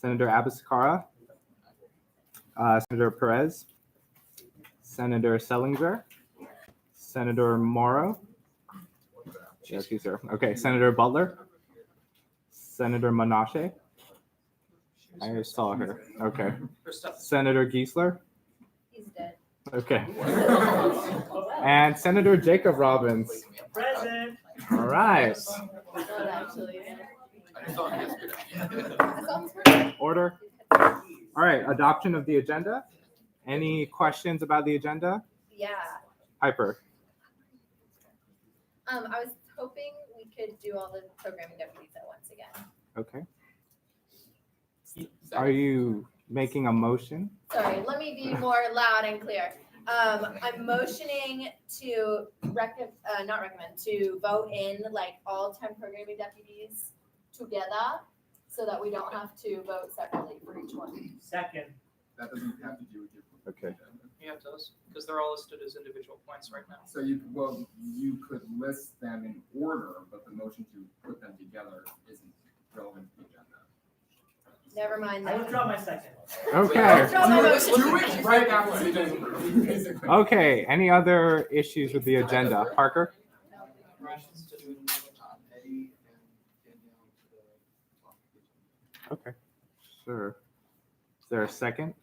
Senator Abasakara, Senator Perez, Senator Sellinger, Senator Morrow. Yes, you, sir. Okay, Senator Butler, Senator Menashe. I saw her. Okay. Senator Giesler. He's dead. Okay. And Senator Jacob Robbins. Present. All right. Not actually. Order. All right. Adoption of the agenda. Any questions about the agenda? Yeah. Piper. I was hoping we could do all the programming deputies at once again. Okay. Are you making a motion? Sorry, let me be more loud and clear. I'm motioning to not recommend, to vote in like all 10 programming deputies together so that we don't have to vote separately for each one. Second. That doesn't have to do with your. Okay. Yeah, it does, because they're all listed as individual points right now. So you could list them in order, but the motion to put them together isn't relevant to the agenda. Never mind I that. withdraw my second. Okay. Withdraw my motion. Do it right after the agenda, basically. Okay. Any other issues with the agenda? Parker? Okay. Sure. Is there a second?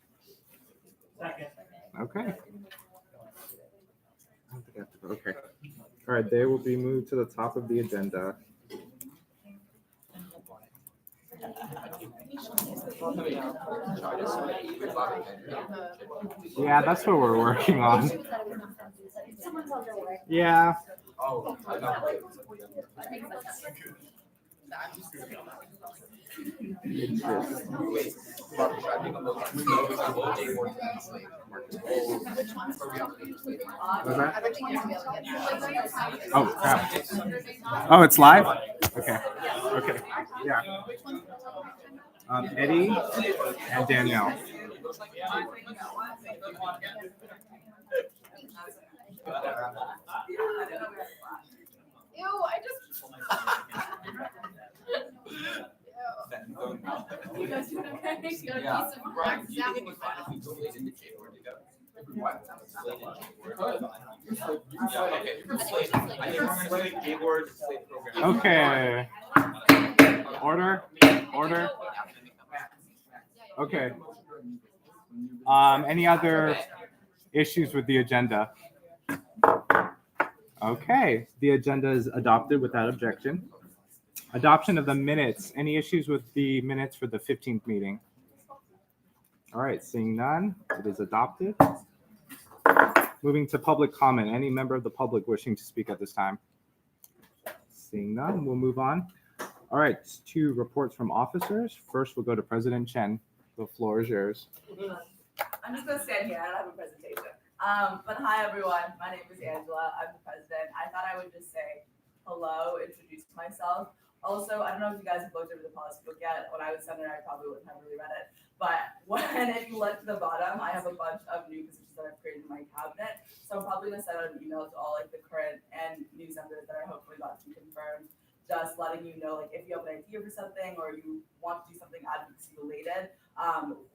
Second. Okay. I don't think I have to go. Okay. All right. They will be moved to the top of the agenda. Yeah, that's what we're working on. Yeah. Oh, crap. Oh, it's live? Okay. Okay. Yeah. Eddie and Danielle. Ew, I just. You guys doing okay? You got a piece of black zap in your mouth. Okay. Order. Order. Okay. Any other issues with the agenda? Okay, the agenda is adopted without objection. Adoption of the minutes. Any issues with the minutes for the 15th meeting? All right, seeing none, it is adopted. Moving to public comment. Any member of the public wishing to speak at this time? Seeing none, we'll move on. All right, to reports from officers. First, we'll go to President Chen. The floor is yours. I'm just gonna stand here. I don't have a presentation. But hi everyone. My name is Angela. I'm the president. I thought I would just say hello, introduce myself. Also, I don't know if you guys have looked over the policy book yet. When I was senator, I probably wouldn't have really read it. But if you look to the bottom, I have a bunch of new positions that I've created in my cabinet. So I'm probably gonna send out an email to all like the current and new senators that I hopefully got to confirm, just letting you know like if you have an idea for something or you want to do something advocacy related,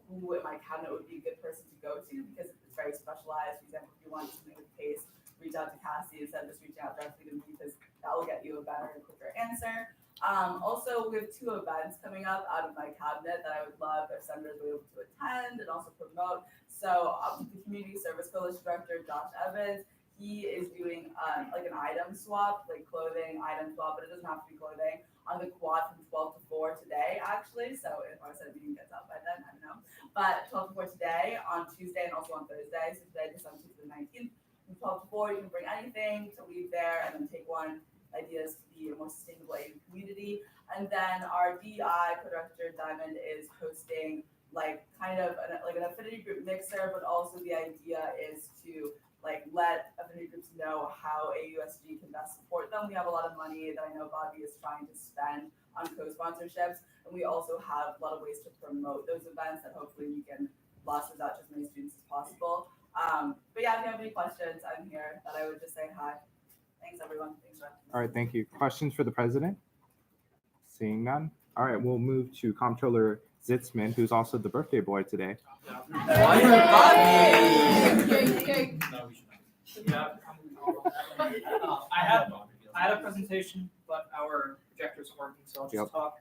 who in my cabinet would be a good person to go to because it's very specialized. For example, if you want something with pace, reach out to Cassie instead of just reaching out directly to me because that will get you a better and quicker answer. Also, we have 2 events coming up out of my cabinet that I would love if senators were able to attend and also promote. So the Community Service Coalition Director, Josh Evans, he is doing like an item swap, like clothing item swap, but it doesn't have to be clothing, on the quad from 12 to 4 today, actually. So if our Senate meeting gets out by then, I don't know. But 12 to 4 today, on Tuesday, and also on Thursday. So today, just on Tuesday the 19th, from 12 to 4, you can bring anything to leave there and then take one. Ideas to be a more sustainable Asian community. And then our DEI co-director Diamond is hosting like kind of an affinity group mixer, but also the idea is to like let affinity groups know how AUSG can best support them. We have a lot of money that I know Bobby is trying to spend on co-sponsorships, and we also have a lot of ways to promote those events that hopefully we can blast out to as many students as possible. But yeah, if you have any questions, I'm here. That I would just say hi. Thanks, everyone. Thanks, Ryan. All right, thank you. Questions for the president? Seeing none. All right, we'll move to Comptroller Zitzman, who's also the birthday boy today. Yeah. Yeah. I had a presentation, but our projectors are working, so I'll just Yep. talk.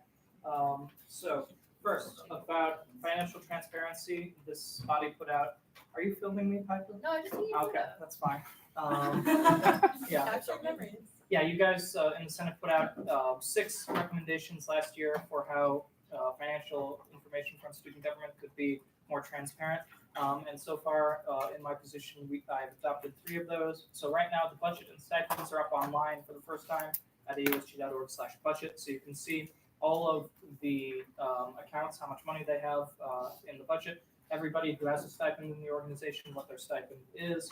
So first, about financial transparency, this body put out, are you filming me, Piper? No, I just need you Okay, to that's fine. Yeah. capture memories. Yeah, you guys in the Senate put out 6 recommendations last year for how financial information from student government could be more transparent. And so far, in my position, I've adopted 3 of those. So right now, the budget and stipends are up online for the first time at ausg.org/budget. So you can see all of the accounts, how much money they have in the budget, everybody who has a stipend in the organization, what their stipend is.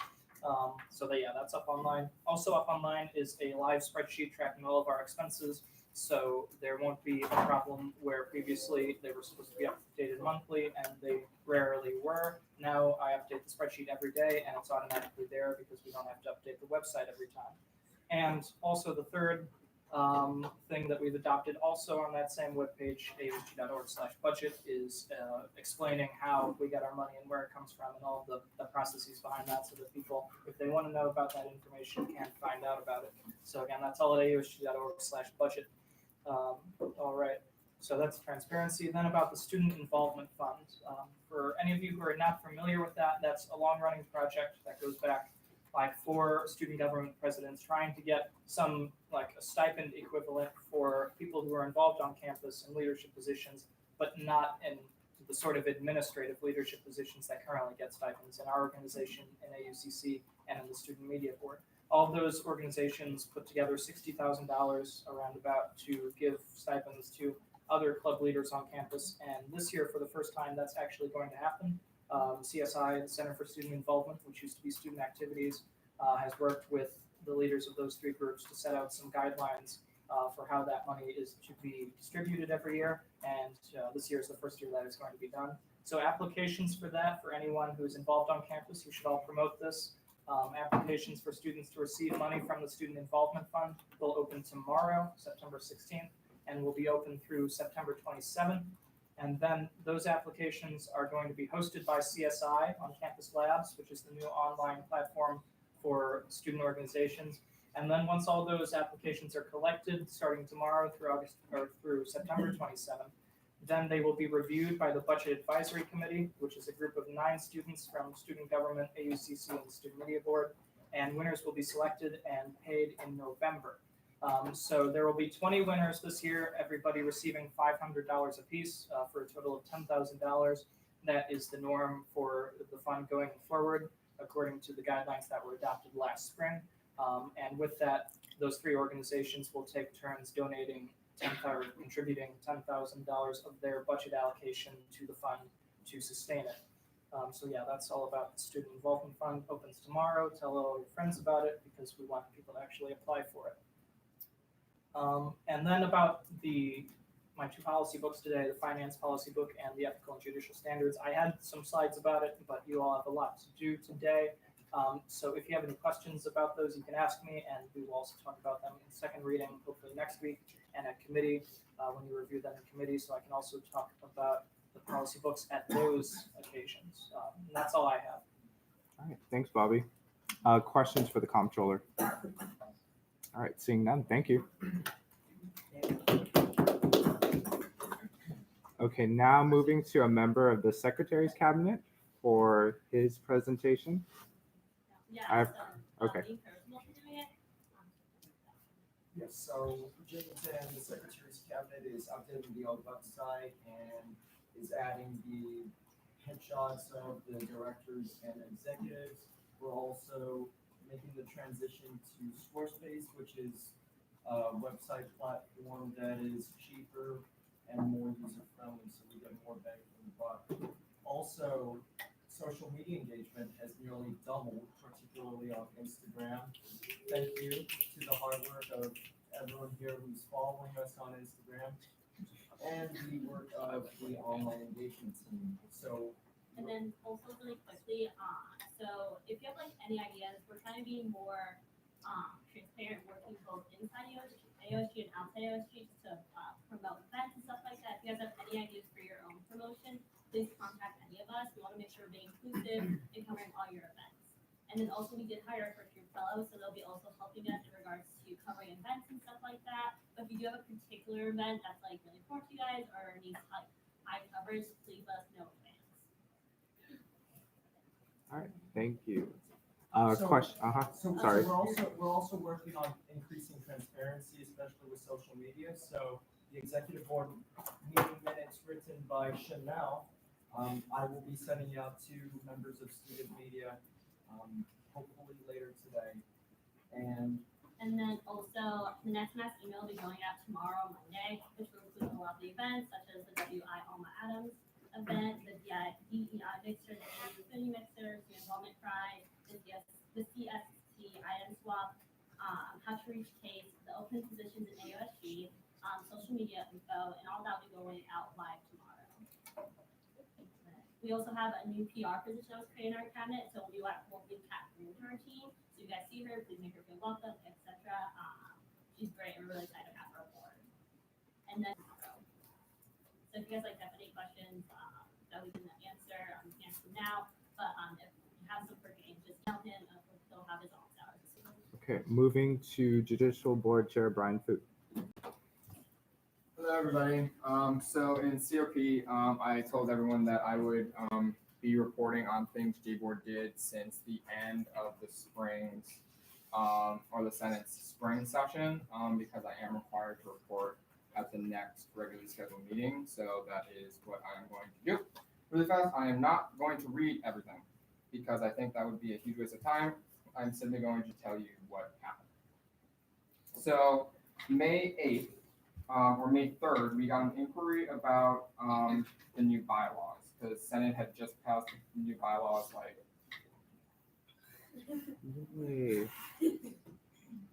That's up online. Also up online is a live spreadsheet tracking all of our expenses. So there won't be a problem where previously they were supposed to be updated monthly and they rarely were. Now I update the spreadsheet every day and it's automatically there because we don't have to update the website every time. And also the third thing that we've adopted also on that same webpage, ausg.org/budget, is explaining how we get our money and where it comes from and all of the processes behind that so that people, if they want to know about that information, can find out about it. So again, that's all at ausg.org/budget. All right, so that's transparency. Then about the Student Involvement Fund. For any of you who are not familiar with that, that's a long-running project that goes back like 4 student government presidents trying to get some like a stipend equivalent for people who are involved on campus in leadership positions, but not in the sort of administrative leadership positions that currently get stipends in our organization, in AUCC, and in the Student Media Board. All of those organizations put together $60,000 around about to give stipends to other club leaders on campus. And this year, for the first time, that's actually going to happen. CSI, the Center for Student Involvement, which used to be Student Activities, has worked with the leaders of those 3 groups to set out some guidelines for how that money is to be distributed every year. And this year is the first year that it's going to be done. So applications for that, for anyone who is involved on campus, you should all promote this. Applications for students to receive money from the Student Involvement Fund will open tomorrow, September 16th, and will be open through September 27th. And then those applications are going to be hosted by CSI on Campus Labs, which is the new online platform for student organizations. And then once all those applications are collected, starting tomorrow through September 27th, then they will be reviewed by the Budget Advisory Committee, which is a group of 9 students from Student Government, AUCC, and the Student Media Board. And winners will be selected and paid in November. So there will be 20 winners this year, everybody receiving $500 apiece for a total of $10,000. That is the norm for the fund going forward, according to the guidelines that were adopted last spring. And with that, those 3 organizations will take turns contributing $10,000 of their budget allocation to the fund to sustain it. That's all about the Student Involvement Fund. Opens tomorrow. Tell all your friends about it because we want people to actually apply for it. And then about my 2 policy books today, the finance policy book and the ethical and judicial standards. I had some slides about it, but you all have a lot to do today. So if you have any questions about those, you can ask me, and we will also talk about them in second reading, hopefully next week, and at committee, when you review them in committee. So I can also talk about the policy books at those occasions. And that's all I have. All right, thanks, Bobby. Questions for the comptroller? All right, seeing none, thank you. Okay, now moving to a member of the Secretary's Cabinet for his presentation. Okay. Yes, so James and the Secretary's Cabinet is updating the old website and is adding the headshots of the directors and executives. We're also making the transition to Squarespace, which is a website platform that is cheaper and more user-friendly, so we get more bang for the buck. Also, social media engagement has nearly doubled, particularly on Instagram. Thank you to the hard work of everyone here who's following us on Instagram and the work of the online engagement team. So, and then also really quickly, so if you have like any ideas, we're trying to be more transparent, working both inside AUSG and outside AUSG just to promote events and stuff like that. If you guys have any ideas for your own promotion, please contact any of us. We want to make sure we're being inclusive and covering all your events. And then also we did hire a first-year fellow, so they'll be also helping us in regards to covering events and stuff like that. But if you do have a particular event that's like really important to you guys or needs like high coverage, please let us know in advance. All right, thank you. So- Question, So sorry. we're also working on increasing transparency, especially with social media. So the executive board meeting minutes written by Chanel, I will be sending out to members of student media, hopefully later today. And And then also the next mass email will be going out tomorrow, Monday, which will include a lot of the events such as the WI Alma Adams event, the DEI mixer, the AU Affinity mixer, the enrollment prize, the CST item swap, how to reach case, the open positions in AUSG, social media info, and all that will be going out live tomorrow. We also have a new PR position that was created in our cabinet, so we'll give Kat Green to our team. So you guys see her, please make her feel welcome, etc. She's great, and we're really excited to have her aboard. And then tomorrow. So if you guys like have any questions that we can answer, we can answer now. But if you have some for James, just tell him. He'll have his office hours. Okay, moving to Judicial Board Chair Brian Foot. Hello, everybody. So in COP, I told everyone that I would be reporting on things J-Board did since the end of the spring's or the Senate's spring session, because I am required to report at the next regularly scheduled meeting. So that is what I am going to do. Really fast, I am not going to read everything because I think that would be a huge waste of time. I'm simply going to tell you what happened. So May 8th, or May 3rd, we got an inquiry about the new bylaws, because Senate had just passed the new bylaws, like, Yay,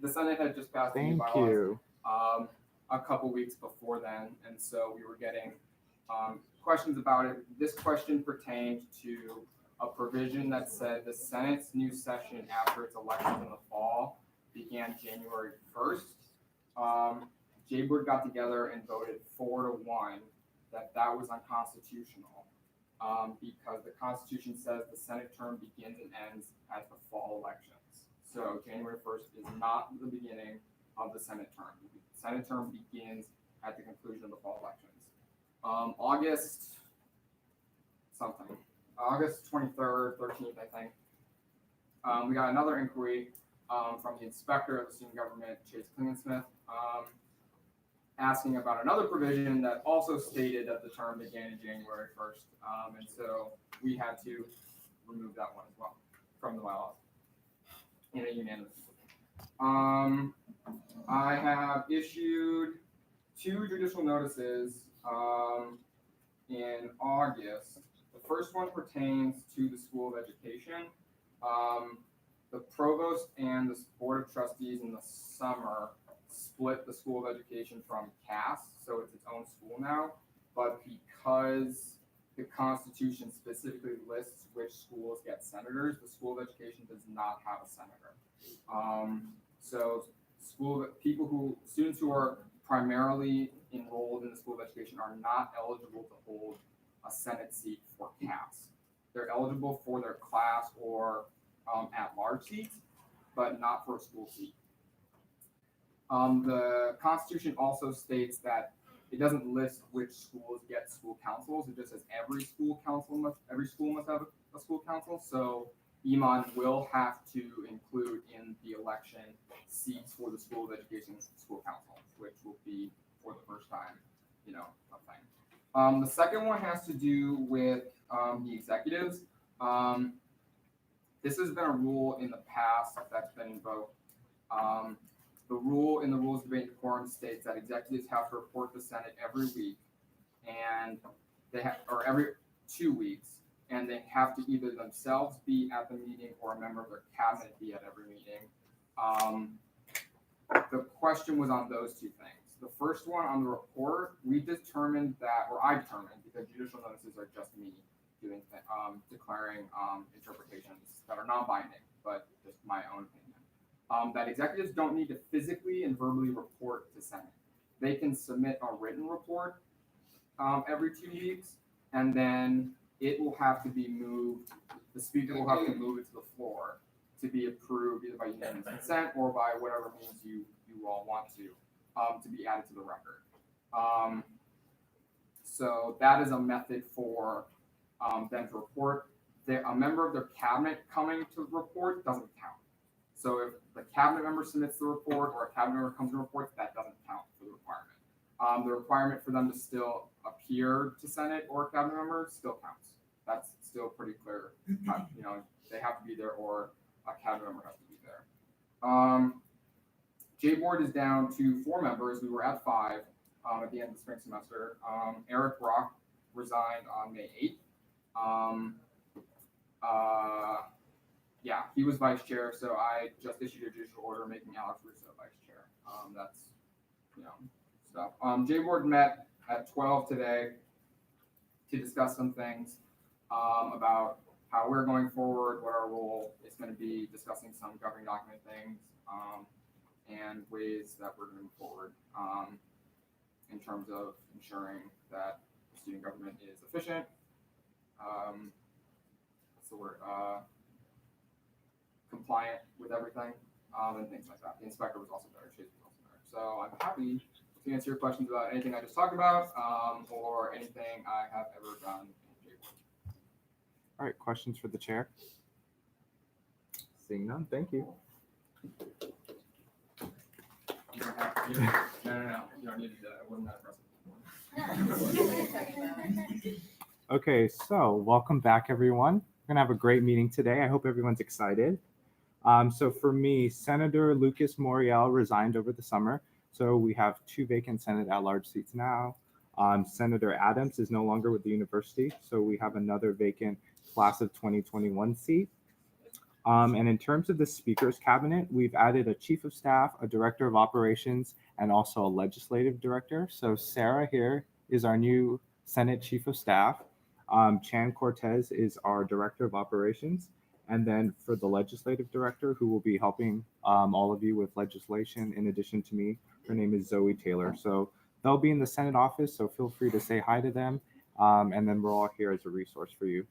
the Senate had just passed the new thank bylaws you. a couple weeks before then, and so we were getting questions about it. This question pertained to a provision that said the Senate's new session after its elections in the fall began January 1st. J-Board got together and voted 4-1 that was unconstitutional, because the Constitution says the Senate term begins and ends at the fall elections. So January 1st is not the beginning of the Senate term. The Senate term begins at the conclusion of the fall elections. August 23rd, 13th, I think. We got another inquiry from the inspector of the student government, Chase Klingensmith, asking about another provision that also stated that the term began in January 1st. And so we had to remove that one as well from the bylaws in a unanimous. I have issued 2 judicial notices in August. The first one pertains to the School of Education. The provost and the board of trustees in the summer split the School of Education from CAS, so it's its own school now. But because the Constitution specifically lists which schools get senators, the School of Education does not have a senator. So students who are primarily enrolled in the School of Education are not eligible to hold a Senate seat for CAS. They're eligible for their class or at-large seats, but not for a school seat. The Constitution also states that it doesn't list which schools get school councils. It just says every school must have a school council. So Iman will have to include in the election seats for the School of Education school council, which will be for the first time, a thing. The second one has to do with the executives. This has been a rule in the past that's been invoked. The rule in the Rules of Debate and Quorum states that executives have to report to the Senate every week, and or every 2 weeks, and they have to either themselves be at the meeting or a member of their cabinet be at every meeting. The question was on those 2 things. The first one on the report, we determined that, or I determined, because judicial notices are just me doing declaring interpretations that are non-binding, but just my own opinion. that executives don't need to physically and verbally report to Senate. They can submit a written report every 2 weeks, and then it will have to be moved. The speaker will have to move it to the floor to be approved either by unanimous consent or by whatever means you all want to be added to the record. So that is a method for them to report. A member of their cabinet coming to report doesn't count. So if the cabinet member submits the report or a cabinet member comes and reports, that doesn't count for the requirement. The requirement for them to still appear to Senate or a cabinet member still counts. That's still pretty clear. They have to be there or a cabinet member has to be there. J-Board is down to 4 members. We were at 5 at the end of the spring semester. Eric Brock resigned on May 8th. He was vice chair, so I just issued a judicial order making Alex Russo vice chair. That's, stuff. J-Board met at 12 today to discuss some things about how we're going forward, what our role is going to be, discussing some governing document things, and ways that we're going to move forward in terms of ensuring that the student government is efficient. What's the word? Compliant with everything, and things like that. The inspector was also there, Chase was also there. So I'm happy to answer your questions about anything I just talked about, or anything I have ever done in J-Board. All right, questions for the chair? Seeing none, thank you. You don't have to. No. You don't need to do that. It wasn't that impressive. Okay, so welcome back, everyone. We're gonna have a great meeting today. I hope everyone's excited. So for me, Senator Lucas Morial resigned over the summer. So we have 2 vacant Senate at-large seats now. Senator Adams is no longer with the university. So we have another vacant class of 2021 seat. And in terms of the speaker's cabinet, we've added a chief of staff, a director of operations, and also a legislative director. So Sarah here is our new Senate chief of staff. Chan Cortez is our director of operations. And then for the legislative director, who will be helping all of you with legislation in addition to me, her name is Zoe Taylor. So they'll be in the Senate office, so feel free to say hi to them. And then we're all here as a resource for you.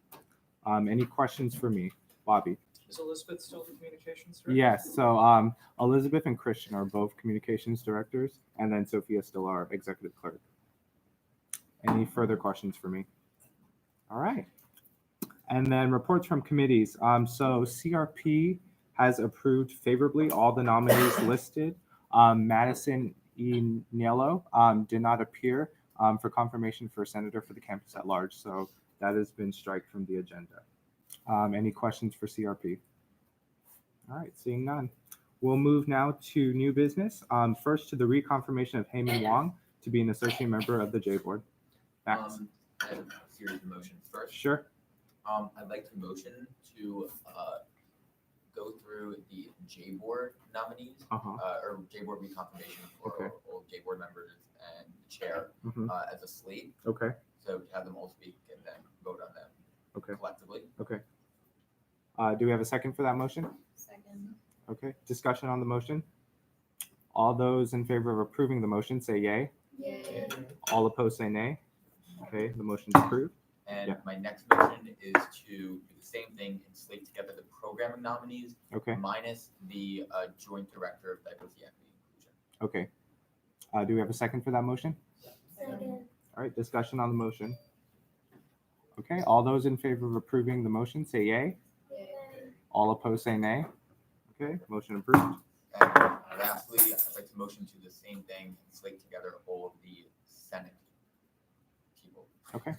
Any questions for me? Bobby? Is Elizabeth still the communications director? Yes, so Elizabeth and Christian are both communications directors, and then Sophia is still our executive clerk. Any further questions for me? All right. And then reports from committees. So CRP has approved favorably all the nominees listed. Madison E. Niello did not appear for confirmation for senator for the campus at large. So that has been striked from the agenda. Any questions for CRP? All right, seeing none. We'll move now to new business. First to the reconfirmation of Heyman Wong to be an associate member of the J Board. Max. I have a series of motions. First, Sure. I'd like to motion to go through the J Board nominees, or J Board reconfirmation for Okay. all J Board members and the chair Mhm. as a slate. Okay. So to have them all speak and then vote on them Okay. collectively. Okay. Do we have a second for that motion? Second. Okay. Discussion on the motion. All those in favor of approving the motion say yay. Yay. All opposed say nay. Okay, the motion is approved. And Yeah. my next motion is to do the same thing and slate together the programming nominees Okay. minus the joint director of diversity, equity, and inclusion. Okay. Do we have a second for that motion? Second. All right, discussion on the motion. Okay, all those in favor of approving the motion say yay. Yay. All opposed say nay. Okay, motion approved. And lastly, I'd like to motion to the same thing and slate together all of the Senate people. Okay.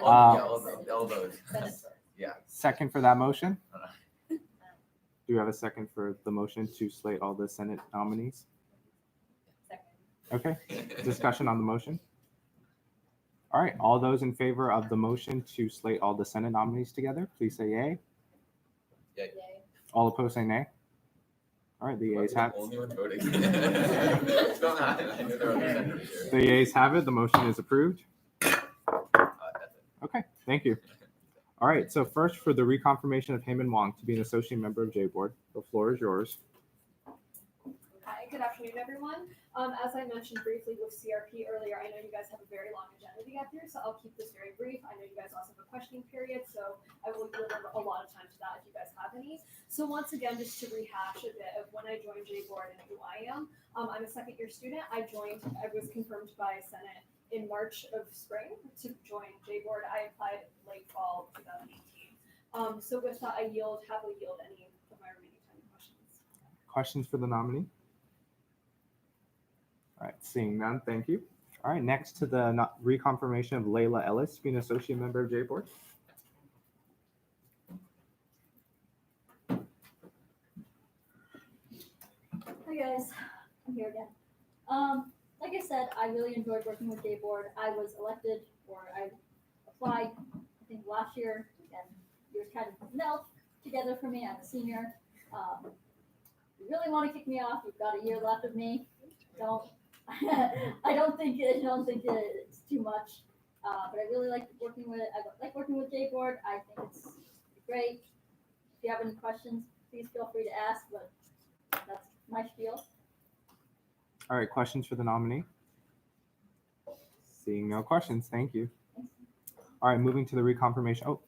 all those. Senate. Yeah. Second for that motion? Do we have a second for the motion to slate all the Senate nominees? Second. Okay, discussion on the motion. All right, all those in favor of the motion to slate all the Senate nominees together, please say yay. Yay. All opposed say nay. All right, the ayes have The only one voting. What's going on? I knew there were other senators here. the ayes have it. The motion is approved. That's it. Okay, thank you. All right, so first for the reconfirmation of Heyman Wong to be an associate member of J Board, the floor is yours. good afternoon, everyone. As I mentioned briefly with CRP earlier, I know you guys have a very long agenda to get through, so I'll keep this very brief. I know you guys also have a questioning period, so I will give a lot of time to that if you guys have any. So once again, just to rehash a bit of when I joined J-Board and who I am, I'm a second-year student. I was confirmed by Senate in March of spring to join J-Board. I applied late fall 2018. So with that, I happily yield any of my remaining time to questions. Questions for the nominee? All right, seeing none, thank you. All right, next to the reconfirmation of Layla Ellis being associate member of J-Board. Hi guys, I'm here again. Like I said, I really enjoyed working with J-Board. I was elected, or I applied, I think last year, and years kind of melt together for me. I'm a senior. You really want to kick me off? You've got a year left of me. Don't. I don't think it's too much. But I really like working with J-Board. I think it's great. If you have any questions, please feel free to ask. But that's my spiel. All right, questions for the nominee? Seeing no questions, thank you. All right, moving to the reconfirmation. Oh,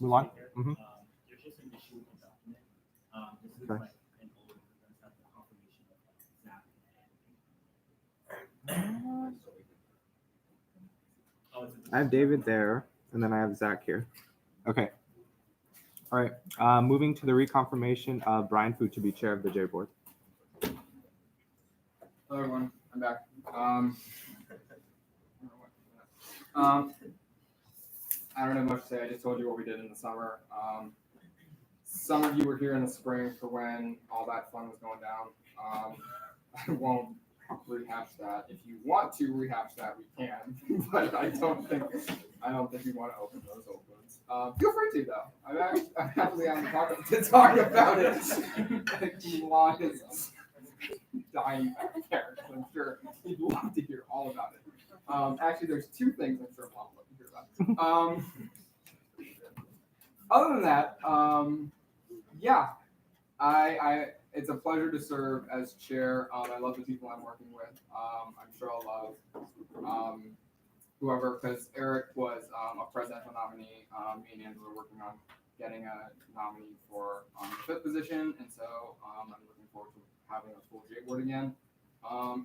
Mulan. Mhm. There's just an issue with the document. This is Okay. like an old, that's not the confirmation of Zach and. Oh, it's I have David there, and then I have Zach here. Okay. All right, moving to the reconfirmation of Brian Fu to be chair of the J-Board. Hello, everyone. I'm back. I don't have much to say. I just told you what we did in the summer. Some of you were here in the spring for when all that fun was going down. I won't rehash that. If you want to rehash that, we can, but I don't think we want to open those old wounds. Feel free to though. I'm happily to talk about it. Mulan is dying back there. I'm sure he'd love to hear all about it. Actually, there's two things I'm sure Mulan would love to hear about. Other than that, yeah, it's a pleasure to serve as chair. I love the people I'm working with. I'm sure I'll love whoever, because Eric was a presidential nominee. Me and Andrew were working on getting a nominee for the fifth position, and so I'm looking forward to having a full J-Board again.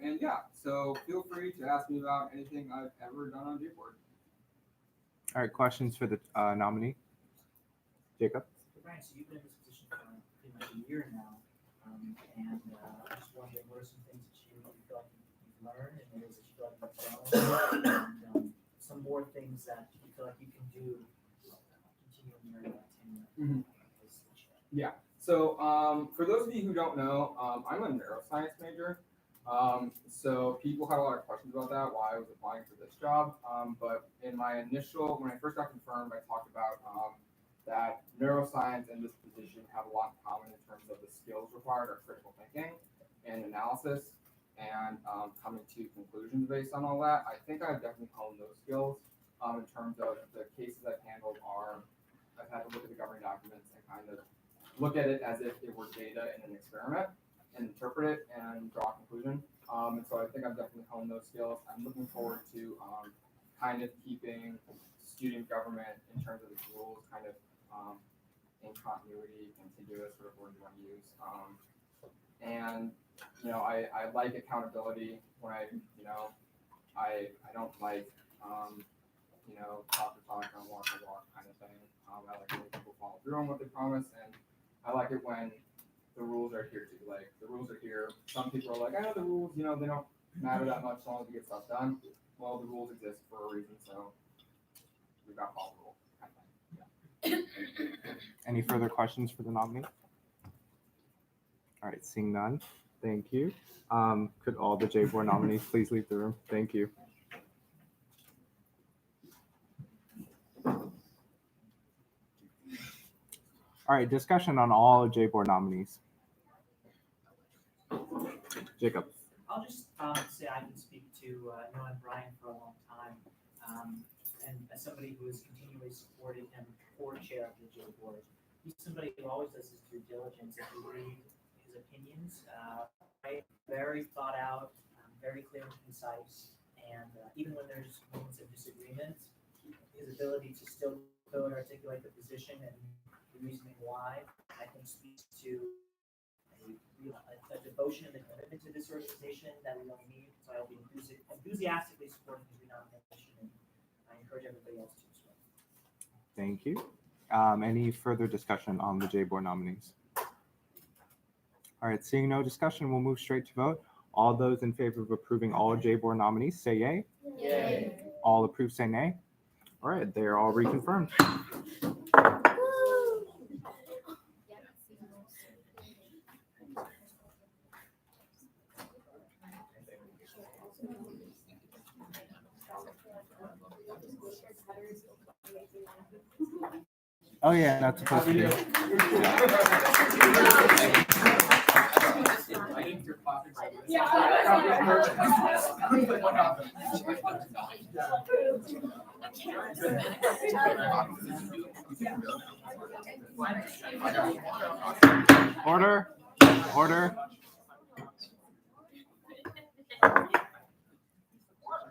And yeah, so feel free to ask me about anything I've ever done on J-Board. All right, questions for the nominee? Jacob? Brian, so you've been in this position for pretty much a year now, and I just wondering what are some things that you feel like you've learned and areas that you feel like you've grown, and some more things that you feel like you can do continuing your tenure. Yeah. So for those of you who don't know, I'm a neuroscience major. So people had a lot of questions about that, why I was applying for this job. But in my when I first got confirmed, I talked about that neuroscience and this position have a lot in common in terms of the skills required are critical thinking and analysis and coming to conclusions based on all that. I think I've definitely honed those skills in terms of the cases I've handled I've had to look at the governing documents and kind of look at it as if it were data in an experiment and interpret it and draw a conclusion. And so I think I've definitely honed those skills. I'm looking forward to kind of keeping student government in terms of its rules kind of in continuity, contiguous, sort of word you want to use. And I like accountability when I don't like talk the talk and walk the walk kind of thing. I like when people follow through on what they promise, and I like it when the rules are here too. Like the rules are here. Some people are like, the rules, they don't matter that much as long as we get stuff done. Well, the rules exist for a reason, so we've got to follow the rules. Kind of thing. Any further questions for the nominee? All right, seeing none, thank you. Could all the J-Board nominees please leave the room? Thank you. All right, discussion on all J-Board nominees. Jacob. I'll just say I can speak to knowing Brian for a long time, and as somebody who has continually supported him for chair of the J-Board, he's somebody who always does his due diligence. If you read his opinions, very thought out, very clear and concise, and even when there's moments of disagreement, his ability to still clearly articulate the position and the reasoning why, I think speaks to a devotion and a commitment to this organization that we all need. So I'll be enthusiastically supporting his renomination, and I encourage everybody else to as well. Thank you. Any further discussion on the J Board nominees? All right, seeing no discussion, we'll move straight to vote. All those in favor of approving all J Board nominees, say yay. Yay. All approved, say nay. All right, they are all reconfirmed. Oh yeah, not supposed to be. What happened? Order, order.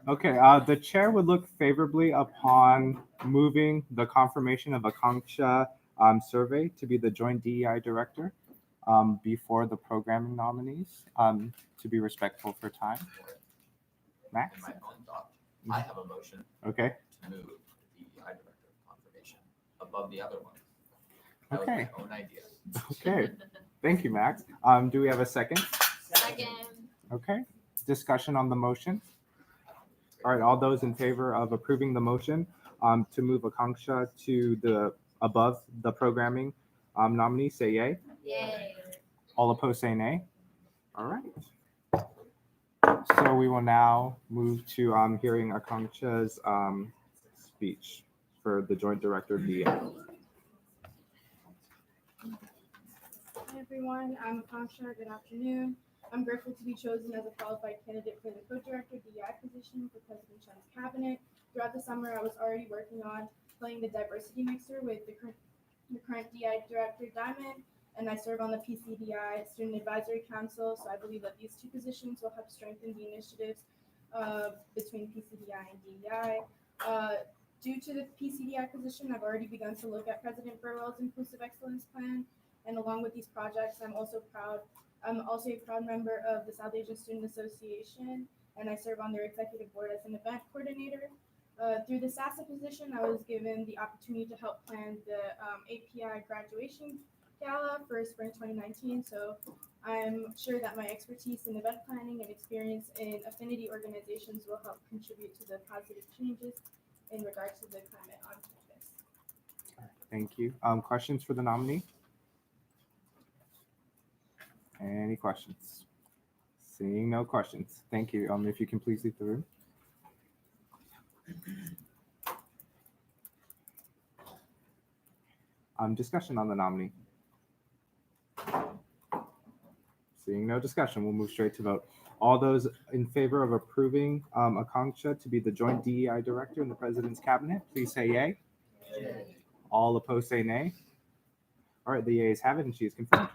Okay, the chair would look favorably upon moving the confirmation of Akanksha survey to be the joint DEI director before the programming nominees to be respectful for time. Max? In my own thought, I have a motion Okay, to move the DEI director confirmation above the other one. That was okay, my own idea. okay. Thank you, Max. Do we have a second? Second. Okay, discussion on the motion. All right, all those in favor of approving the motion to move Akanksha to the above the programming nominee, say yay. Yay. All opposed, say nay. All right. So we will now move to hearing Akanksha's speech for the Joint Director of DEI. Hi everyone, I'm Akanksha. Good afternoon. I'm grateful to be chosen as a qualified candidate for the co-director DEI position for President Chen's cabinet. Throughout the summer, I was already working on playing the diversity mixer with the current DEI director, Diamond, and I serve on the PCDI Student Advisory Council. So I believe that these two positions will help strengthen the initiatives between PCDI and DEI. Due to the PCDI position, I've already begun to look at President Burwell's Inclusive Excellence Plan. And along with these projects, I'm also a proud member of the South Asian Student Association, and I serve on their executive board as an event coordinator. Through the SASA position, I was given the opportunity to help plan the API graduation gala for spring 2019. So I'm sure that my expertise in event planning and experience in affinity organizations will help contribute to the positive changes in regards to the climate on campus. Thank you. Questions for the nominee? Any questions? Seeing no questions. Thank you. If you can please leave the room. Discussion on the nominee. Seeing no discussion, we'll move straight to vote. All those in favor of approving Akanksha to be the joint DEI director in the president's cabinet, please say yay. Yay. All opposed, say nay. All right, the yeas have it, and she is confirmed.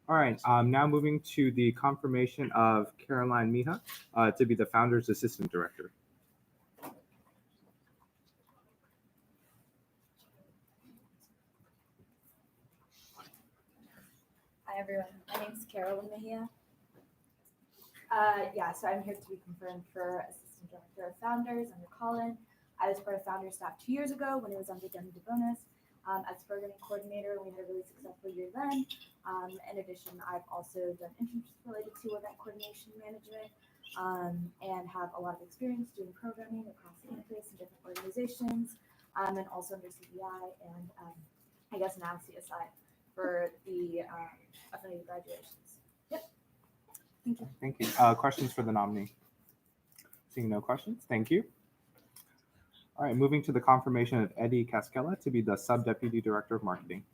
All right, now moving to the confirmation of Caroline Miha to be the founder's assistant director. Hi everyone, my name is Carolyn Mejia. So I'm here to be confirmed for Assistant Director of Founders under Colin. I was part of Founders staff 2 years ago when it was under Demi DeBonis. As programming coordinator, we had a really successful year then. In addition, I've also done internships related to event coordination management and have a lot of experience doing programming across campus and different organizations, and also under CDI and I guess now CSI for the affinity graduations. Yep. Thank you. Thank you. Questions for the nominee? Seeing no questions, thank you. All right, moving to the confirmation of Eddie Cascella to be the sub-deputy director of marketing.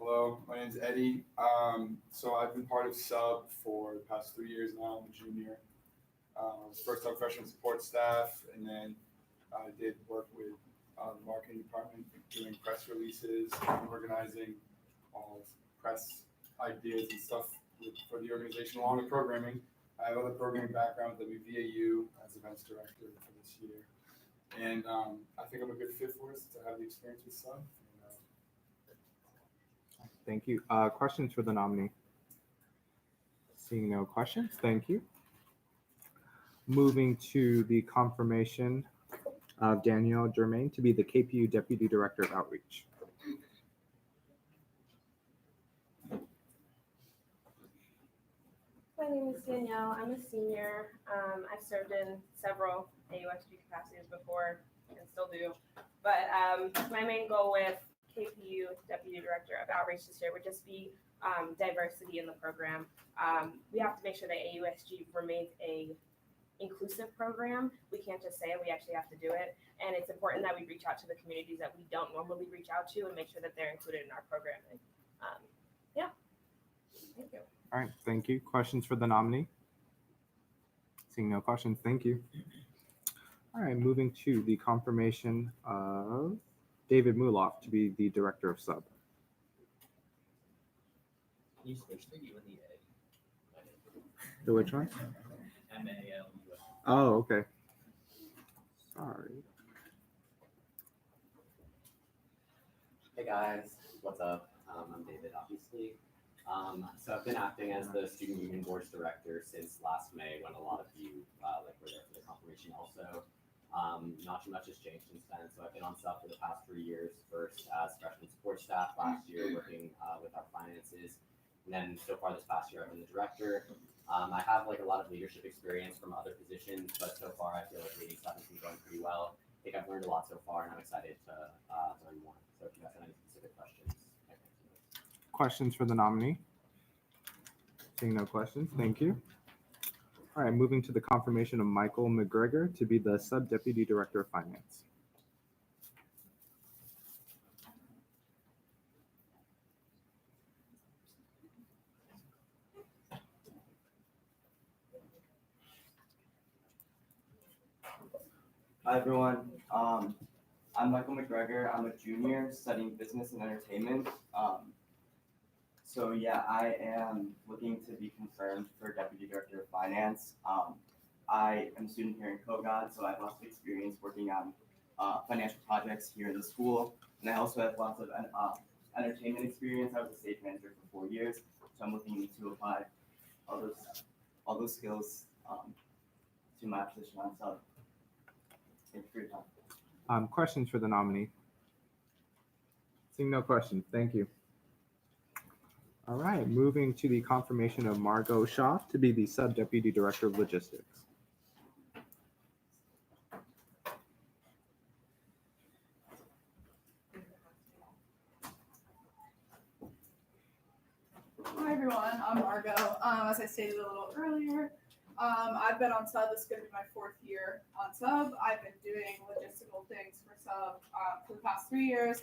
Hello, my name's Eddie. So I've been part of Sub for the past 3 years now. I'm a junior. First on freshman support staff, and then I did work with the marketing department doing press releases, organizing all press ideas and stuff for the organization along with programming. I have other programming background with WVAU as events director for this year. And I think I'm a good fit for us to have the experience with Sub. Thank you. Questions for the nominee? Seeing no questions, thank you. Moving to the confirmation of Danielle Germain to be the KPU Deputy Director of Outreach. My name is Danielle. I'm a senior. I've served in several AUSG capacities before and still do. But my main goal with KPU Deputy Director of Outreach this year would just be diversity in the program. We have to make sure that AUSG remains a inclusive program. We can't just say it, we actually have to do it. And it's important that we reach out to the communities that we don't normally reach out to and make sure that they're included in our programming. Yeah, thank you. All right, thank you. Questions for the nominee? Seeing no questions, thank you. All right, moving to the confirmation of David Muloff to be the Director of Sub. Can you switch the U and the A? The which one? M-A-L-U-S. Oh, okay. Sorry. Hey guys, what's up? I'm David, obviously. So I've been acting as the Student Union Board's director since last May, when a lot of you were there for the confirmation also. Not too much has changed since then. So I've been on Sub for the past 3 years, first as freshman support staff, last year working with our finances, and then so far this past year I've been the director. I have a lot of leadership experience from other positions, but so far I feel like leading stuff has been going pretty well. I think I've learned a lot so far, and I'm excited to learn more. So if you guys have any specific questions, I can answer those. Questions for the nominee? Seeing no questions, thank you. All right, moving to the confirmation of Michael McGregor to be the Sub-Deputy Director of Finance. Hi everyone, I'm Michael McGregor. I'm a junior studying business and entertainment. So yeah, I am looking to be confirmed for Deputy Director of Finance. I am a student here in Kogod, so I have lots of experience working on financial projects here in the school. And I also have lots of entertainment experience. I was a stage manager for 4 years, so I'm looking to apply all those skills to my position on Sub. Thank you for your time. Questions for the nominee? Seeing no questions, thank you. All right, moving to the confirmation of Margot Schaaf to be the Sub-Deputy Director of Logistics. Hi everyone, I'm Margot. As I stated a little earlier, I've been on Sub. This is going to be my 4th year on Sub. I've been doing logistical things for Sub for the past 3 years.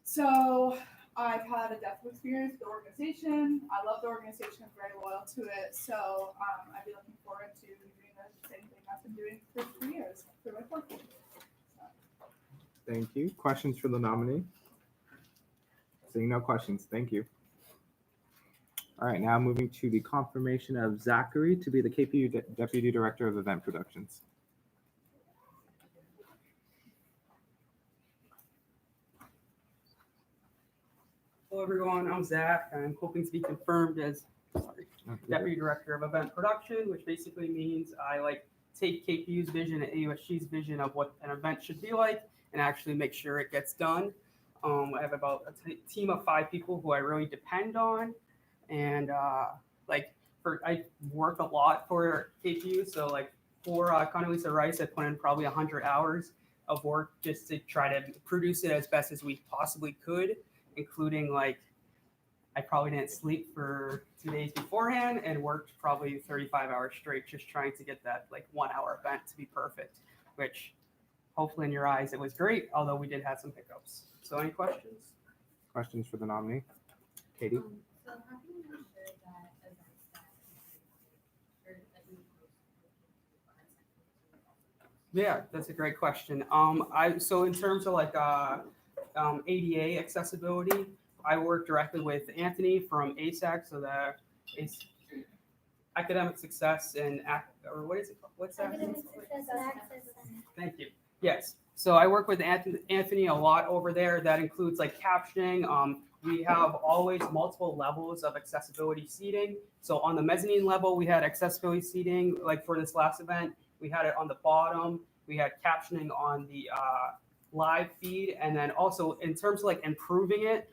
So I've had a depth of experience with the organization. I love the organization. I'm very loyal to it. So I'd be looking forward to doing the same thing I've been doing for 3 years for my 4th year. Thank you. Questions for the nominee? Seeing no questions, thank you. All right, now moving to the confirmation of Zachary to be the KPU Deputy Director of Event Productions. Hello everyone, I'm Zach. I'm hoping to be confirmed as Deputy Director of Event Production, which basically means I take KPU's vision and AUSG's vision of what an event should be like and actually make sure it gets done. I have about a team of 5 people who I really depend on, and I work a lot for KPU. So for Condoleezza Rice, I put in probably 100 hours of work just to try to produce it as best as we possibly could, including I probably didn't sleep for 2 days beforehand and worked probably 35 hours straight just trying to get that 1 hour event to be perfect, which hopefully in your eyes it was great, although we did have some hiccups. So any questions? Questions for the nominee? Katie? So how can we ensure that events that or that we post Yeah, that's a great question. So in terms of like ADA accessibility, I work directly with Anthony from ASAC, so that it's academic success and or what is it called? What's that? Academic Success and Access Center. Thank you. Yes. So I work with Anthony a lot over there. That includes like captioning. We have always multiple levels of accessibility seating. So on the mezzanine level, we had accessibility seating. Like for this last event, we had it on the bottom. We had captioning on the live feed. And then also in terms of like improving it,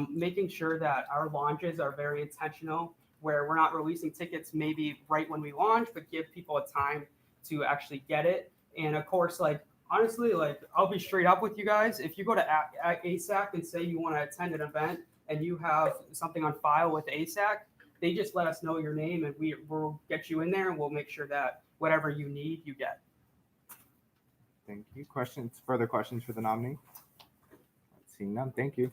making sure that our launches are very intentional, where we're not releasing tickets maybe right when we launch, but give people a time to actually get it. And of course, like honestly, like I'll be straight up with you guys. If you go to ASAC and say you want to attend an event and you have something on file with ASAC, they just let us know your name and we'll get you in there and we'll make sure that whatever you need, you get. Thank you. Further questions for the nominee? Seeing none, thank you.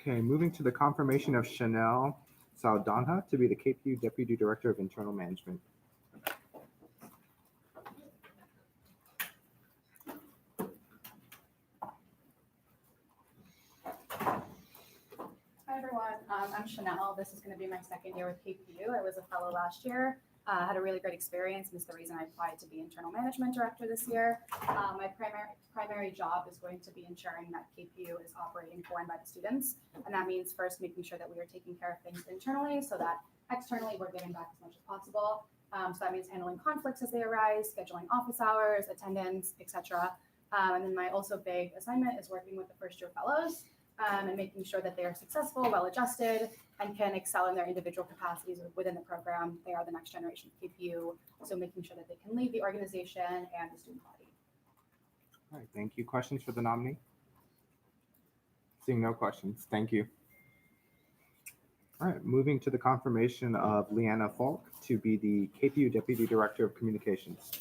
Okay, moving to the confirmation of Chanel Saldana to be the KPU Deputy Director of Internal Management. Hi everyone, I'm Chanel. This is going to be my second year with KPU. I was a fellow last year. Had a really great experience, and it's the reason I applied to be Internal Management Director this year. My primary job is going to be ensuring that KPU is operating for and by the students, and that means first making sure that we are taking care of things internally so that externally we're giving back as much as possible. So that means handling conflicts as they arise, scheduling office hours, attendance, etc. And then my also big assignment is working with the first year fellows and making sure that they are successful, well-adjusted, and can excel in their individual capacities within the program. They are the next generation of KPU, so making sure that they can lead the organization and the student body. All right, thank you. Questions for the nominee? Seeing no questions, thank you. All right, moving to the confirmation of Leanna Falk to be the KPU Deputy Director of Communications.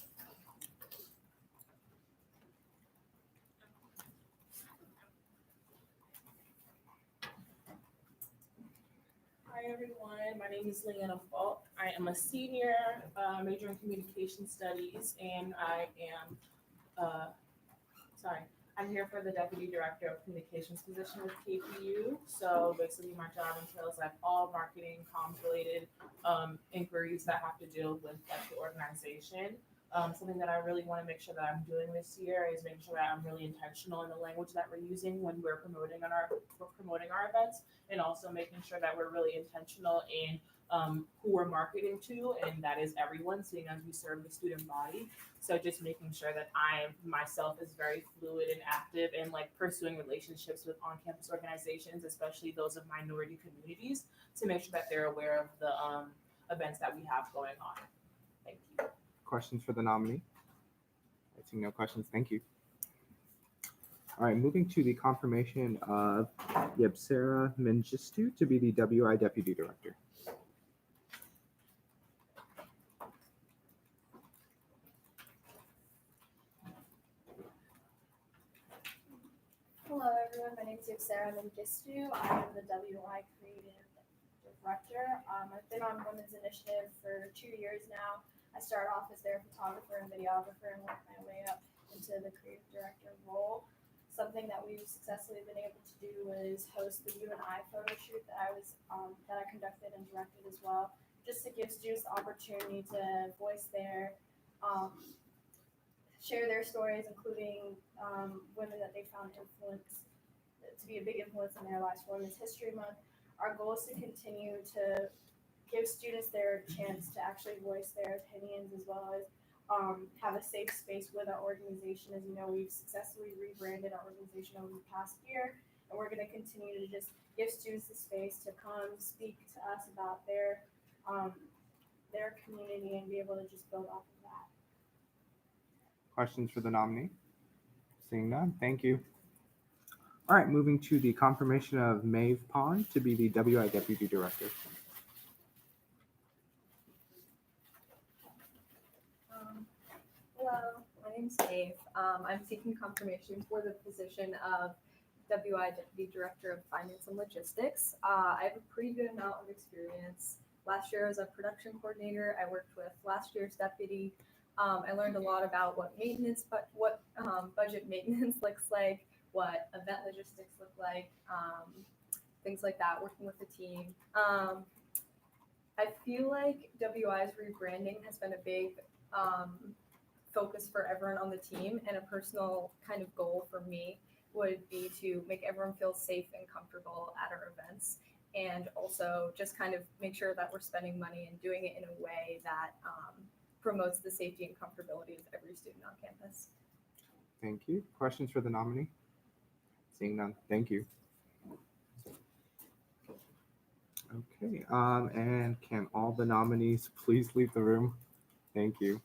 Hi everyone, my name is Leanna Falk. I am a senior, major in communication studies, and I'm here for the Deputy Director of Communications position with KPU. So basically my job entails like all marketing, comms related inquiries that have to deal with like the organization. Something that I really want to make sure that I'm doing this year is making sure that I'm really intentional in the language that we're using when we're promoting our events, and also making sure that we're really intentional in who we're marketing to, and that is everyone, seeing as we serve the student body. So just making sure that I myself is very fluid and active in like pursuing relationships with on-campus organizations, especially those of minority communities, to make sure that they're aware of the events that we have going on. Thank you. Questions for the nominee? I see no questions, thank you. All right, moving to the confirmation of Yebsera Mengistu to be the WI Deputy Director. Hello everyone, my name is Yebsera Mengistu. I am the WI Creative Director. I've been on Women's Initiative for 2 years now. I started off as their photographer and videographer and worked my way up into the creative director role. Something that we've successfully been able to do was host the U and I photo shoot that I conducted and directed as well, just to give students the opportunity to voice share their stories, including women that they found to be a big influence in their lives for Women's History Month. Our goal is to continue to give students their chance to actually voice their opinions, as well as have a safe space with our organization. As you know, we've successfully rebranded our organization over the past year, and we're going to continue to just give students the space to come speak to us about their community and be able to just build off of that. Questions for the nominee? Seeing none, thank you. All right, moving to the confirmation of Maeve Pond to be the WI Deputy Director. Hello, my name's Maeve. I'm seeking confirmation for the position of WI Deputy Director of Finance and Logistics. I have a pretty good amount of experience. Last year I was a production coordinator. I worked with last year's deputy. I learned a lot about what maintenance, but what budget maintenance looks like, what event logistics look like, things like that, working with the team. I feel like WI's rebranding has been a big focus for everyone on the team, and a personal kind of goal for me would be to make everyone feel safe and comfortable at our events, and also just kind of make sure that we're spending money and doing it in a way that promotes the safety and comfortability of every student on campus. Thank you. Questions for the nominee? Seeing none. Thank you. Okay, and can all the nominees please leave the room? Thank you.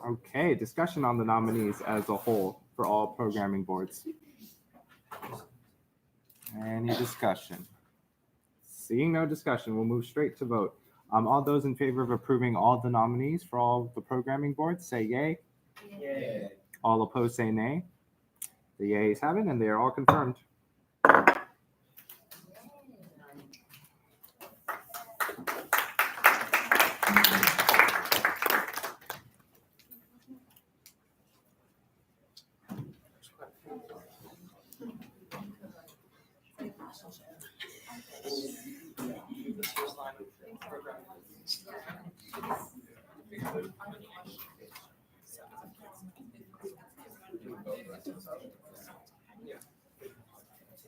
Okay, discussion on the nominees as a whole for all programming boards. Any discussion? Seeing no discussion, we'll move straight to vote. All those in favor of approving all the nominees for all the programming boards, say yay. Yay. All opposed, say nay. The yeas have it, and they are all confirmed.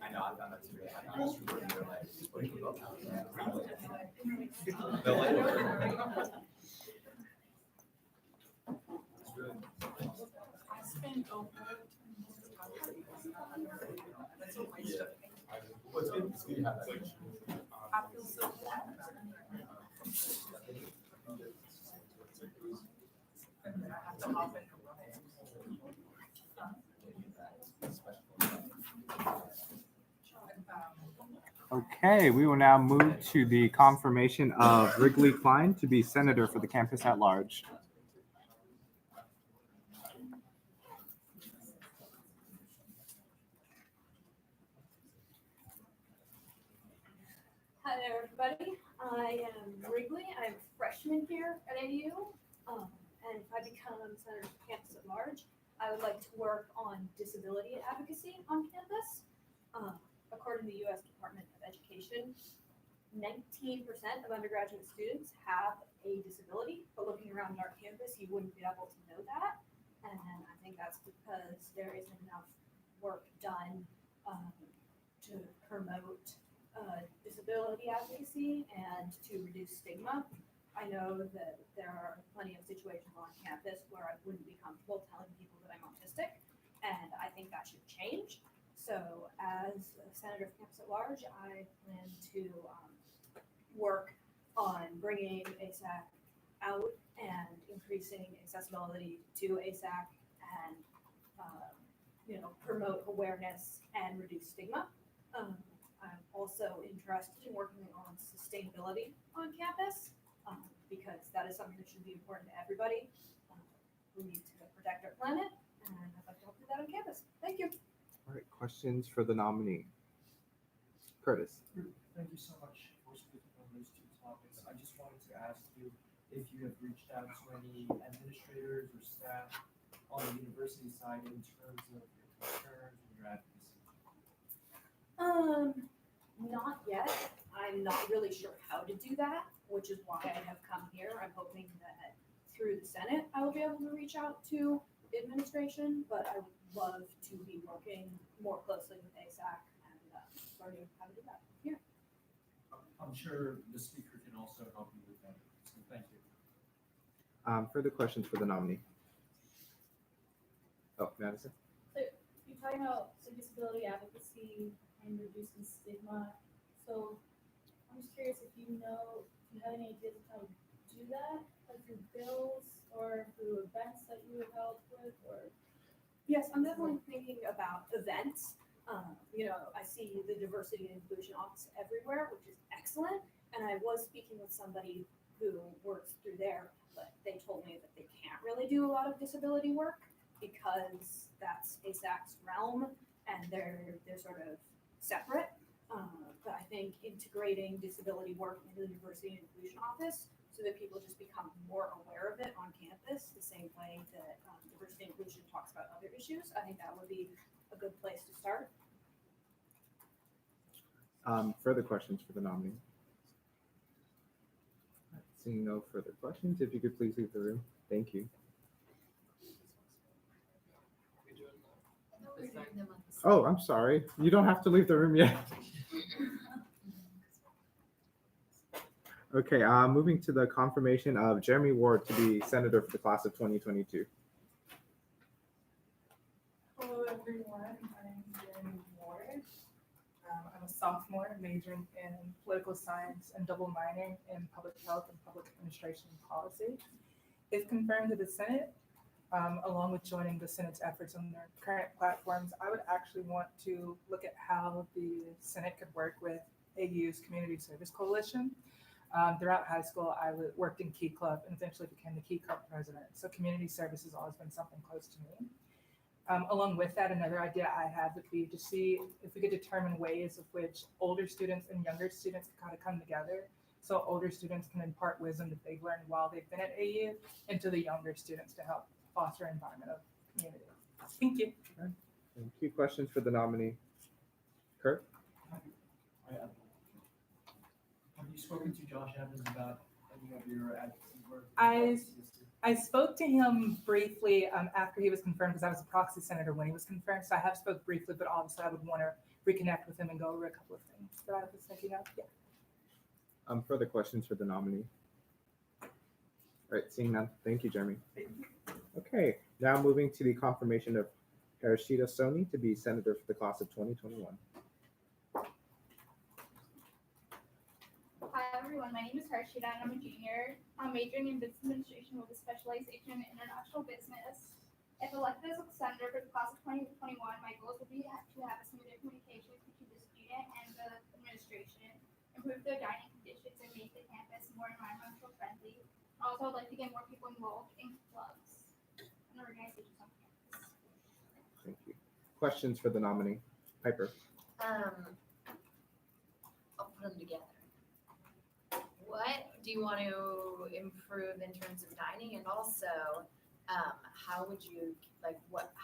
I know, I've done that too. Okay, we will now move to the confirmation of Wrigley Klein to be senator for the campus at large. Hi there, everybody. I am Wrigley. I'm a freshman here at AU. And if I become senator for campus at large, I would like to work on disability advocacy on campus. According to the U.S. Department of Education, 19% of undergraduate students have a disability, but looking around our campus, you wouldn't be able to know that. And I think that's because there isn't enough work done to promote disability advocacy and to reduce stigma. I know that there are plenty of situations on campus where I wouldn't be comfortable telling people that I'm autistic, and I think that should change. So as a senator for campus at large, I plan to work on bringing ASAC out and increasing accessibility to ASAC and promote awareness and reduce stigma. I'm also interested in working on sustainability on campus because that is something that should be important to everybody. We need to protect our planet, and I'd like to help do that on campus. Thank you. All right, questions for the nominee? Curtis. Thank you so much for speaking on those two topics. I just wanted to ask you if you have reached out to any administrators or staff on the university side in terms of your concerns and your advocacy. Not yet. I'm not really sure how to do that, which is why I have come here. I'm hoping that through the Senate, I will be able to reach out to the administration, but I would love to be working more closely with ASAC and learning how to do that here. I'm sure the speaker can also help you with that. So thank you. Further questions for the nominee? Oh, Madison. So you're talking about disability advocacy and reducing stigma. So I'm just curious if you have any ideas of how to do that, like through bills or through events that you have helped with, or? Yes, I'm definitely thinking about events. I see the diversity and inclusion office everywhere, which is excellent. And I was speaking with somebody who works through there, but they told me that they can't really do a lot of disability work because that's ASAC's realm and they're sort of separate. But I think integrating disability work into the diversity and inclusion office so that people just become more aware of it on campus, the same way that diversity and inclusion talks about other issues. I think that would be a good place to start. Further questions for the nominee? Seeing no further questions, if you could please leave the room. Thank you. Oh, I'm sorry. You don't have to leave the room yet. Okay, moving to the confirmation of Jeremy Ward to be senator for the class of 2022. Hello, everyone. I'm Jeremy Ward. I'm a sophomore majoring in political science and double minoring in public health and public administration and policy. If confirmed to the Senate, along with joining the Senate's efforts on their current platforms, I would actually want to look at how the Senate could work with AU's Community Service Coalition. Throughout high school, I worked in Key Club and eventually became the Key Club president. So community service has always been something close to me. Along with that, another idea I have would be to see if we could determine ways of which older students and younger students can kind of come together. So older students can impart wisdom that they've learned while they've been at AU into the younger students to help foster an environment of community. Thank you. Thank you. Questions for the nominee? Kurt? Have you spoken to Josh Evans about any of your advocacy work? I spoke to him briefly after he was confirmed because I was a proxy senator when he was confirmed. So I have spoke briefly, but obviously I would want to reconnect with him and go over a couple of things that I was thinking of. Yeah. Further questions for the nominee? All right, seeing none. Thank you, Jeremy. Okay, now moving to the confirmation of Harishita Soni to be senator for the class of 2021. Hi everyone, my name is Harshita and I'm a junior. I'm majoring in business administration with a specialization in international business. If elected as a senator for the class of 2021, my goals would be to have a smoother communication between the student and the administration, improve the dining conditions, and make the campus more environmental friendly. Also, I'd like to get more people involved in clubs and organizations on campus. Thank you. Questions for the nominee? Piper. I'll put them together. What do you want to improve in terms of dining, and also how would you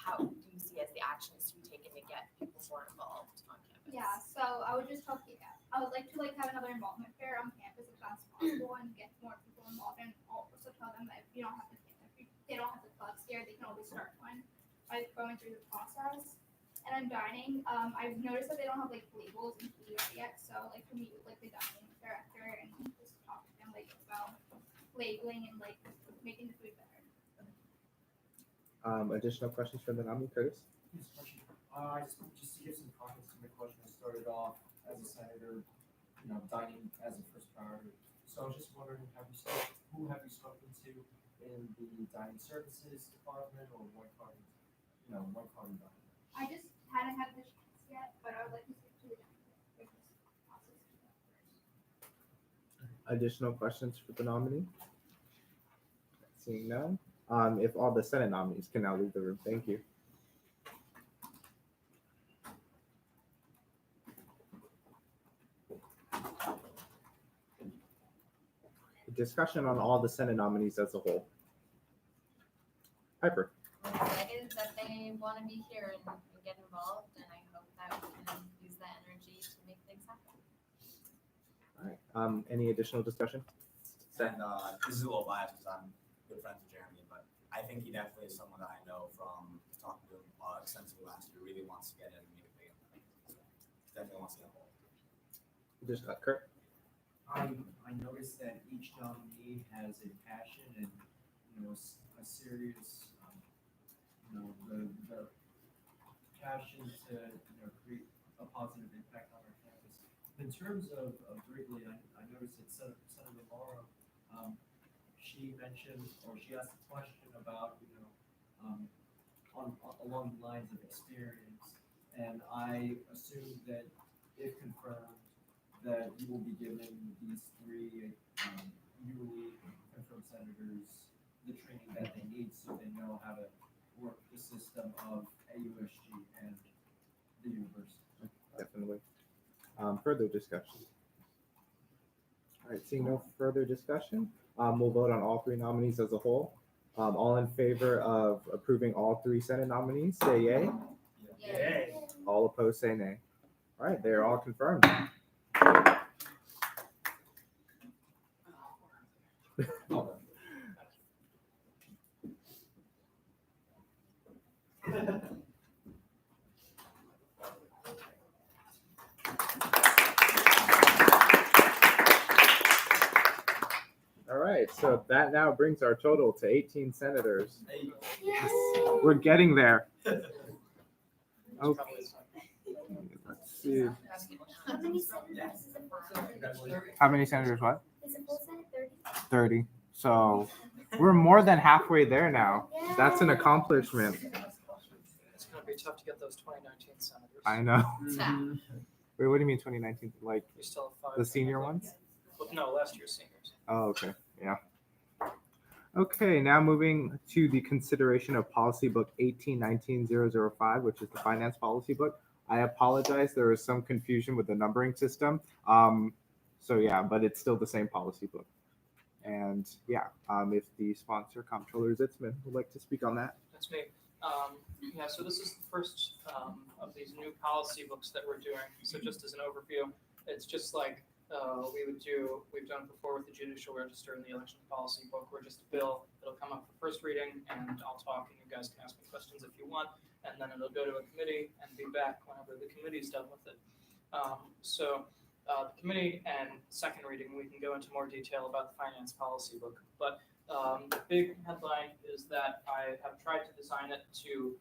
how do you see as the actions to be taken to get people more involved on campus? Yeah, so I would just I would like to have another involvement fair on campus if that's possible and get more people involved, and also tell them that if you don't have they don't have the clubs here, they can always start one by going through the process. And on dining, I've noticed that they don't have labels in food yet, so to meet with the dining director and just talk to them about labeling and making the food better. Additional questions for the nominee, Curtis? Yes, question. Just to give some context to my question, I started off as a senator, dining as a first priority. So I was just wondering, who have you spoken to in the dining services department or one party dining? I just hadn't had the chance yet, but I would like to speak to the dining process. Additional questions for the nominee? Seeing none. If all the Senate nominees can now leave the room, thank you. Discussion on all the Senate nominees as a whole. Piper. I'm excited that they want to be here and get involved, and I hope that we can use that energy to make things happen. All right. Any additional discussion? And this is a little biased because I'm good friends with Jeremy, but I think he definitely is someone that I know from talking to him extensively last year. Really wants to get in and make a big impact. So definitely wants to get involved. Just Kurt. I noticed that each nominee has a passion and a serious the passion to create a positive impact on our campus. In terms of Wrigley, I noticed that Senator Morrow, she mentioned, or she asked a question about, along the lines of experience. And I assumed that if confirmed, that you will be giving these three newly confirmed senators the training that they need so they know how to work the system of AUSG and the university. Definitely. Further discussion. All right, seeing no further discussion, we'll vote on all three nominees as a whole. All in favor of approving all three Senate nominees, say yay. Yay. All opposed, say nay. All right, they are all confirmed. All right, so that now brings our total to 18 senators. Yes, we're getting there. Okay. Let's see. How many senators is it? How many senators? What? Is it full Senate 30? 30. So we're more than halfway there now. That's an accomplishment. It's gonna be tough to get those 2019 senators. I know. Wait, what do you mean 2019? Like We still have 5. the senior ones? Well, no, last year's seniors. Oh, okay. Yeah. Okay, now moving to the consideration of policy book 1819-005, which is the finance policy book. I apologize, there was some confusion with the numbering system. So yeah, but it's still the same policy book. And yeah, if the sponsor, Comptroller Zitzman, would like to speak on that. That's me. Yeah, so this is the first of these new policy books that we're doing. So just as an overview, it's just like we've done before with the judicial register and the election policy book. We're just a bill. It'll come up for first reading, and I'll talk, and you guys can ask me questions if you want, and then it'll go to a committee and be back whenever the committee's done with it. The committee and second reading, we can go into more detail about the finance policy book. But the big headline is that I have tried to design it to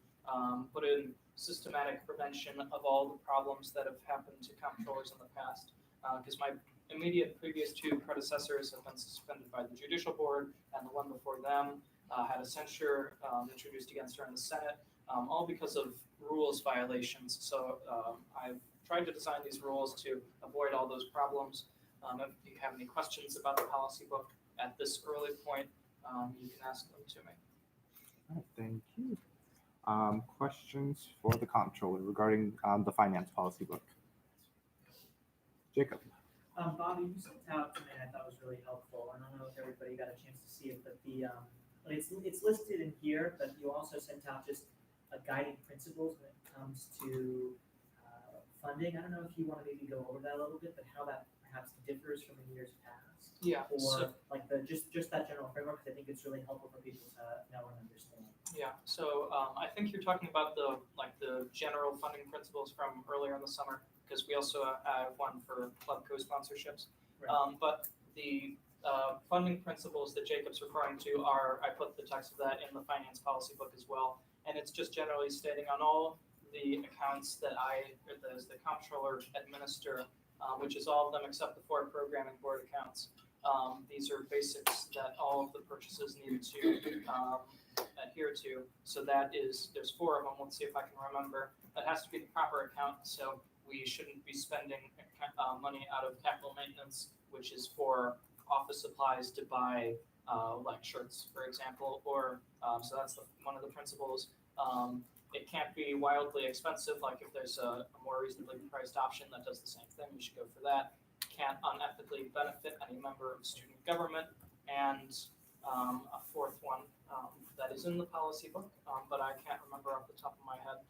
put in systematic prevention of all the problems that have happened to comptrollers in the past. Because my immediate previous two predecessors have been suspended by the judicial board, and the one before them had a censure introduced against her in the Senate, all because of rules violations. So I've tried to design these rules to avoid all those problems. If you have any questions about the policy book at this early point, you can ask them to me. All right, thank you. Questions for the comptroller regarding the finance policy book? Jacob. Bobby, you sent out something I thought was really helpful. I don't know if everybody got a chance to see it, but it's listed in here, but you also sent out just guiding principles when it comes to funding. I don't know if you want to maybe go over that a little bit, but how that perhaps differs from in years past. Yeah. Or So, like just that general framework, because I think it's really helpful for people to know and understand. Yeah. So I think you're talking about the general funding principles from earlier in the summer, because we also have one for club co-sponsorships. Right. But the funding principles that Jacob's referring to are, I put the text of that in the finance policy book as well, and it's just generally stating on all the accounts that as the comptroller administer, which is all of them except the 4 programming board accounts. These are basics that all of the purchases need to adhere to. So there's 4 of them. Let's see if I can remember. That has to be the proper account. So we shouldn't be spending money out of capital maintenance, which is for office supplies to buy like shirts, for example, or so that's one of the principles. It can't be wildly expensive, like if there's a more reasonably priced option that does the same thing, you should go for that. Can't unethically benefit any member of student government, and a 4th one that is in the policy book, but I can't remember off the top of my head.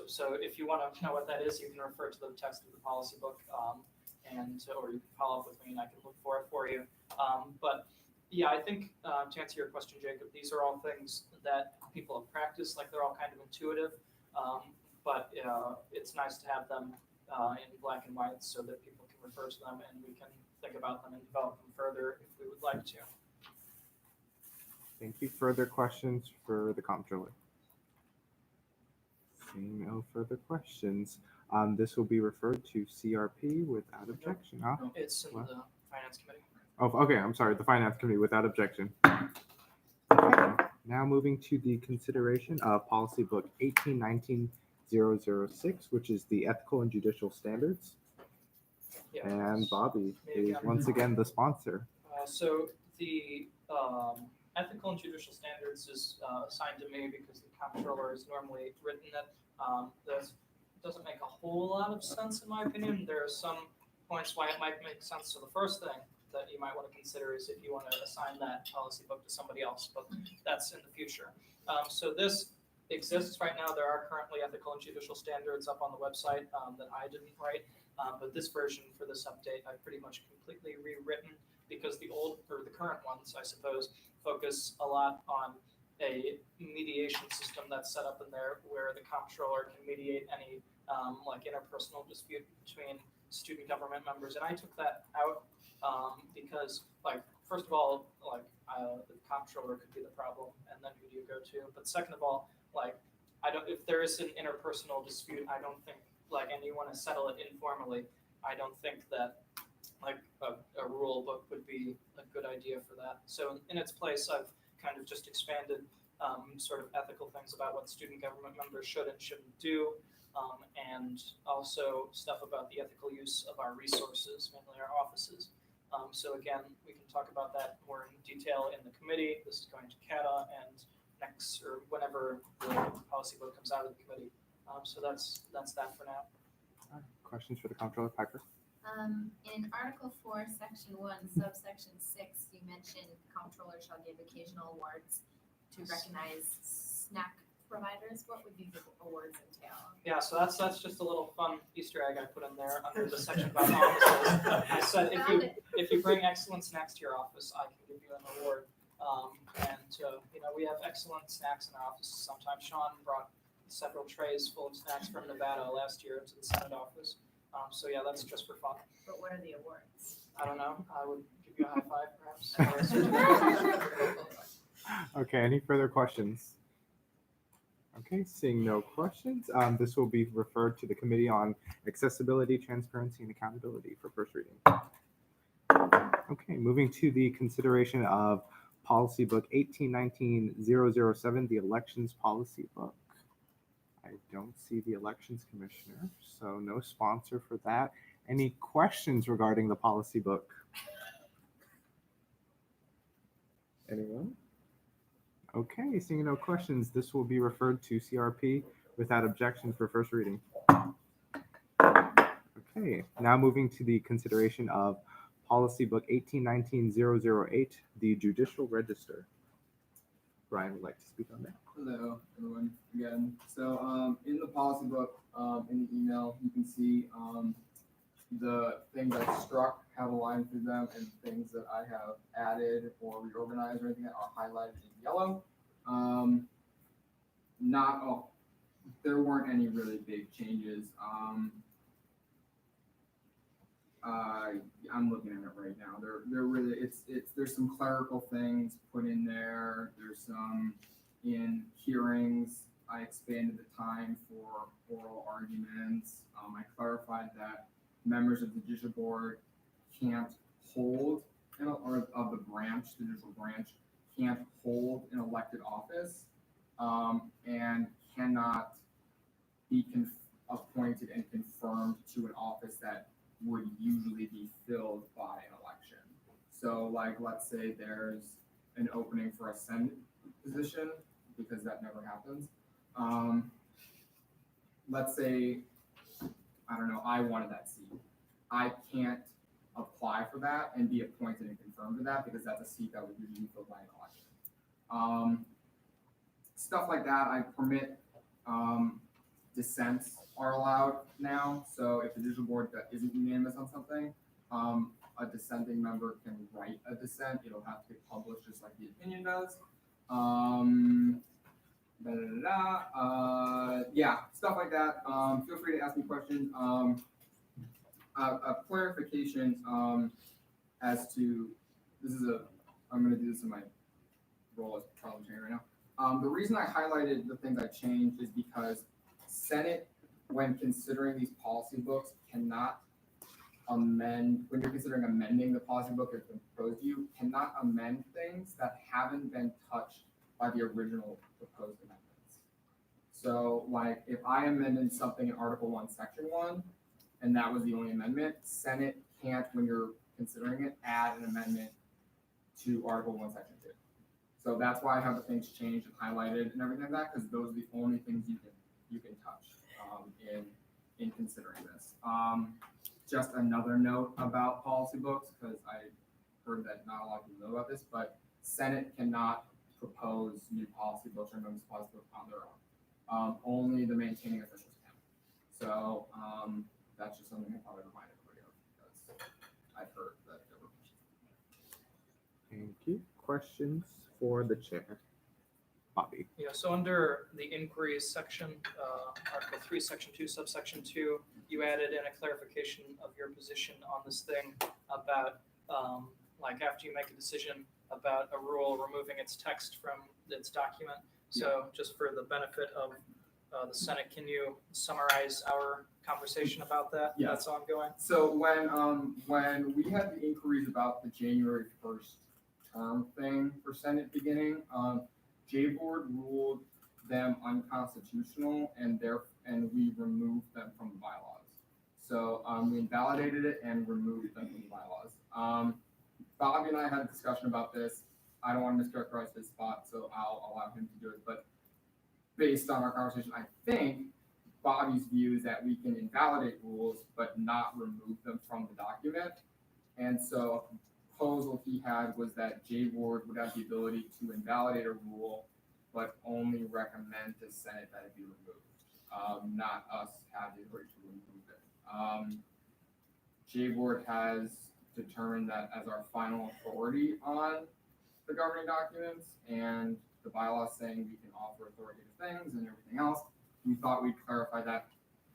So if you want to know what that is, you can refer to the text of the policy book, or you can follow up with me and I can look for it for you. But yeah, I think to answer your question, Jacob, these are all things that people have practiced, like they're all kind of intuitive, but it's nice to have them in black and white so that people can refer to them and we can think about them and develop them further if we would like to. Thank you. Further questions for the comptroller? Seeing no further questions, this will be referred to CRP without objection. Huh? It's in the finance committee. Oh, okay, I'm sorry, the Finance Committee without objection. Okay, now moving to the consideration of Policy Book 1819-006, which is the Ethical and Judicial Standards. Yeah. And Bobby Me is again. once again the sponsor. So the ethical and judicial standards is assigned to me because the comptroller has normally written it. This doesn't make a whole lot of sense in my opinion. There are some points why it might make sense. So the first thing that you might want to consider is if you want to assign that policy book to somebody else, but that's in the future. So this exists right now. There are currently ethical and judicial standards up on the website that I didn't write. But this version for this update, I've pretty much completely rewritten because the old or the current ones, I suppose, focus a lot on a mediation system that's set up in there where the comptroller can mediate any like interpersonal dispute between student government members. And I took that out because, like, first of all, like the comptroller could be the problem, and then who do you go to? But second of all, like, if there is an interpersonal dispute, I don't think, like, and you want to settle it informally, I don't think that like a rule book would be a good idea for that. So in its place, I've kind of just expanded sort of ethical things about what student government members should and shouldn't do, and also stuff about the ethical use of our resources, mainly our offices. So again, we can talk about that more in detail in the committee. This is going to CATA and next or whenever the policy book comes out of the committee. So that's that for now. Questions for the comptroller, Piper? In Article 4, Section 1, Subsection 6, you mentioned comptroller shall give occasional awards to recognize snack providers. What would these awards entail? Yeah, so that's just a little fun Easter egg I put in there under the section about offices. I said if you bring excellent snacks to your office, I can give you an award. We have excellent snacks in our office. Sometimes Sean brought several trays full of snacks from Nevada last year to the Senate office. So yeah, that's just for fun. But what are the awards? I don't know. I would give you a high five, perhaps. Okay, any further questions? Okay, seeing no questions, this will be referred to the Committee on Accessibility, Transparency, and Accountability for first reading. Okay, moving to the consideration of Policy Book 1819-007, the Elections Policy Book. I don't see the Elections Commissioner, so no sponsor for that. Any questions regarding the policy book? Anyone? Okay, seeing no questions, this will be referred to CRP without objection for first reading. Okay, now moving to the consideration of Policy Book 1819-008, the Judicial Register. Brian would like to speak on that. Hello, everyone, again. So in the policy book, in the email, you can see the things I struck have a line through them, and things that I have added or reorganized or anything that are highlighted in yellow. There weren't any really big changes. I'm looking at it right now. They're really there's some clerical things put in there. There's some in hearings. I expanded the time for oral arguments. I clarified that members of the judicial board can't hold or of the branch, the judicial branch can't hold an elected office and cannot be appointed and confirmed to an office that would usually be filled by an election. So, like, let's say there's an opening for a Senate position, because that never happens. Let's say, I don't know, I wanted that seat. I can't apply for that and be appointed and confirmed to that because that's a seat that would usually be filled by an election. Stuff like that, I permit dissents are allowed now. So if the judicial board isn't unanimous on something, a dissenting member can write a dissent. It'll have to get published just like the opinion does. Yeah, stuff like that. Feel free to ask me questions. A clarification as to I'm going to do this in my role as parliamentarian right now. The reason I highlighted the things I changed is because Senate, when considering these policy books, cannot when you're considering amending the policy book that's been proposed to you, cannot amend things that haven't been touched by the original proposed amendments. So like if I amended something in Article 1, Section 1, and that was the only amendment, Senate can't, when you're considering it, add an amendment to Article 1, Section 2. So that's why I have the things changed and highlighted and everything like that, because those are the only things you can touch in considering this. Just another note about policy books, because I heard that not a lot of people know about this, but Senate cannot propose new policy books or amendments to policy books on their own. Only the maintaining officials can. So that's just something I probably remind everybody of, because I've heard that there were. Thank you. Questions for the chair? Bobby. Yeah, so under the inquiries section, Article 3, Section 2, subsection 2, you added in a clarification of your position on this thing about, like after you make a decision about a rule, removing its text from its document. So just for the benefit of the Senate, can you summarize our conversation about that? Yes. That's ongoing. So when we had the inquiries about the January 1st term thing for Senate beginning, J-Board ruled them unconstitutional, and we removed them from the bylaws. So we invalidated it and removed them from the bylaws. Bobby and I had a discussion about this. I don't want to mischaracterize his spot, so I'll allow him to do it. But based on our conversation, I think Bobby's view is that we can invalidate rules but not remove them from the document. And so proposal he had was that J-Board would have the ability to invalidate a rule, but only recommend to Senate that it be removed, not us have the ability to remove it. J-Board has determined that as our final authority on the governing documents, and the bylaws saying we can offer authoritative things and everything else, we thought we'd clarify that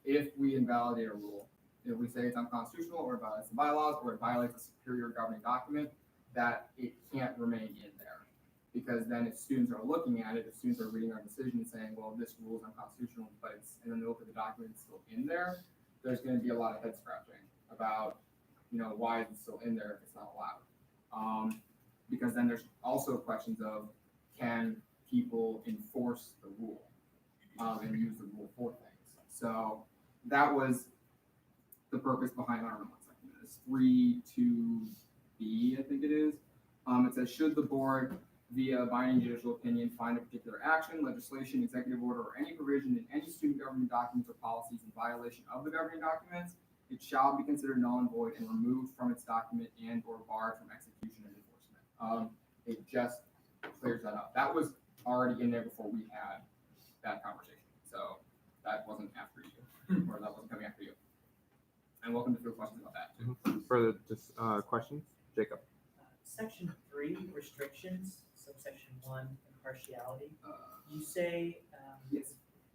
if we invalidate a rule, if we say it's unconstitutional or it violates the bylaws or it violates a superior governing document, that it can't remain in there. Because then if students are looking at it, if students are reading our decision and saying, well, this rule is unconstitutional, but and then they look at the document, it's still in there, there's going to be a lot of head scratching about, why is it still in there if it's not allowed? Because then there's also questions of, can people enforce the rule and use the rule for things? So that was the purpose behind, I don't know what section it is, 3(2)B, I think it is. It says, should the board, via binding judicial opinion, find a particular action, legislation, executive order, or any provision in any student government documents or policies in violation of the governing documents, it shall be considered null and void and removed from its document and or barred from execution and enforcement. It just clears that up. That was already in there before we had that conversation. So that wasn't after you, or that wasn't coming after you. And welcome to field questions about that too. Further questions? Jacob. Section 3, restrictions, subsection 1, impartiality. You say yes.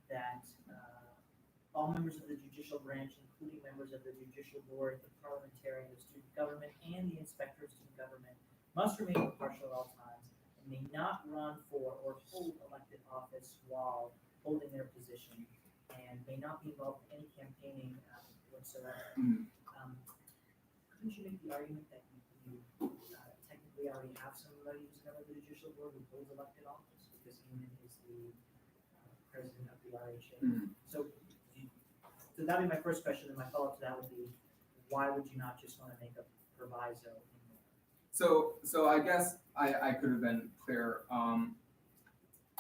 That all members of the judicial branch, including members of the judicial board, the parliamentarian of student government, and the inspector of student government, must remain impartial at all times and may not run for or hold elected office while holding their position, and may not be involved in any campaigning whatsoever. Couldn't you make the argument that you technically already have somebody who's a member of the judicial board who holds elected office, because Eamon is the president of the RHA? So that'd be my first question, and my follow-up to that would be, why would you not just want to make a proviso in there? So I guess I could have been clear.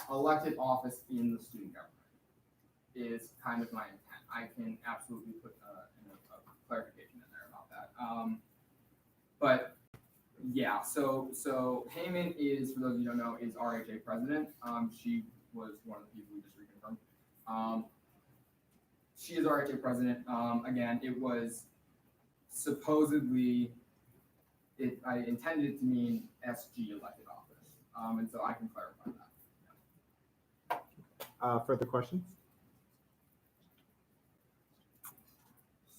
Elected office in the student government is kind of my intent. I can absolutely put a clarification in there about that. But yeah, so Heyman is, for those of you who don't know, is RHA president. She was one of the people we just reconfirmed. She is RHA president. Again, it was supposedly, I intended it to mean SG elected office. And so I can clarify that. Further questions?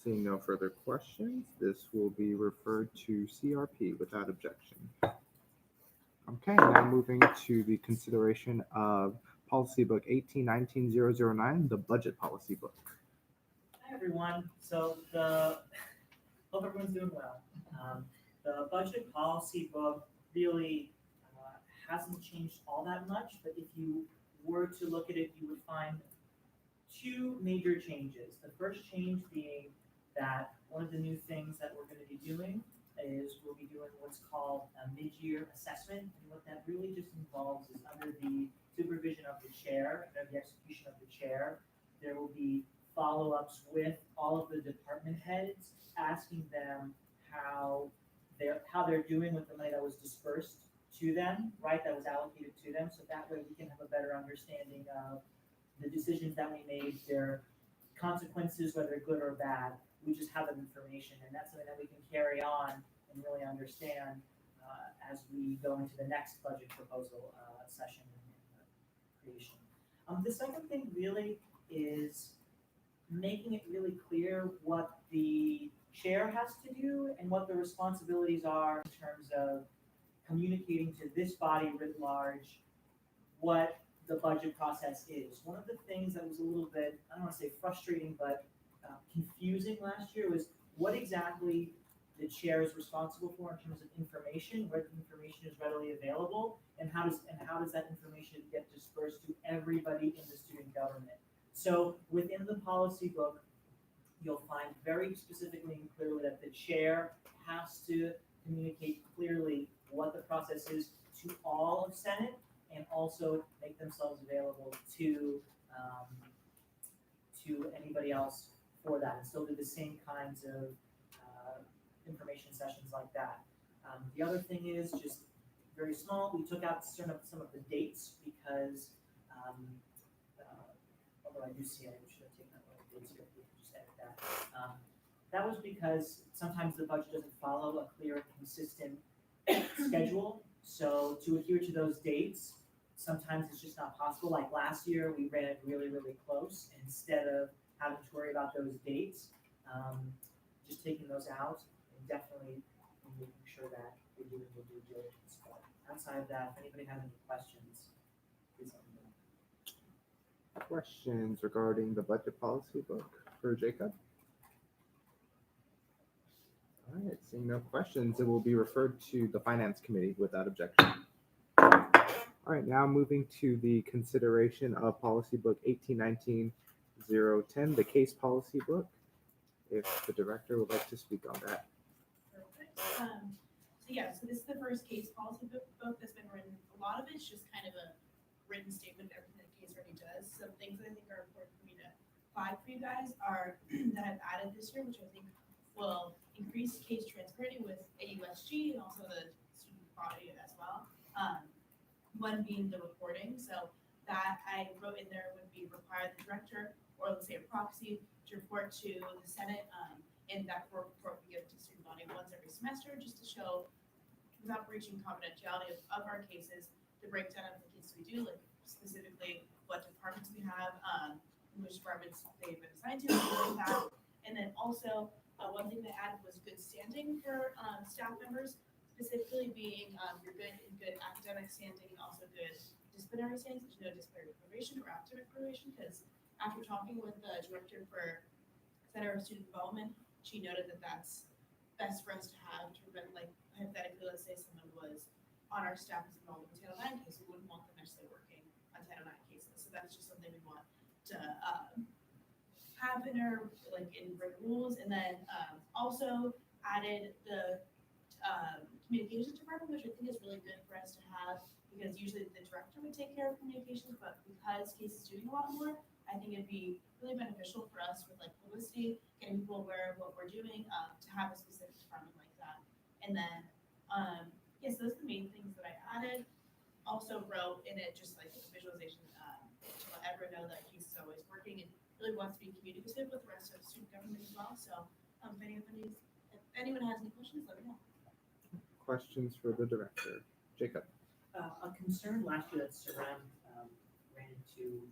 Seeing no further questions, this will be referred to CRP without objection. Okay, now moving to the consideration of policy book 18-19-009, the budget policy book. Hi everyone. So the Hope everyone's doing well. The budget policy book really hasn't changed all that much, but if you were to look at it, you would find two major changes. The first change being that one of the new things that we're going to be doing is we'll be doing what's called a mid-year assessment. And what that really just involves is under the supervision of the chair, under the execution of the chair, there will be follow-ups with all of the department heads, asking them how they're doing with the money that was dispersed to them, right, that was allocated to them. So that way we can have a better understanding of the decisions that we made, their consequences, whether good or bad. We just have that information, and that's something that we can carry on and really understand as we go into the next budget proposal session and creation. The second thing really is making it really clear what the chair has to do and what the responsibilities are in terms of communicating to this body writ large what the budget process is. One of the things that was a little bit, I don't want to say frustrating, but confusing last year was what exactly the chair is responsible for in terms of information, where the information is readily available, and how does that information get dispersed to everybody in the student government. So within the policy book, you'll find very specifically and clearly that the chair has to communicate clearly what the process is to all of Senate, and also make themselves available to anybody else for that, and still do the same kinds of information sessions like that. The other thing is just very small. We took out some of the dates because, although I do see it, we should have taken out one of the dates here. We can just edit that. That was because sometimes the budget doesn't follow a clear and consistent schedule. So to adhere to those dates, sometimes it's just not possible. Like last year, we ran it really, really close. Instead of having to worry about those dates, just taking those out and definitely making sure that we're doing the due diligence. But outside of that, if anybody has any questions, please let me know. Questions regarding the budget policy book for Jacob? All right, seeing no questions, it will be referred to the Finance Committee without objection. All right, now moving to the consideration of Policy Book 1819-010, the case policy book. If the director would like to speak on that. Perfect. So this is the first case policy book that's been written. A lot of it's just kind of a written statement of everything that case already does. Some things that I think are important for me to flag for you guys are that I've added this year, which I think will increase case transparency with AUSG and also the student body as well. One being the reporting. So that I wrote in there would be require the director or let's say a proxy to report to the Senate, and that report we give to student body once every semester, just to show, without breaching confidentiality of our cases, the breakdown of the cases we do, like specifically what departments we have, which departments they've been assigned to, things like that. And then also, one thing they added was good standing for staff members, specifically being your good academic standing and also good disciplinary standing. There's no disciplinary probation or academic probation, because after talking with the director for Center of Student Development, she noted that that's best for us to have to prevent, like, hypothetically, let's say someone was on our staff as involved in Title IX case, we wouldn't want them necessarily working on Title IX cases. So that's just something we want to have in our, like, in written rules. And then also added the communications department, which I think is really good for us to have, because usually the director would take care of communications, but because Case is doing a lot more, I think it'd be really beneficial for us with like publicity, getting people aware of what we're doing, to have a specific department like that. And then, so those are the main things that I added. Also wrote in it just like a visualization to let everyone know that Case is always working and really wants to be communicative with the rest of student government as well. So if anyone has any questions, let me know. Questions for the director, Jacob. A concern last year that Saram ran into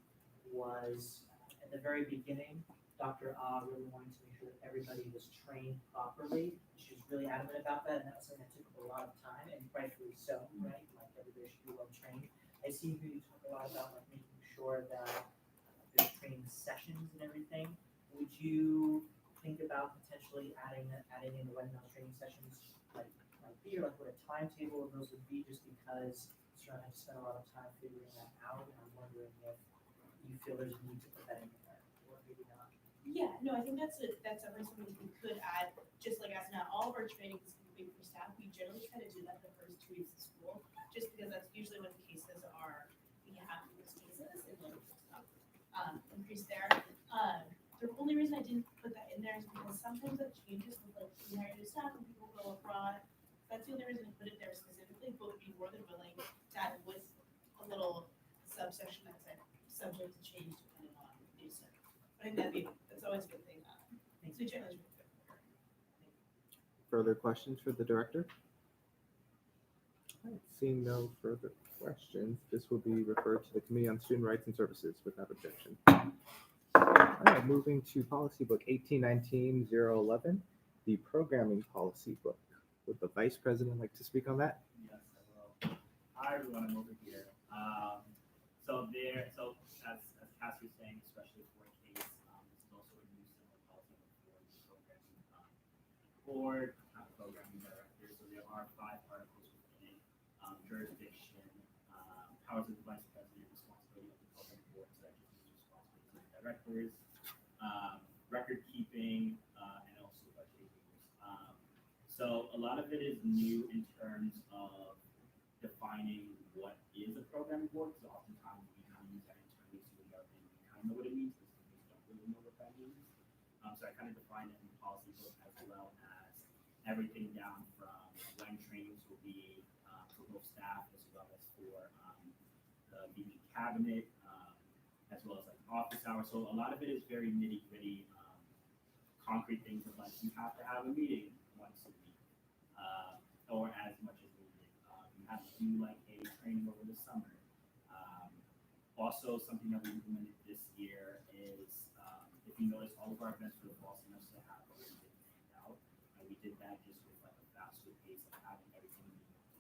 was at the very beginning, Dr. Ah really wanted to make sure that everybody was trained properly. She was really adamant about that, and that was something that took up a lot of time, and rightfully so, right? Like everybody should be well trained. I see here you talk a lot about like making sure that there's training sessions and everything. Would you think about potentially adding in the webinar training sessions like be, or like what a timetable of those would be, just because I have spent a lot of time figuring that out, and I'm wondering if you feel there's a need to put that in there, or maybe not. Yeah, no, I think that's definitely something we could add, just like as not all of our training is complete for staff, we generally try to do that the first 2 weeks of school, just because that's usually when cases are, we have those cases and like increase there. The only reason I didn't put that in there is because sometimes that changes with like we hire new staff and people go abroad. That's the only reason I put it there specifically, but would be more than willing to add with a little subsection that said subject to change depending on new stuff. I think that's always a good thing. So generally it's really good. Further questions for the director? All right, seeing no further questions, this will be referred to the Committee on Student Rights and Services without objection. All right, moving to policy book 1819-011, the programming policy book. Would the Vice President like to speak on that? Yes, I will. Hi everyone, I'm over here. So as Cassie was saying, especially for a case, this is also a new similar policy for the programming board, programming director. So there are 5 articles within it: jurisdiction, powers of the vice president, responsibility of the program board, so that gives me responsibility of the directors, record keeping, and also budgeting rules. So a lot of it is new in terms of defining what is a programming board, because oftentimes we kind of use that internally so we kind of know what it means, but some people don't really know what that means. So I kind of define it in the policy book, as well as everything down from when trainings will be for both staff, as well as for the VP cabinet, as well as like office hours. So a lot of it is very nitty gritty, concrete things of like you have to have a meeting once a week, or as much as needed. You have to do like a training over the summer. Also, something that we implemented this year is, if you notice, all of our events for the fall semester have already been planned out, and we did that just with like a faster pace of having everything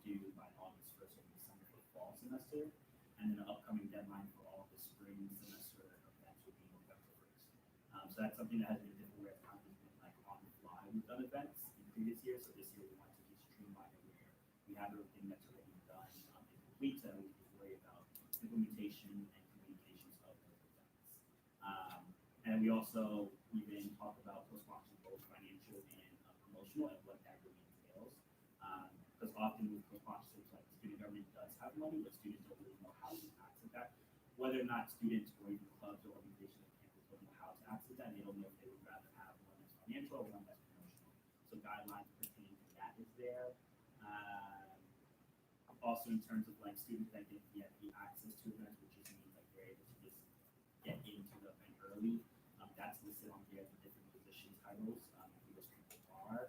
due by August 1st of the summer for the fall semester, and then an upcoming deadline for all of the spring semester events will be November 1st. So that's something that has been different, where it's kind of been like on the fly. We've done events in previous years, so this year we wanted to just streamline it where we have everything that's already done and complete, so we just worry about implementation and communications of those events. And we also even talk about co-sponsoring both financial and promotional and what that really entails. Because often with co-sponsorships, like student government does have money, but students don't really know how to access that. Whether or not students or even clubs or organizations on campus don't know how to access that, they don't know if they would rather have one that's financial or one that's promotional. So guidelines pertaining to that is there. Also in terms of like students that get VIP access to events, which just means like they're able to just get into the event early. That's listed on here, the different position titles, who those people are.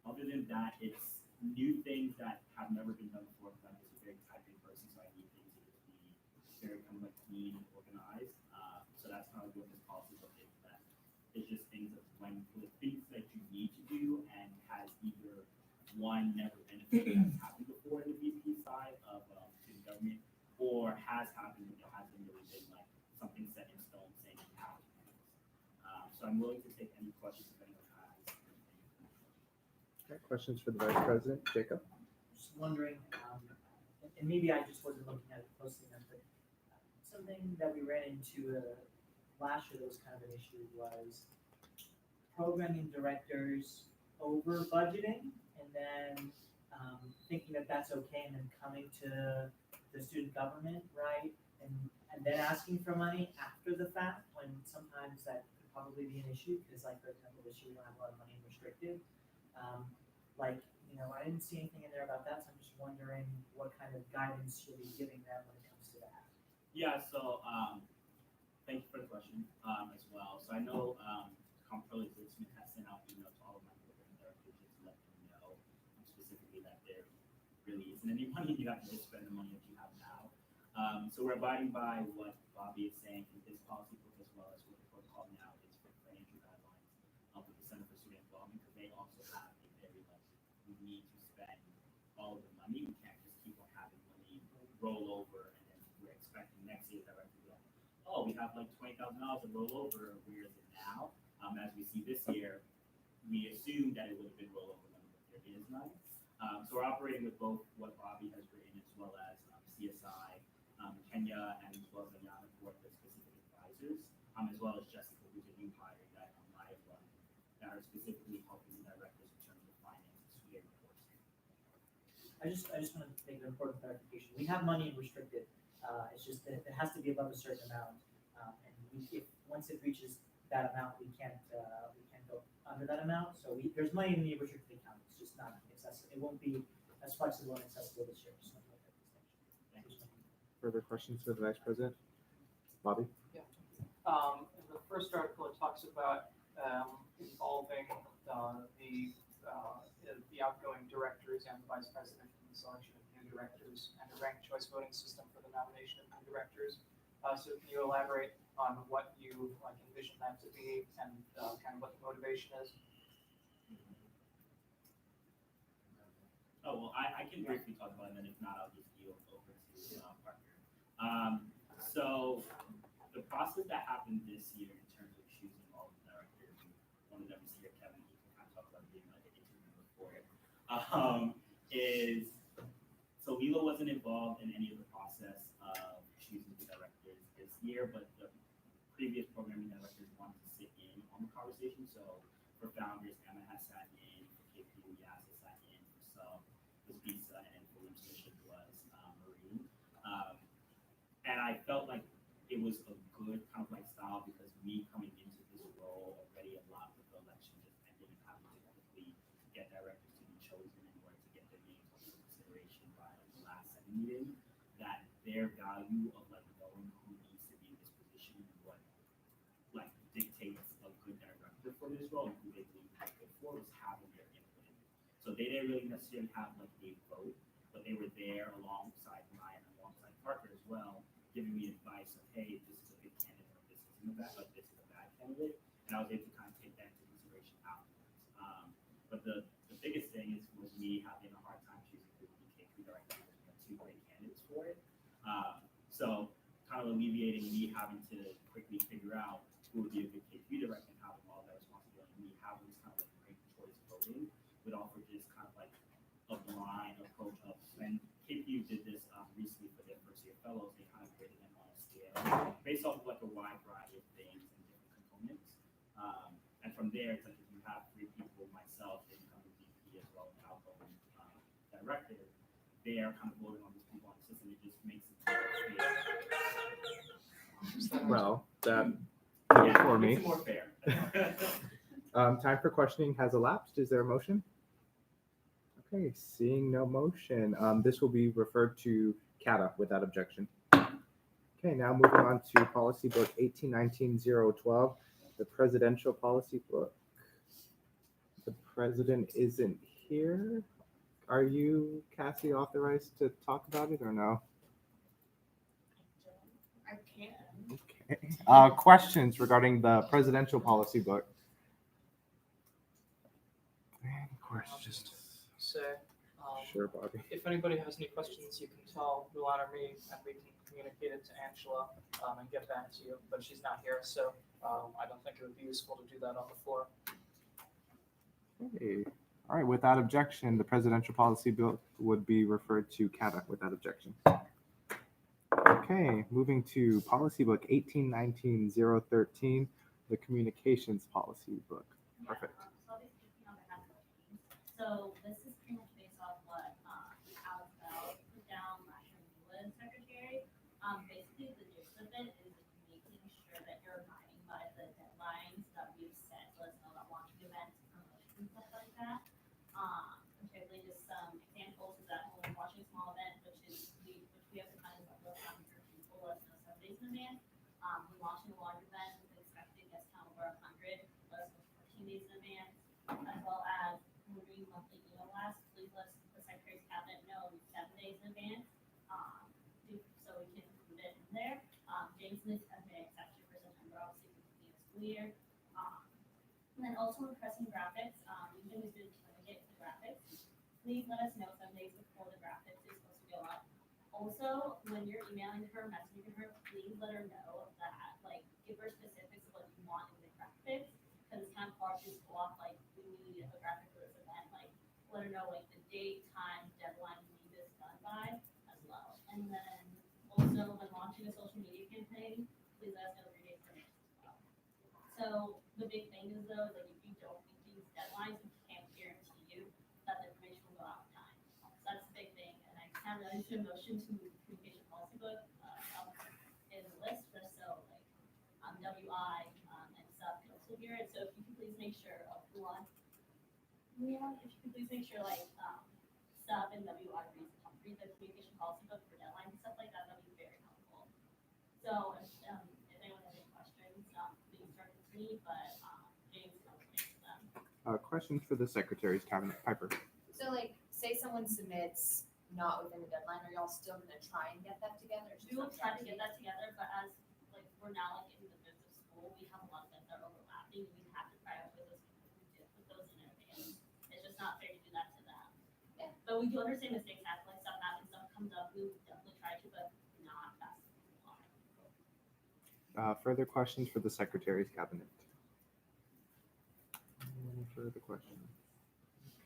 Other than that, it's new things that have never been done before, because I'm just a very type A person, so I need things to just be very kind of like clean and organized. So that's kind of what this policy book is. That it's just things of when the things that you need to do and has either one never been a thing that's happened before in the VP side of student government, or has happened but there hasn't really been like something set in stone saying you have to do this. So I'm willing to take any questions if anyone has. Okay, questions for the Vice President, Jacob? Just wondering, and maybe I just wasn't looking at it closely enough, but something that we ran into last year that was kind of an issue was programming directors over budgeting, and then thinking that that's okay, and then coming to the student government, right? And then asking for money after the fact, when sometimes that could probably be an issue, because like for example, this year we don't have a lot of money in restricted. I didn't see anything in there about that, so I'm just wondering what kind of guidance you'll be giving them when it comes to that. Yeah, so thank you for the question as well. So I know Comptroller Smith has sent out email to all of my program directors just to let them know specifically that there really isn't any money. You have to just spend the money that you have now. So we're abiding by what Bobby is saying in his policy book, as well as what the protocol now is for financial guidelines with the Center for Student Involvement, because they also have a very we need to spend all of the money. We can't just keep on having money roll over, and then we're expecting next year that we're going to be like, oh, oh, we have like $20,000 to roll over. Where is it now? As we see this year, we assumed that it would have been rollover money, but there is none. So we're operating with both what Bobby has written as well as CSI, Kenya, and as well as Ayana for the specific advisors, as well as Jessica, who's a new hire that I have run, that are specifically helping the directors in terms of finances to their reports. I just want to make an important clarification. We have money in restricted. It's just that it has to be above a certain amount. And once it reaches that amount, we can't go under that amount. So there's money in the restricted account. It's just not accessible. It won't be as flexible and accessible this year. Just want to make that distinction. Further questions for the Vice President? Bobby? Yeah. In the first article, it talks about involving the outgoing directors and the vice president in the selection of new directors and a ranked choice voting system for the nomination of new directors. So can you elaborate on what you envision that to be and kind of what the motivation is? Oh, well, I can briefly talk about it, and then if not, I'll just yield over to Parker. So the process that happened this year in terms of choosing all the directors, one of them is here, Kevin, he can kind of talk about being like an interim before it, is, so Lilo wasn't involved in any of the process of choosing the directors this year, but the previous programming directors wanted to sit in on the conversation. So for founders, Emma has sat in, for KPU, Yas has sat in, for some was Lisa, and for Mission was Marie. And I felt like it was a good kind of like style because me coming into this role already, a lot of the election just ended up having to quickly get directors to be chosen in order to get their names under consideration by the last Senate meeting. That their value of like knowing who needs to be in this position and what like dictates a good director for this role and who they believe is good for was having their input in it. So they didn't really necessarily have like a vote, but they were there alongside Ryan and alongside Parker as well, giving me advice of, hey, this is a good candidate, or this isn't a bad, like this is a bad candidate, and I was able to kind of take that into consideration afterwards. But the biggest thing was me having a hard time choosing who would be K3 director because we had two great candidates for it. So kind of alleviating me having to quickly figure out who would be a good K3 director and having all that responsibility, and me having this kind of like great choice voting would offer just kind of like a blind approach of, when KPU did this recently for their first year fellows, they kind of graded them on a scale based off of like a wide variety of things and different components. And from there, it's like if you have three people, myself, the incoming VP as well as outgoing director, they are kind of voting on these people on the system. It just makes it more fair. Well, that Yeah, for me. makes it more fair. Time for questioning has elapsed. Is there a motion? Okay, seeing no motion, this will be referred to CATA without objection. Okay, now moving on to policy book 1819-012, the presidential policy book. The president isn't here. Are you, Cassie, authorized to talk about it or no? I can. Okay. Questions regarding the presidential policy book? And of course, just Say, sure, Bobby. if anybody has any questions, you can tell Luan or me, and we can communicate it to Angela and get back to you. But she's not here, so I don't think it would be useful to do that on the floor. Okay. All right. Without objection, the presidential policy bill would be referred to CATA without objection. Okay. Moving to policy book 1819-013, the communications policy book. Perfect. So I'll be speaking on behalf of the team. So this is pretty much based off what Alex Bell put down last year when he was secretary. Basically, the gist of it is making sure that you're abiding by the deadlines that we've set. Let's know about launching events, promotions, and stuff like that. Which I believe is some examples of that when we're launching a small event, which we have to kind of let people let us know 7 days in advance. When launching a large event with an expected guest count over 100, let us know 14 days in advance, as well as when we're doing monthly email blasts, please let the Secretary's Cabinet know 7 days in advance, so we can include it in there. Jameson has made an exception for September, obviously, for the school year. And then also when pressing graphics, usually we do delegate the graphics. Please let us know 7 days before the graphics is supposed to go up. Also, when you're emailing her, messaging her, please let her know that, like, give her specifics of what you want in the graphics, because it's kind of hard to just go off, like, we need a graphic for this event, like, let her know, like, the date, time, deadline, we need this done by as well. And then also, when launching a social media campaign, please let us know your date for it as well. So the big thing is though, like, if you don't meet these deadlines, we can't guarantee you that the information will go out in time. So that's the big thing, and I kind of really should motion to move the communication policy book up in the list, just so like WI and sub can also hear it. So if you can please make sure if you can please make sure like sub and WI read the communication policy book for deadlines and stuff like that, that'd be very helpful. So if anyone has any questions, please start with me, but James can also answer them. Questions for the secretary's cabinet, Piper. So like, say someone submits not within the deadline, are y'all still gonna try and get that together? Or just We will not try to guarantee? get that together, but as like we're now like in the midst of school, we have a lot of things that are overlapping. We have to prioritize those people who did put those in advance. It's just not fair to do that to them. Yeah. But we do understand mistakes happen, like stuff happens, stuff comes up. We will definitely try to, but not fast. Further questions for the secretary's cabinet? Any further questions?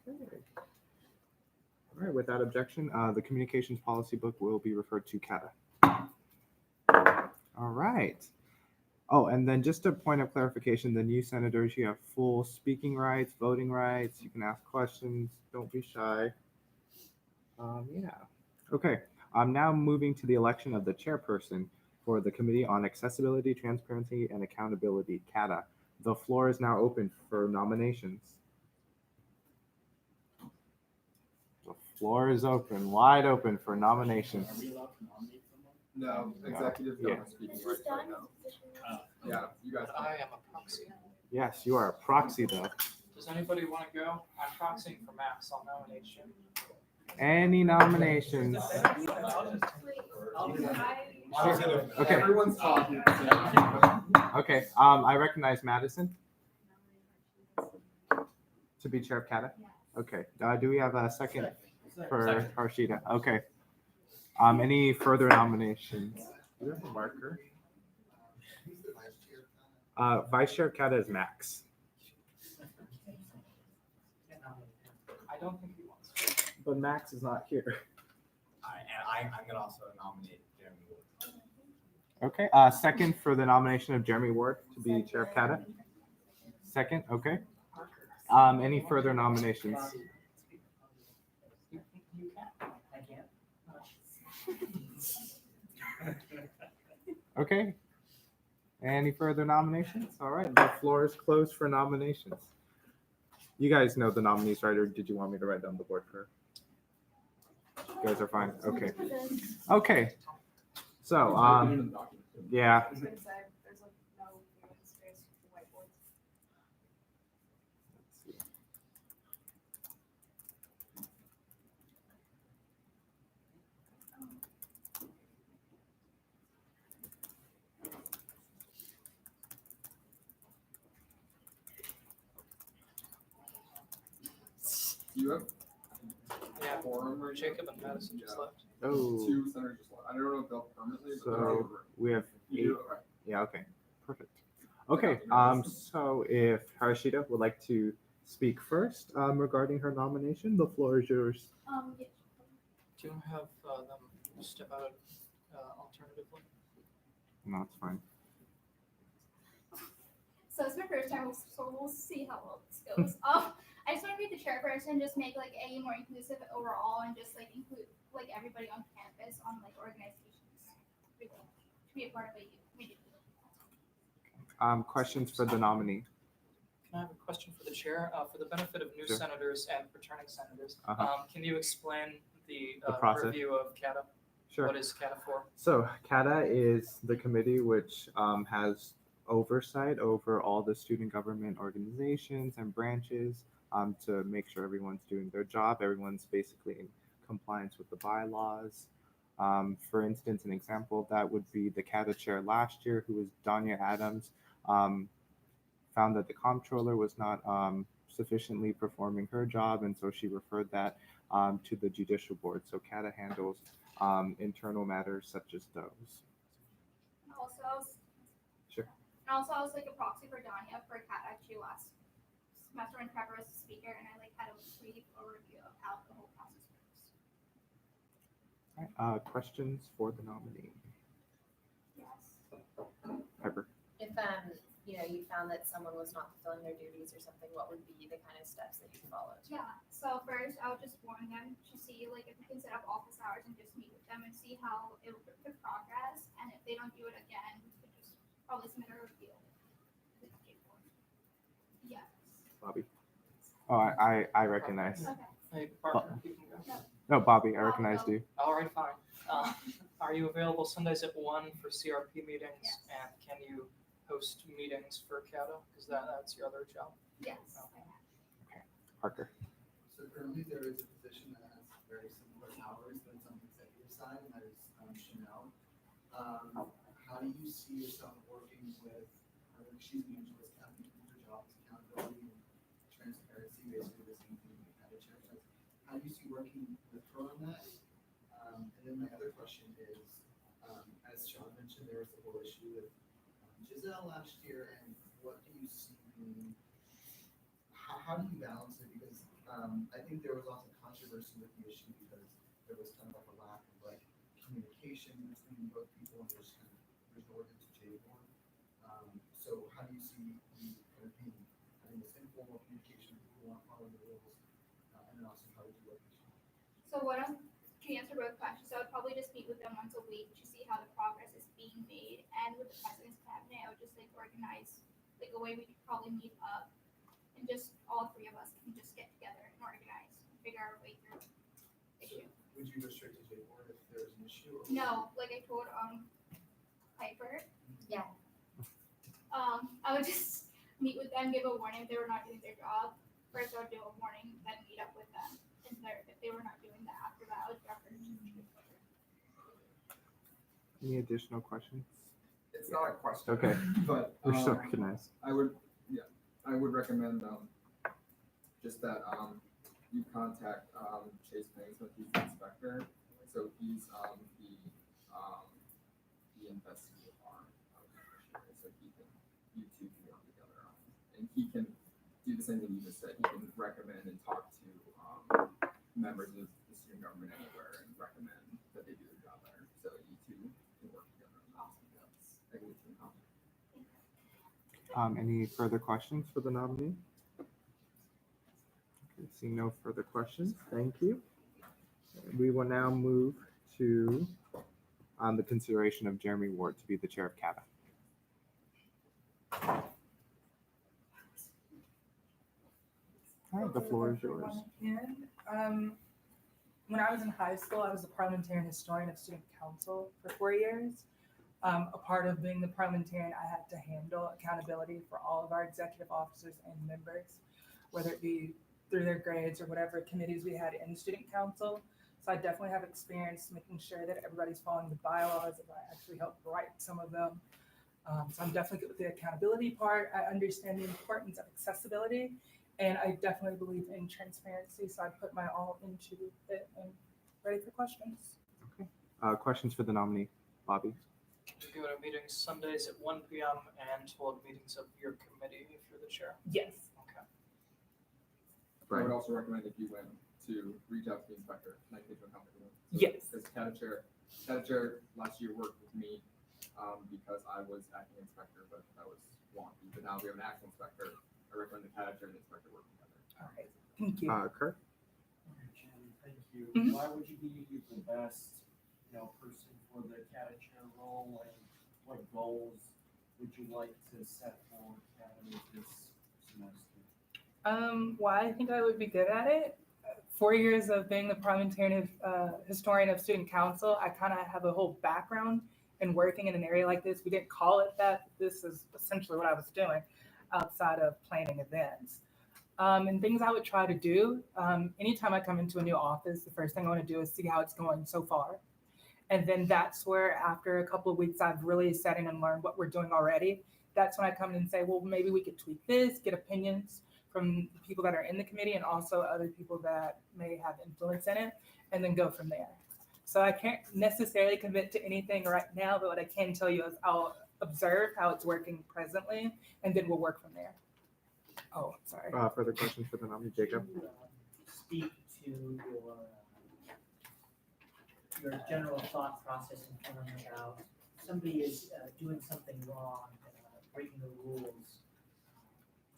Okay. All right, without objection, the communications policy book will be referred to CATA. All right. Oh, and then just a point of clarification, the new senators, you have full speaking rights, voting rights. You can ask questions. Don't be shy. Yeah. Okay. I'm now moving to the election of the chairperson for the Committee on Accessibility, Transparency, and Accountability, CATA. The floor is now open for nominations. The floor is open, wide open for nominations. Are we allowed to nominate someone? No, executives don't have speaking rights right now. Yeah, you guys. I am a proxy. Yes, you are a proxy though. Does anybody want to go? I'm proxying for Max. I'll nominate you. Any nominations? Okay. Everyone's talking. Okay, I recognize Madison to be chair of CATA. Okay, do we have a second for Harshita? Okay. Any further nominations? Do you have a marker? Vice chair of CATA is Max. I don't think he wants to. But Max is not here. And I'm gonna also nominate Jeremy Wood. Okay, second for the nomination of Jeremy Ward to be chair of CATA. Second, okay. Any further nominations? You can. I can't. Okay. Any further nominations? All right, the floor is closed for nominations. You guys know the nominees, right? Or did you want me to write down the board for? You guys are fine. Okay. Okay. So, yeah. You have Yeah, quorum right now? Jacob and Madison just left. Oh. Two senators just left. I don't know if they'll permanently. But they're So over. we have You eight. do? Okay. Yeah, okay. Perfect. Okay. So if Harshita would like to speak first regarding her nomination, the floor is yours. Yeah. Do you have them step out alternatively? No, it's fine. So it's my first time, so we'll see how well this goes. I just want to be the chairperson, just make like AU more inclusive overall, and just like include like everybody on campus on like organizations, really, to be a part of AU. Questions for the nominee? Can I have a question for the chair? For the benefit of new Sure. senators and returning senators, Uh-huh. can you explain the process? review of CATA? Sure. What is CATA for? So CATA is the committee which has oversight over all the student government organizations and branches to make sure everyone's doing their job. Everyone's basically in compliance with the bylaws. For instance, an example of that would be the CATA chair last year, who was Danya Adams, found that the comptroller was not sufficiently performing her job, and so she referred that to the judicial board. So CATA handles internal matters such as those. And also, Sure. I was like a proxy for Danya for CAT actually last semester when Trevor was the speaker, and I like had a brief overview of how the whole process works. All right, questions for the nominee? Yes. Piper. If you found that someone was not fulfilling their duties or something, what would be the kind of steps that you followed? Yeah. So first, I would just warn them to see like if we can set up office hours and just meet with them and see how it would the progress. And if they don't do it again, we could just probably submit a review. Yes. Bobby. Oh, I recognize. Okay. Hey, Parker, you can go. No, Bobby, I recognized you. All right, fine. Are you available Sundays at 1 for CRP meetings? Yes. And can you host meetings for CATA? Because that's your other job. Yes. Okay, Parker. So currently there is a position that has very similar hours, but it's on the executive side, and that is Chanel. How do you see yourself working with, Angela's your job is accountability and transparency, basically the same thing with the chair. So how do you see working with her on that? And then my other question is, as Sean mentioned, there was the whole issue with Giselle last year, and what do you see being, how do you balance it? Because I think there was also controversy with the issue because there was kind of like a lack of like communication between both people and just kind of resorted to J-Board. So how do you see you kind of having this informal communication with people who want to follow the rules, and then also how to do it? So can you answer both questions? So I would probably just meet with them once a week to see how the progress is being made. And with the president's cabinet, I would just like organize like a way we could probably meet up and just all three of us can just get together and organize and figure our way through the issue. Would you go straight to J-Board if there was an issue? Or No, like I told Piper. Yeah. I would just meet with them, give a warning if they were not doing their job. First, I would do a warning, then meet up with them. And if they were not doing that after that, I would refer to Any additional questions? It's not a question. Okay. But We're still recognized. I would recommend just that you contact Chase Banksmith, he's the inspector. So he's the investigative arm of the commissioner. So you two can work together on it. And he can do the same thing you just said. He can recommend and talk to members of the student government anywhere and recommend that they do their job better. So you two can work together on that. That's a good team. Any further questions for the nominee? Okay, seeing no further questions, thank you. We will now move to the consideration of Jeremy Ward to be the chair of CATA. All right, the floor is yours. When I was in high school, I was a parliamentarian historian of student council for 4 years. A part of being the parliamentarian, I had to handle accountability for all of our executive officers and members, whether it be through their grades or whatever committees we had in student council. So I definitely have experience making sure that everybody's following the bylaws, and I actually helped write some of them. So I'm definitely good with the accountability part. I understand the importance of accessibility, and I definitely believe in transparency. So I put my all into it and ready for questions. Okay. Questions for the nominee, Bobby? To go to meetings Sundays at 1 p.m. and hold meetings of your committee if you're the chair. Yes. Okay. I would also recommend if you went to reach out to the inspector, not get to a company. Yes. Because CATA chair last year worked with me because I was acting inspector, but that was wonky. But now we have an acting inspector. I recommend the CATA chair and the inspector work together. All right. Thank you. Kurt? Jen, thank you. Mhm. Why would you be the best, person for the CATA chair role, and what goals would you like to set for CATA this semester? Why I think I would be good at it. 4 years of being the parliamentarian historian of student council, I kind of have a whole background in working in an area like this. We didn't call it that. But this is essentially what I was doing outside of planning events. And things I would try to do, anytime I come into a new office, the first thing I want to do is see how it's going so far. And then that's where after a couple of weeks, I've really sat in and learned what we're doing already. That's when I come in and say, well, maybe we could tweak this, get opinions from the people that are in the committee and also other people that may have influence in it, and then go from there. So I can't necessarily commit to anything right now, but what I can tell you is I'll observe how it's working presently, and then we'll work from there. Oh, sorry. Further questions for the nominee, Jacob? To, speak to your general thought process and feeling about somebody is doing something wrong, breaking the rules.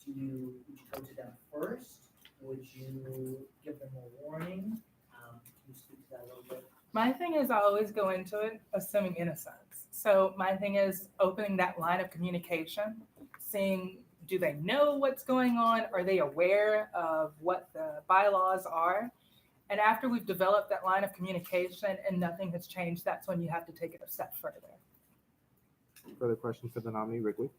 Would you go to them first? Would you give them a warning? Can you speak to that a little bit? My thing is I always go into it assuming innocence. So my thing is opening that line of communication, seeing do they know what's going on? Are they aware of what the bylaws are? And after we've developed that line of communication and nothing has changed, that's when you have to take it a step further. Further questions for the nominee, Wrigley?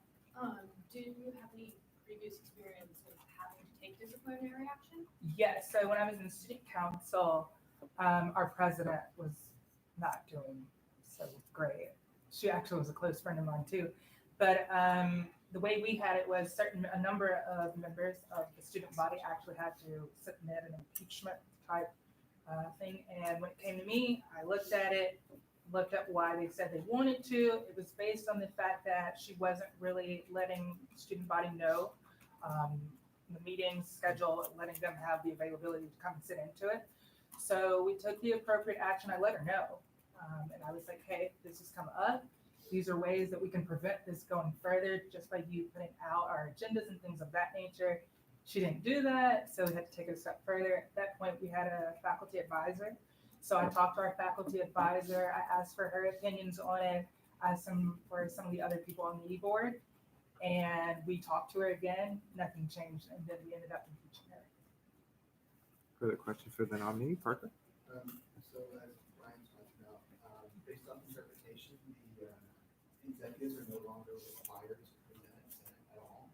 Do you have any previous experience with having to take disciplinary action? Yes, so when I was in student council, our president was not doing so great. She actually was a close friend of mine too. But the way we had it was a number of members of the student body actually had to submit an impeachment type thing. And when it came to me, I looked at it, looked up why they said they wanted to. It was based on the fact that she wasn't really letting the student body know the meeting schedule, letting them have the availability to come and sit into it. So we took the appropriate action. I let her know. And I was like, hey, this has come up. These are ways that we can prevent this going further just by you putting out our agendas and things of that nature. She didn't do that, so we had to take it a step further. At that point, we had a faculty advisor. So I talked to our faculty advisor. I asked for her opinions on it. I asked for some of the other people on the board. And we talked to her again. Nothing changed. And then we ended up impeaching her. Further questions for the nominee, Parker? So as Brian talked about, based on interpretation, the executives are no longer required to present at Senate at all.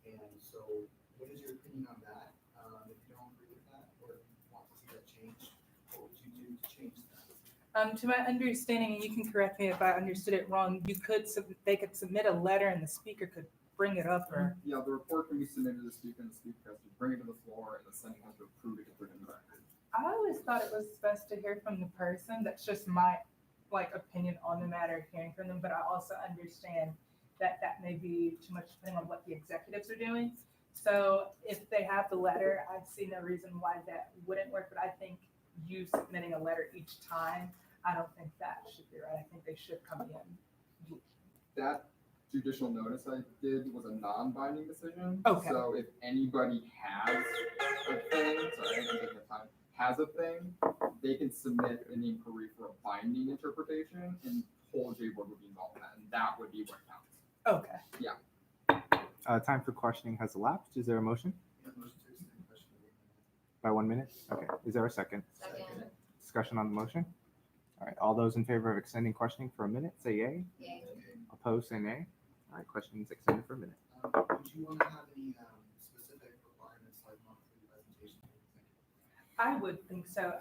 And so what is your opinion on that? If you don't agree with that or want to see that change, what would you do to change that? To my understanding, and you can correct me if I understood it wrong, they could submit a letter and the speaker could bring it up or. Yeah, the report can be submitted to the speaker and the speaker has to bring it to the floor and the Senate has to approve it to put it in the record. I always thought it was best to hear from the person. That's just my opinion on the matter, hearing from them. But I also understand that that may be too much depending on what the executives are doing. So if they have the letter, I see no reason why that wouldn't work. But I think you submitting a letter each time, I don't think that should be right. I think they should come in. That judicial notice I did was a non-binding decision. Okay. So if anybody has a thing, sorry, I didn't take the time, has a thing, they can submit an inquiry for a binding interpretation and whole J board would be involved in that, and that would be what counts. Okay. Yeah. Time for questioning has elapsed. Is there a motion? Yeah, motion to extend question. By 1 minute? Okay. Is there a second? Second. Discussion on the motion? All right. All those in favor of extending questioning for a minute, say yay. Yay. Opposed, say nay. All right. Questioning is extended for a minute. Would you want to have any specific requirements like monthly presentation? I would think so.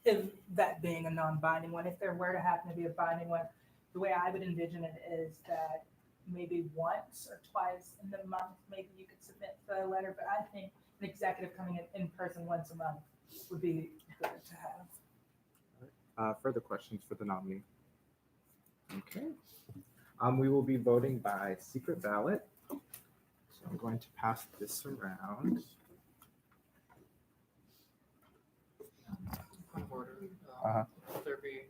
If that being a non-binding one, if there were to happen to be a binding one, the way I would envision it is that maybe once or twice in the month, maybe you could submit the letter. But I think an executive coming in person once a month would be good to have. Further questions for the nominee? Okay. We will be voting by secret ballot. So I'm going to pass this around. Point of order. Uh-huh. Will there be,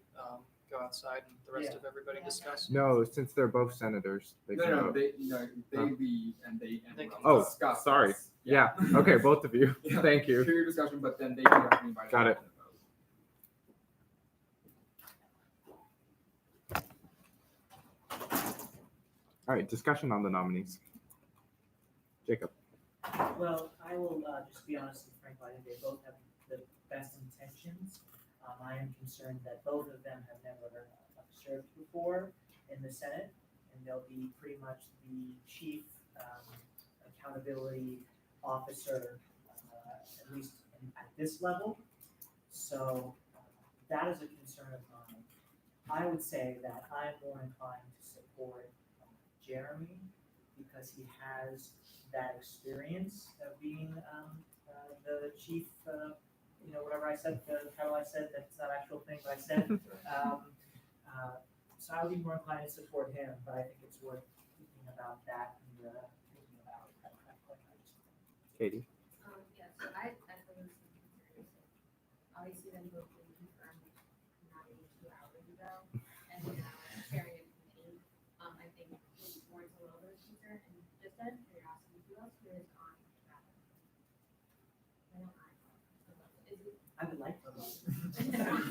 go outside and the rest of everybody discuss? No, since they're both senators. They can No, vote. they leave and they Oh, discuss. sorry. this. Yeah. Okay, both of you. Yeah. Thank you. Hear your discussion, but then they can directly invite. Got it. All right, discussion on the nominees. Jacob. Well, I will just be honest and frank. I think they both have the best intentions. I am concerned that both of them have never served before in the Senate, and they'll be pretty much the chief accountability officer, at least at this level. So that is a concern of mine. I would say that I'm more inclined to support Jeremy because he has that experience of being the chief whatever I said, how I said that's not actual thing, but I said. So I would be more inclined to support him, but I think it's worth thinking about that and thinking about Katie. Yeah, so I echo those things. Obviously, then both being confirmed not even 2 hours ago, and now chairing a committee, I think it warrants a little bit of concern. And just out of curiosity, who else here is on that? I know is it? I would like to.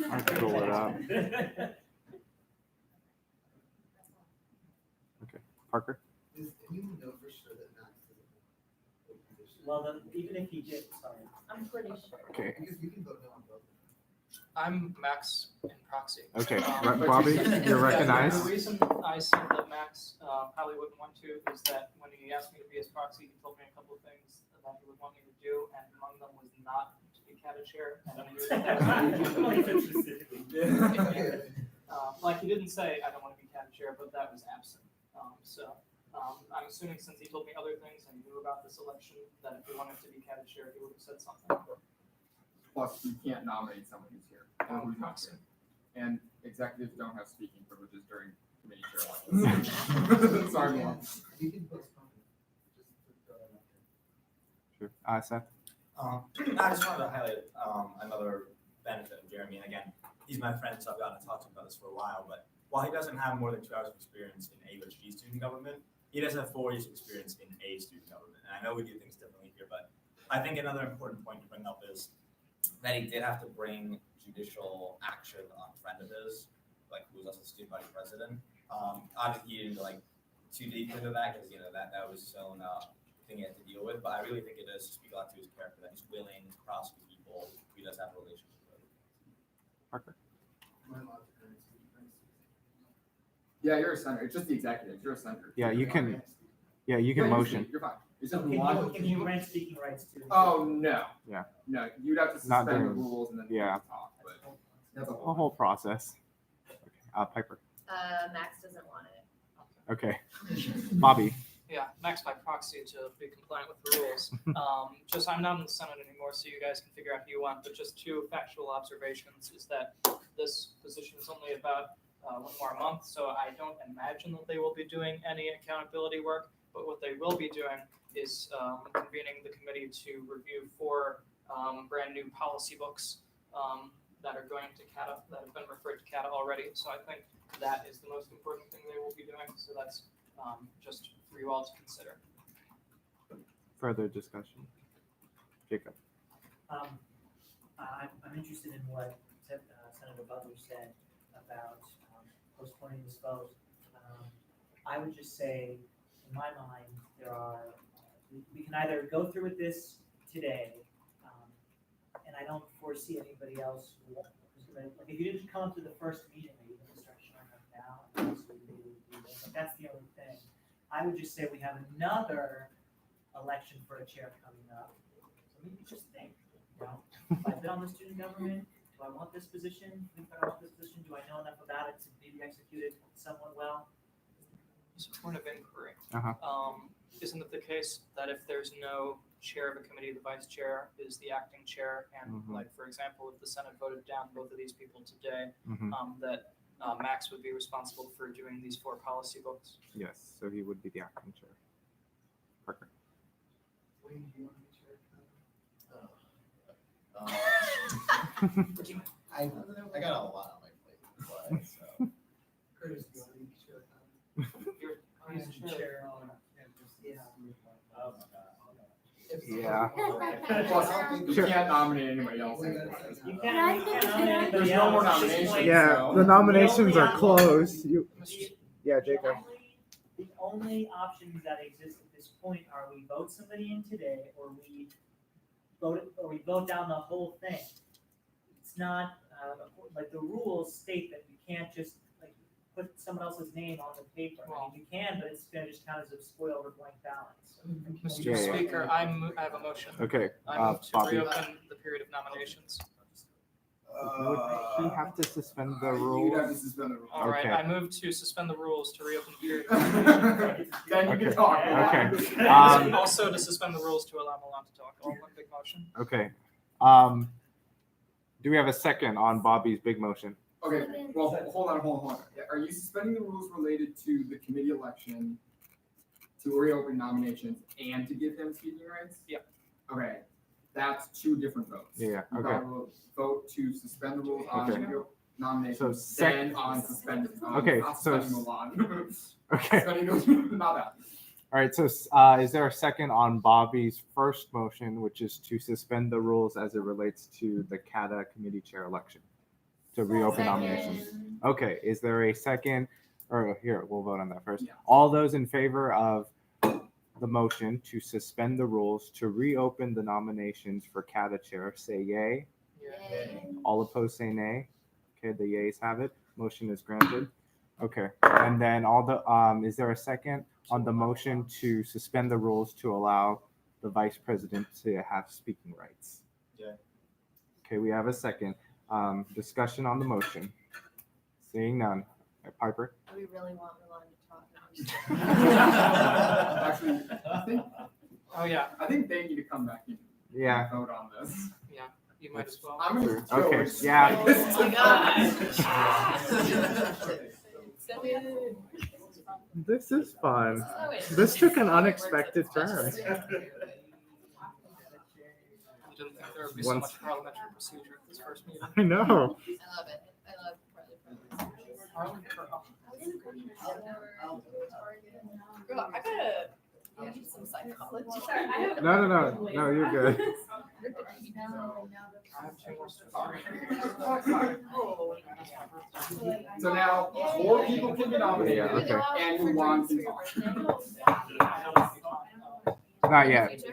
I'll pull it up. Okay, Parker. Does anyone know for sure that Max is a position? Well, then, even if he did, sorry. I'm pretty sure. Okay. Because we can vote no on both. I'm Max in proxy. Okay, Bobby, you're recognized. The reason I said that Max probably wouldn't want to is that when he asked me to be his proxy, he told me a couple of things that he would want me to do, and among them was not to be CATA chair. And I knew that like he didn't say I don't want to be CATA chair, but that was absent. I'm assuming since he told me other things and knew about this election, that if he wanted to be CATA chair, he would have said something. Plus, you can't nominate someone who's here or who's not here. And executives don't have speaking privileges during committee chair elections. Sorry, Mom. You can postpone it. Just throw that out there. Sure. Seth. I just wanted to highlight another benefit of Jeremy. And again, he's my friend, so I've gotten to talk to him about this for a while. But while he doesn't have more than 2 hours of experience in AUSG student government, he does have 4 years of experience in A student government. And I know we do things differently here, but I think another important point to bring up is that he did have to bring judicial action on a friend of his, like who was also the student body president. Obviously, he didn't go like too deep into that because that was his own thing he had to deal with. But I really think it does speak a lot to his character that he's willing to prosecute people who he does have a relationship with. Parker. Am I allowed to earn speaking rights? Yeah, you're a senator. It's just the executive. You're a senator. Yeah, you can. Yeah, you can motion. You're fine. It's So just can you grant speaking rights to? Oh no. Yeah. No, you'd have to Not suspend the during- rules and then yeah. talk. But that's a A whole process. Okay. Piper. Max doesn't want it. Okay. Bobby. Yeah, Max by proxy to be compliant with the rules. Just I'm not in the Senate anymore, so you guys can figure out who you want. But just 2 factual observations is that this position is only about 1 more month, so I don't imagine that they will be doing any accountability work. But what they will be doing is convening the committee to review 4 brand new policy books that are going to CATA, that have been referred to CATA already. So I think that is the most important thing they will be doing. So that's just for you all to consider. Further discussion. Jacob. I'm interested in what Senator Butler said about postponing this vote. I would just say, in my mind, there are, we can either go through with this today, and I don't foresee anybody else who's gonna, like, if you didn't come to the first meeting, maybe you can start showing up now, and so maybe we do this. But that's the only thing. I would just say we have another election for a chair coming up. So maybe just think, if I've been on the student government, do I want this position? If I don't want this position, do I know enough about it to maybe execute it somewhat well? It's a point of inquiry. Uh-huh. Isn't it the case that if there's no chair of a committee, the vice chair is the acting chair? And like, for example, if the Senate voted down both of these people today, that Max would be responsible for doing these 4 policy books? Yes, so he would be the acting chair. Parker. Wayne, do you want to be chair? I got a lot on my plate, so. Curtis, do you want to be chair? He's the chair on campus. Yeah. Oh my God. Yeah. Plus, you can't nominate anybody else. You can't nominate anybody There's no more else. nominations. Yeah, so- the nominations are closed. Yeah, Jacob. The only options that exist at this point are we vote somebody in today, or we vote down the whole thing. It's not, like, the rules state that you can't just, like, put someone else's name on the paper. I mean, you can, but it's gonna just count as a spoiled or blank balance. Mr. Speaker, I have a motion. Okay, I move to Bobby. reopen the period of nominations. Would he have to suspend the You'd have to rules? suspend the rules. All right, Okay. I move to suspend the rules to reopen the period of nominations. Then you Okay. can talk. Okay. Also to suspend the rules to allow Milan to talk. All one big motion. Okay. Do we have a second on Bobby's big motion? Okay, well, hold on. Are you suspending the rules related to the committee election, to reopen nominations, and to give him speaking rights? Yep. Okay, that's two different votes. Yeah, You okay. gotta vote to suspend the rules on Okay. nominations, So then on suspending. Okay, not so suspending the law. Okay. Suspending those, not that. All right, so is there a second on Bobby's first motion, which is to suspend the rules as it relates to the CATA committee chair election, to reopen nominations? Okay, is there a second? Or here, we'll vote on that first. Yeah. All those in favor of the motion to suspend the rules to reopen the nominations for CATA chair, say yay. Yay. All opposed, say nay. Okay, the yays have it. Motion is granted. Okay, and then is there a second on the motion to suspend the rules to allow the vice president to have speaking rights? Yeah. Okay, we have a second. Discussion on the motion. Seeing none. Piper? Do we really want Milan to talk? Actually, I think they need to come back in. Yeah. And vote on this. Yeah, you might as well. I'm gonna Okay, yeah. Oh my gosh. This is fun. This took an unexpected turn. You didn't think there would be so Once- much parliamentary procedure at this first meeting? I know. I love it. I love Girl, I gotta need some psychology. No, you're good. I have two more students. So now, 4 people can be nominated, Yeah, okay. and Mulan can talk. Not yet.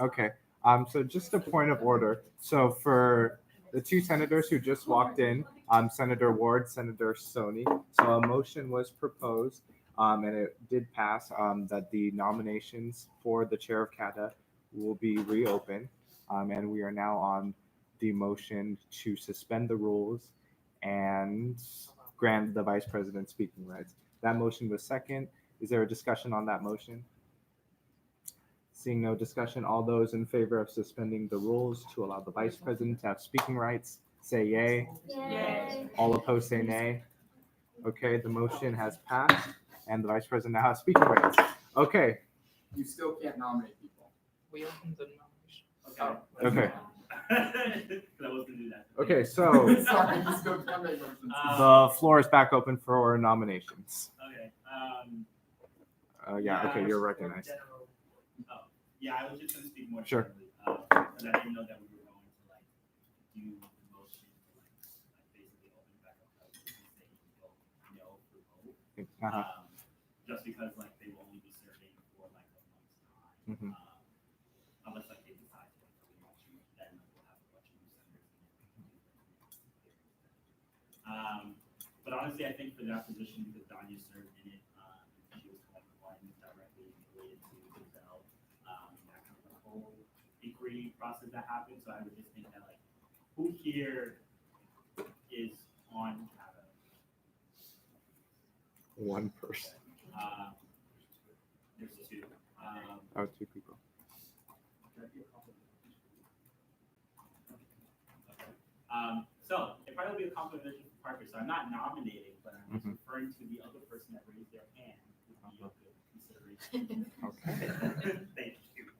Okay. So just a point of order. So for the two senators who just walked in, Senator Ward, Senator Soni. So a motion was proposed, and it did pass, that the nominations for the chair of CATA will be reopened. And we are now on the motion to suspend the rules and grant the vice president speaking rights. That motion was second. Is there a discussion on that motion? Seeing no discussion, all those in favor of suspending the rules to allow the vice president to have speaking rights, say yay. Yay. All opposed, say nay. Okay, the motion has passed, and the vice president now has speaking rights. Okay. You still can't nominate people. We opened the nomination. Okay. I was gonna do that. Okay, so Sorry, you still can't make motions. the floor is back open for nominations. Okay. Yeah, okay, you're recognized. Yeah, I was just gonna speak more Sure. generally, because I didn't know that we were going to like do the motion to like basically open back up like say you vote no for vote. Uh-huh. Just because like they will only be serving for like a month's time. Mhm. Unless like they decide to like pretty much then we'll have a bunch of new senators. But honestly I think for that position because Danya served in it, she was like one directly related to the bell. That kind of the whole inquiry process that happened. So I would just think that like, who here is on CATA? One person. There's two. Oh, two people. So it probably will be a complimentary for Parker. So I'm not nominating, but I'm just referring to the other person that raised their hand. Would be a good consideration. Okay. Thank you.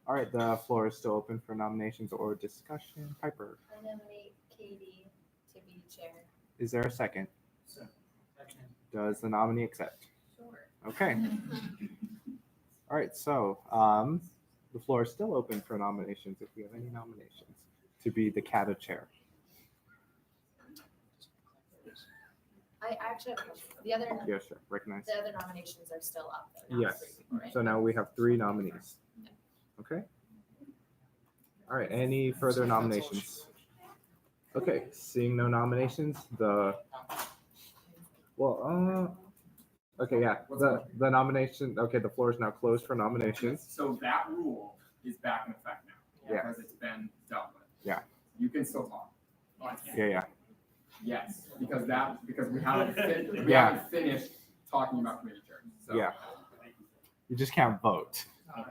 All right, the floor is still open for nominations or discussion. Piper, I nominate Katie to be chair. is there a second? Second. Does the nominee accept? Sure. Okay. All right, so the floor is still open for nominations if we have any nominations to be the CATA chair. I actually have a question. The other Yeah, sure, recognize. the other nominations are still up there. not Yes, three people, right? so now we have 3 nominees. Okay. All right, any further nominations? Okay, seeing no nominations, okay, yeah, the nomination, okay, the floor is now closed for nominations. So that rule is back in effect now. Yeah. Because it's been dealt with. Yeah. You can still talk. Yeah. Yes, because we haven't Yeah. haven't finished talking about committee chairs. So. Yeah. You just can't vote.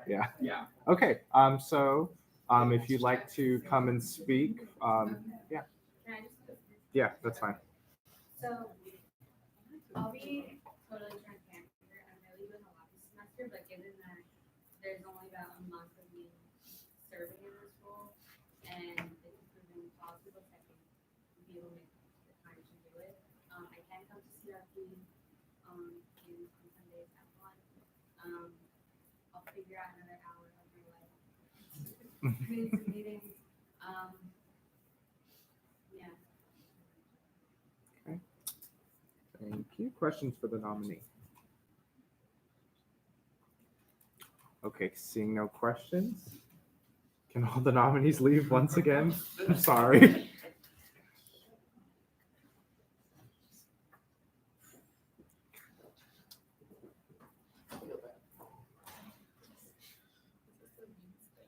Yeah. Yeah. Okay, so If you'd like to come and speak, yeah. Can I just? Yeah, that's fine. So, I'll be totally transparent here. I'm really doing a lot this semester, but given that there's only about a month of me serving in this role, and it's improving policy books, I can be able to make the time to do it. I can come to CRP, on Sundays at 1. I'll figure out another hour of my life. Doing some meetings, yeah. Okay. Thank you. Questions for the nominee? Okay, seeing no questions. Can all the nominees leave once again? I'm sorry.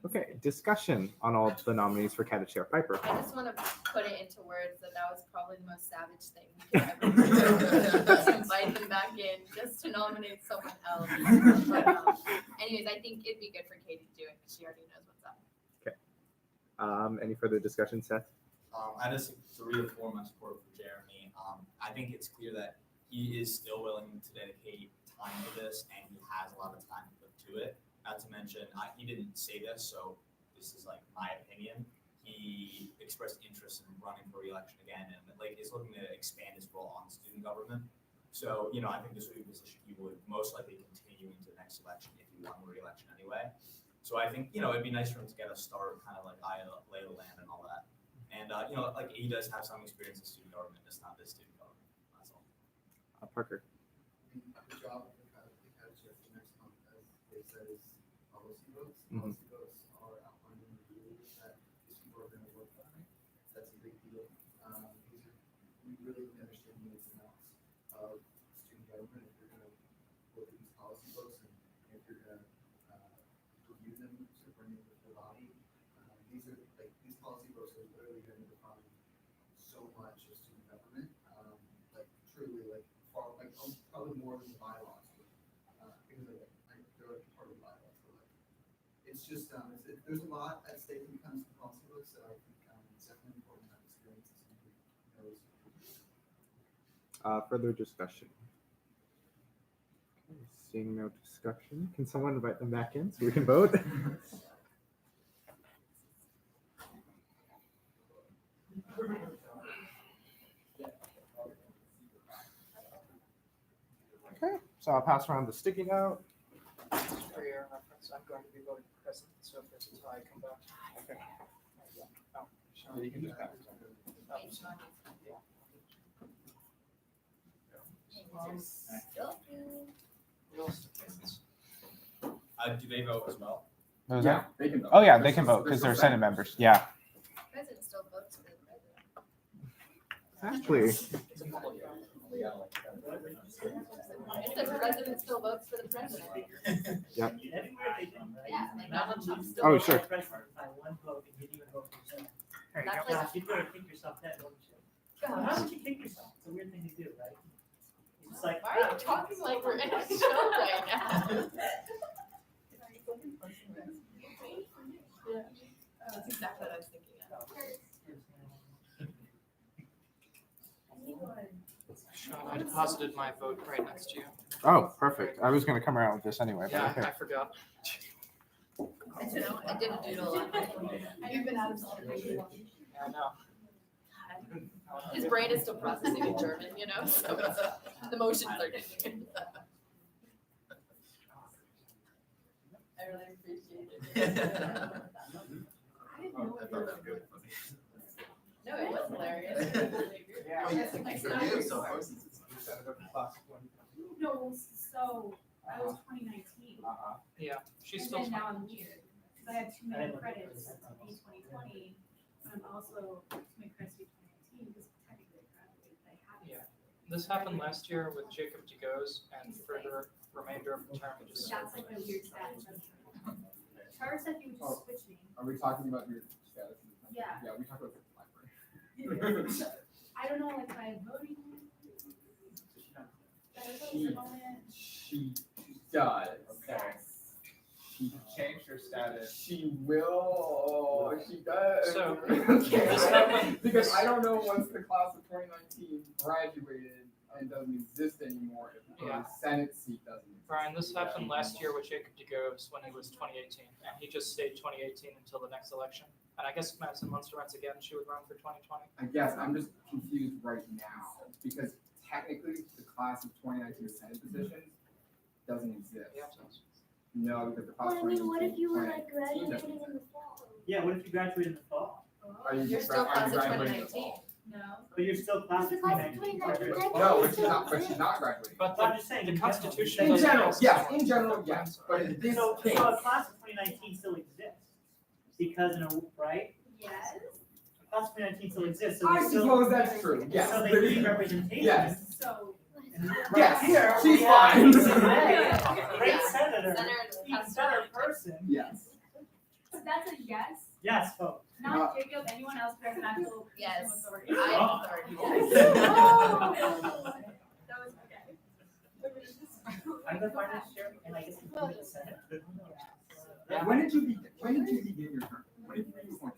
Okay, discussion on all the nominees for Cadet Chair Piper. I just want to put it into words that was probably the most savage thing you could ever do. Just invite them back in just to nominate someone else. But, anyways, I think it'd be good for Katie to do it because she already knows what's up. Okay. Any further discussion, Seth? I just to reaffirm my support for Jeremy. I think it's clear that he is still willing to dedicate time to this, and he has a lot of time to put to it. Not to mention, he didn't say this, so this is like my opinion. He expressed interest in running for re-election again, and like is looking to expand his role on student government. So, I think this would be a position he would most likely continue into the next election if he won re-election anyway. So I think, it'd be nice for him to get a start, kind of like lay of the land and all that. And, like he does have some experience in student government, just not this student government. That's all. Parker. The job of the Cadet Chair for next month, as they said, is policy votes. Mhm. Policy votes are outlined in the rules that these people are going to work on. That's a big deal. We really need to understand the ins and outs of student government if you're going to look at these policy books and if you're going to review them to bring them to the body. These policy books are literally going to define so much of student government. Truly, probably more than the bylaws. Because they're like part of the bylaws. But it's just there's a lot at stake when it comes to policy books. So I think it's definitely important to have experience as somebody who knows. Further discussion. Okay, seeing no discussion, can someone invite them back in so we can vote? Okay, so I'll pass around the sticky note. For your reference, I'm going to be voting present, so if there's a tie, come back. Okay. Oh, sure. You can just pass. Do they vote as well? What was Yeah, that? they can vote. Oh yeah, they They're can still- vote because they're they're still Senate members. Yeah. President still votes for the president. Exactly. If the president still votes for the president. Yep. Yeah, like Donald Trump still. Oh, votes sure. for the president. By one vote, and you didn't even vote for yourself. That's Yeah, like- you'd really kick yourself dead, wouldn't you? Gosh. How would you kick yourself? It's a weird thing to do, right? It's just like. Why are you talking like we're in a show right now? Yeah. That's exactly what I was thinking of. Sean, I deposited my vote right next to you. Oh, perfect. I was going to come around with this anyway. But Yeah, okay. I forgot. I did a doodle on it. You've been out of celebration. I know. His brain is still processing in German, so the motions are different. I really appreciate it. I thought that was good. No, it was hilarious. No, so that was 2019. Yeah, she's And still then now fine. I'm here, because I had too many credits in 2020, and I'm also too many credits in 2019, because technically I graduated, but I haven't. Yeah. This happened last year with Jacob DeGoes, and for the remainder of the term, it just. That's like a weird status. Charter said he would just switch me. Are we talking about your status? Yeah. Yeah, we talked about the library. I don't know, like my voting. She does, okay. She changed her director status. She will. She does. So, Okay, this I don't- happened- because I don't know once the class of 2019 graduated and doesn't exist anymore if the Yeah. Senate seat doesn't exist. Brian, this happened last year with Jacob DeGoes when he was 2018, and he just stayed 2018 until the next election. And I guess Madison Munster runs again, she would run for 2020. I guess I'm just confused right now because technically the class of 2019 Senate positions doesn't exist. Yeah. No, because the class of Well, I mean, what if you were 2019 like doesn't graduating exist. in the fall? Yeah, what if you graduate in the fall? Are you You're just still are you class of graduating in the 2019. fall? No. But you're still class of The class of 2019. 2019 No, but she's not graduating. But I'm just saying, the in Constitution In doesn't general, exist yes, anymore. in general, yes, but in this So case. a class of 2019 still exists, because, right? Yes. A class of 2019 still exists, so I we still. suppose that's true, yes. So they need representation. Yes. So. Yes, Here, she's we have fine. today, great Yeah. senator, Senator even Pastor. better person. Yes. So that's a yes, Yes, vote. not Jacob, anyone else who has an actual Yes. authority. I have authority. That was okay. I'm the finance chair, and I guess you can be the senate. When did you begin your term? When did you begin your term?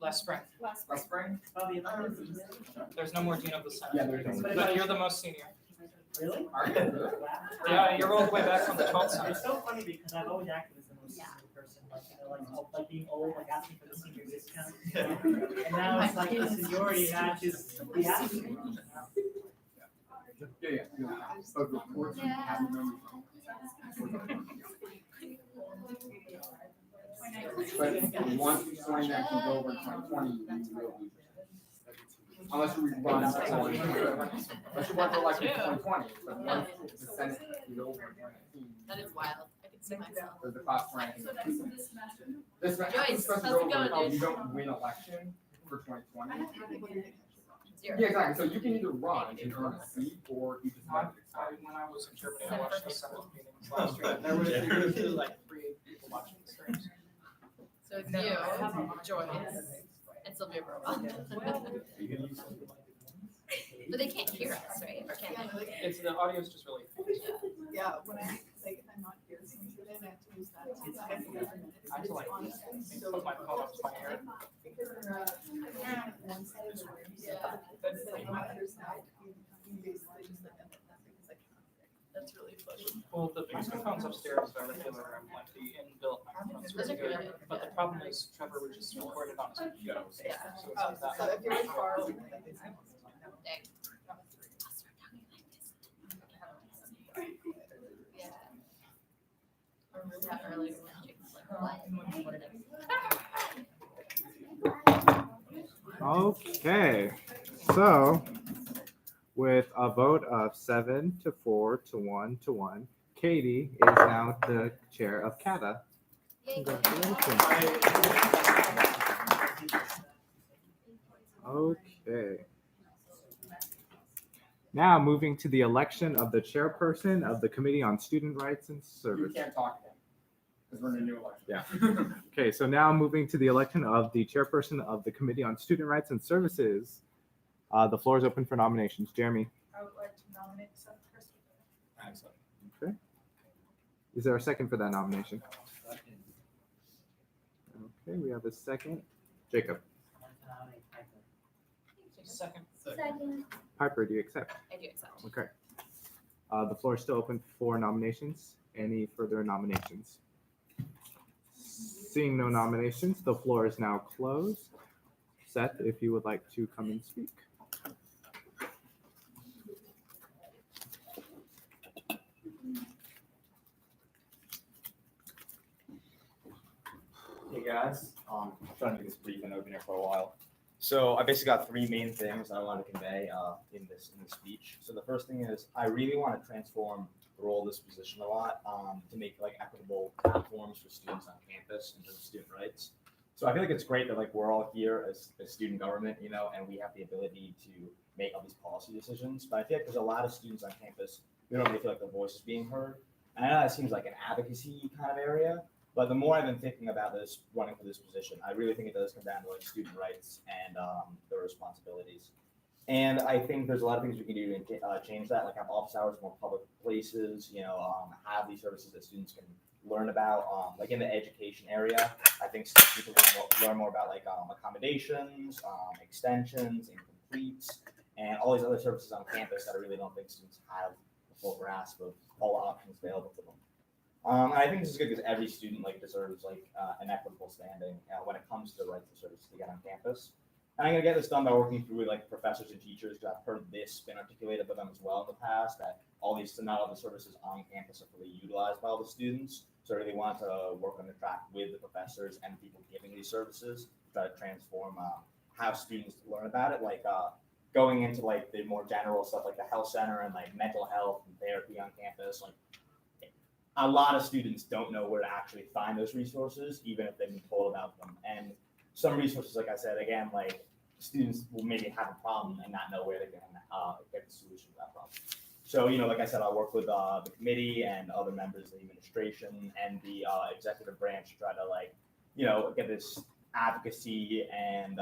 Last spring. Last spring? Probably. There's no more dean of the Senate. Yeah, there's no. But you're the most senior. Really? Are you? Yeah, you're all the way back from the 12th Senate. It's so funny because I've always acted as the most senior person, like, like being old, like asking for the senior discount. And now it's like the seniority matches the asking. Yeah, but reports from cabinet members. But once you join that can go over 2020, you will lose. Unless you run unless you run for election in 2020, but once the Senate is over in 2019. That is wild. I can see myself. There's the class ranking. So that's this semester. This Joyce, semester how's over, it going, oh, dude? you don't win election for 2020. Zero. Yeah, exactly. So you can either run and earn a seat, or you just let it expire. When I was in Germany, I watched the Senate meetings last year. There was usually like 3 people watching the streams. So it's you, Joyce, and Sylvia Burwell. But they can't hear us, right? Or can they? It's the audio's just really. Yeah, when I, like, I'm not here sensitive, I have to use that. I have to like put my phone up to my ear. Because they're, one side of the room. Yeah. But it's like my other side, you basically just like, nothing's like, that's really funny. Well, the microphones upstairs are regular, like the inbuilt microphones Those are are good. good. But the problem is Trevor was just recorded on his computer. Yeah. So it's like that. So if you're far away, like, it's. Dang. Yeah. I remember that earlier when Jake was like, what? Okay, so with a vote of 7 to 4 to 1 to 1, Katie is now the chair of CATA. Congratulations. Okay. Now moving to the election of the chairperson of the Committee on Student Rights and You Service. can't talk to him because we're in a new election. Yeah. Okay, so now moving to the election of the chairperson of the Committee on Student Rights and Services. The floor is open for nominations. Jeremy. I would like to nominate Seth Christopher. Excellent. Okay. Is there a second for that nomination? Okay, we have a second. Jacob. Second. Second. Piper, do you accept? I do accept. Okay. The floor is still open for nominations. Any further nominations? Seeing no nominations, the floor is now closed. Seth, if you would like to come and speak. Hey guys, I'm trying to make this brief and open here for a while. So I basically got 3 main things I want to convey in this speech. So the first thing is I really want to transform the role of this position a lot to make like equitable platforms for students on campus in terms of student rights. So I feel like it's great that like we're all here as student government, you know, and we have the ability to make all these policy decisions. But I feel like there's a lot of students on campus who don't really feel like their voice is being heard. And I know that seems like an advocacy kind of area, but the more I've been thinking about this, running for this position, I really think it does come down to like student rights and their responsibilities. And I think there's a lot of things we can do to change that, like have office hours, more public places, have these services that students can learn about. Like in the education area, I think students can learn more about like accommodations, extensions, incompletes, and all these other services on campus that I really don't think students have a full grasp of all the options available to them. And I think this is good because every student deserves an equitable standing when it comes to the rights and services they get on campus. And I'm gonna get this done by working through professors and teachers because I've heard this been articulated by them as well in the past that not all the services on campus are fully utilized by all the students. So I really want to work on the track with the professors and people giving these services to try to transform how students learn about it. Going into the more general stuff like the health center and mental health and therapy on campus. A lot of students don't know where to actually find those resources, even if they've been told about them. And some resources, like I said, again, students will maybe have a problem and not know where they can get the solution to that problem. So, like I said, I'll work with the committee and other members of the administration and the executive branch to try to get this advocacy and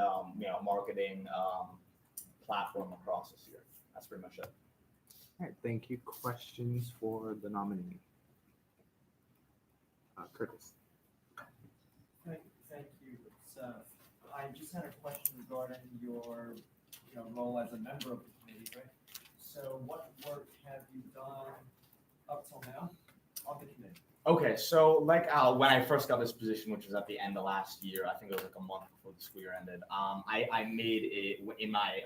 marketing platform across this year. That's pretty much it. All right, thank you. Questions for the nominee? Curtis. Thank you. I just had a question regarding your role as a member of the committee, right? So what work have you done up till now on the committee? Okay, so when I first got this position, which was at the end of last year, I think it was a month before the school year ended, I made it in my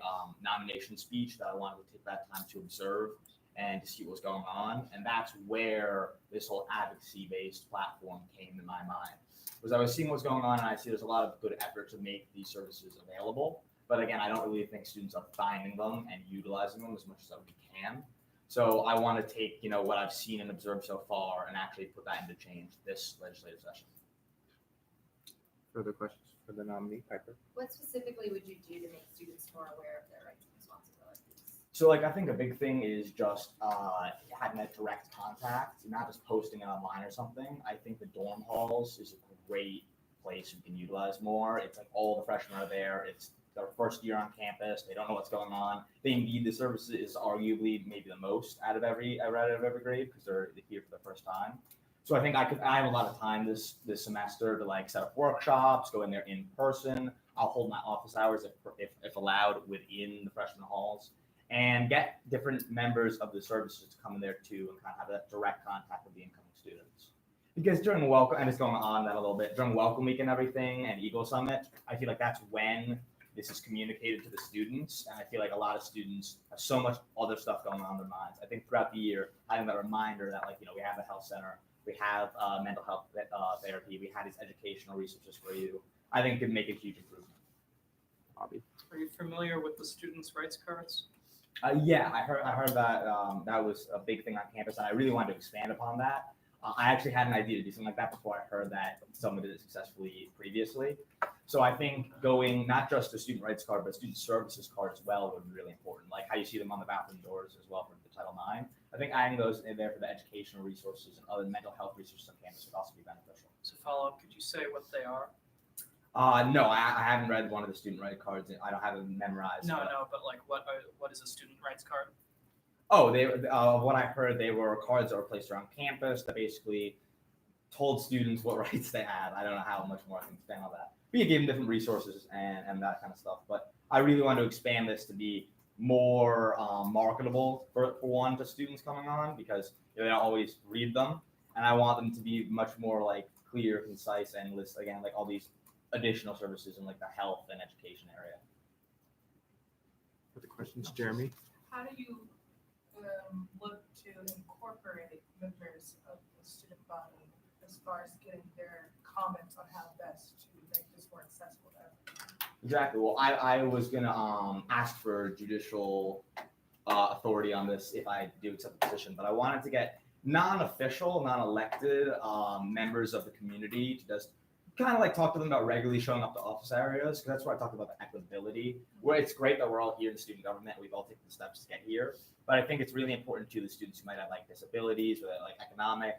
nomination speech that I wanted to take that time to observe and to see what was going on. And that's where this whole advocacy-based platform came to my mind. Was I was seeing what's going on and I see there's a lot of good effort to make these services available. But again, I don't really think students are finding them and utilizing them as much as we can. So I want to take, what I've seen and observed so far and actually put that into change this legislative session. Further questions for the nominee, Piper? What specifically would you do to make students more aware of their rights and responsibilities? So I think a big thing is just having that direct contact, not just posting it online or something. I think the dorm halls is a great place you can utilize more. It's all the freshmen are there. It's their first year on campus. They don't know what's going on. They need the services arguably maybe the most out of every grade because they're here for the first time. So I think I have a lot of time this semester to set up workshops, go in there in person. I'll hold my office hours if allowed within the freshman halls and get different members of the services to come in there too and kind of have that direct contact with the incoming students. Because during welcome, and it's going on that a little bit, during welcome week and everything and Eagle Summit, I feel like that's when this is communicated to the students. And I feel like a lot of students have so much other stuff going on in their minds. I think throughout the year, having that reminder that we have a health center, we have mental health therapy, we have these educational resources for you, I think could make a huge improvement. Bobby? Are you familiar with the students' rights cards? Yeah, I heard that that was a big thing on campus, and I really wanted to expand upon that. I actually had an idea to do something like that before I heard that someone did it successfully previously. So I think going not just a student rights card, but a student services card as well would be really important, like how you see them on the bathroom doors as well for the Title IX. I think adding those in there for the educational resources and other mental health resources on campus would also be beneficial. So follow up, could you say what they are? No, I haven't read one of the student rights cards. I don't have them memorized. No, but what is a student rights card? Oh, what I heard, they were cards that were placed around campus that basically told students what rights they had. I don't know how much more I can expand on that. But you gave them different resources and that kind of stuff. But I really want to expand this to be more marketable for one to students coming on because they don't always read them. And I want them to be much more clear, concise, and list again all these additional services in the health and education area. Other questions, Jeremy? How do you look to incorporate members of the student body as far as getting their comments on how best to make this more accessible to everyone? Exactly. Well, I was gonna ask for judicial authority on this if I do accept the position, but I wanted to get non-official, non-elected members of the community to just kind of talk to them about regularly showing up to office areas, because that's where I talked about the equitability, where it's great that we're all here in student government, we've all taken the steps to get here, but I think it's really important to the students who might have disabilities or economic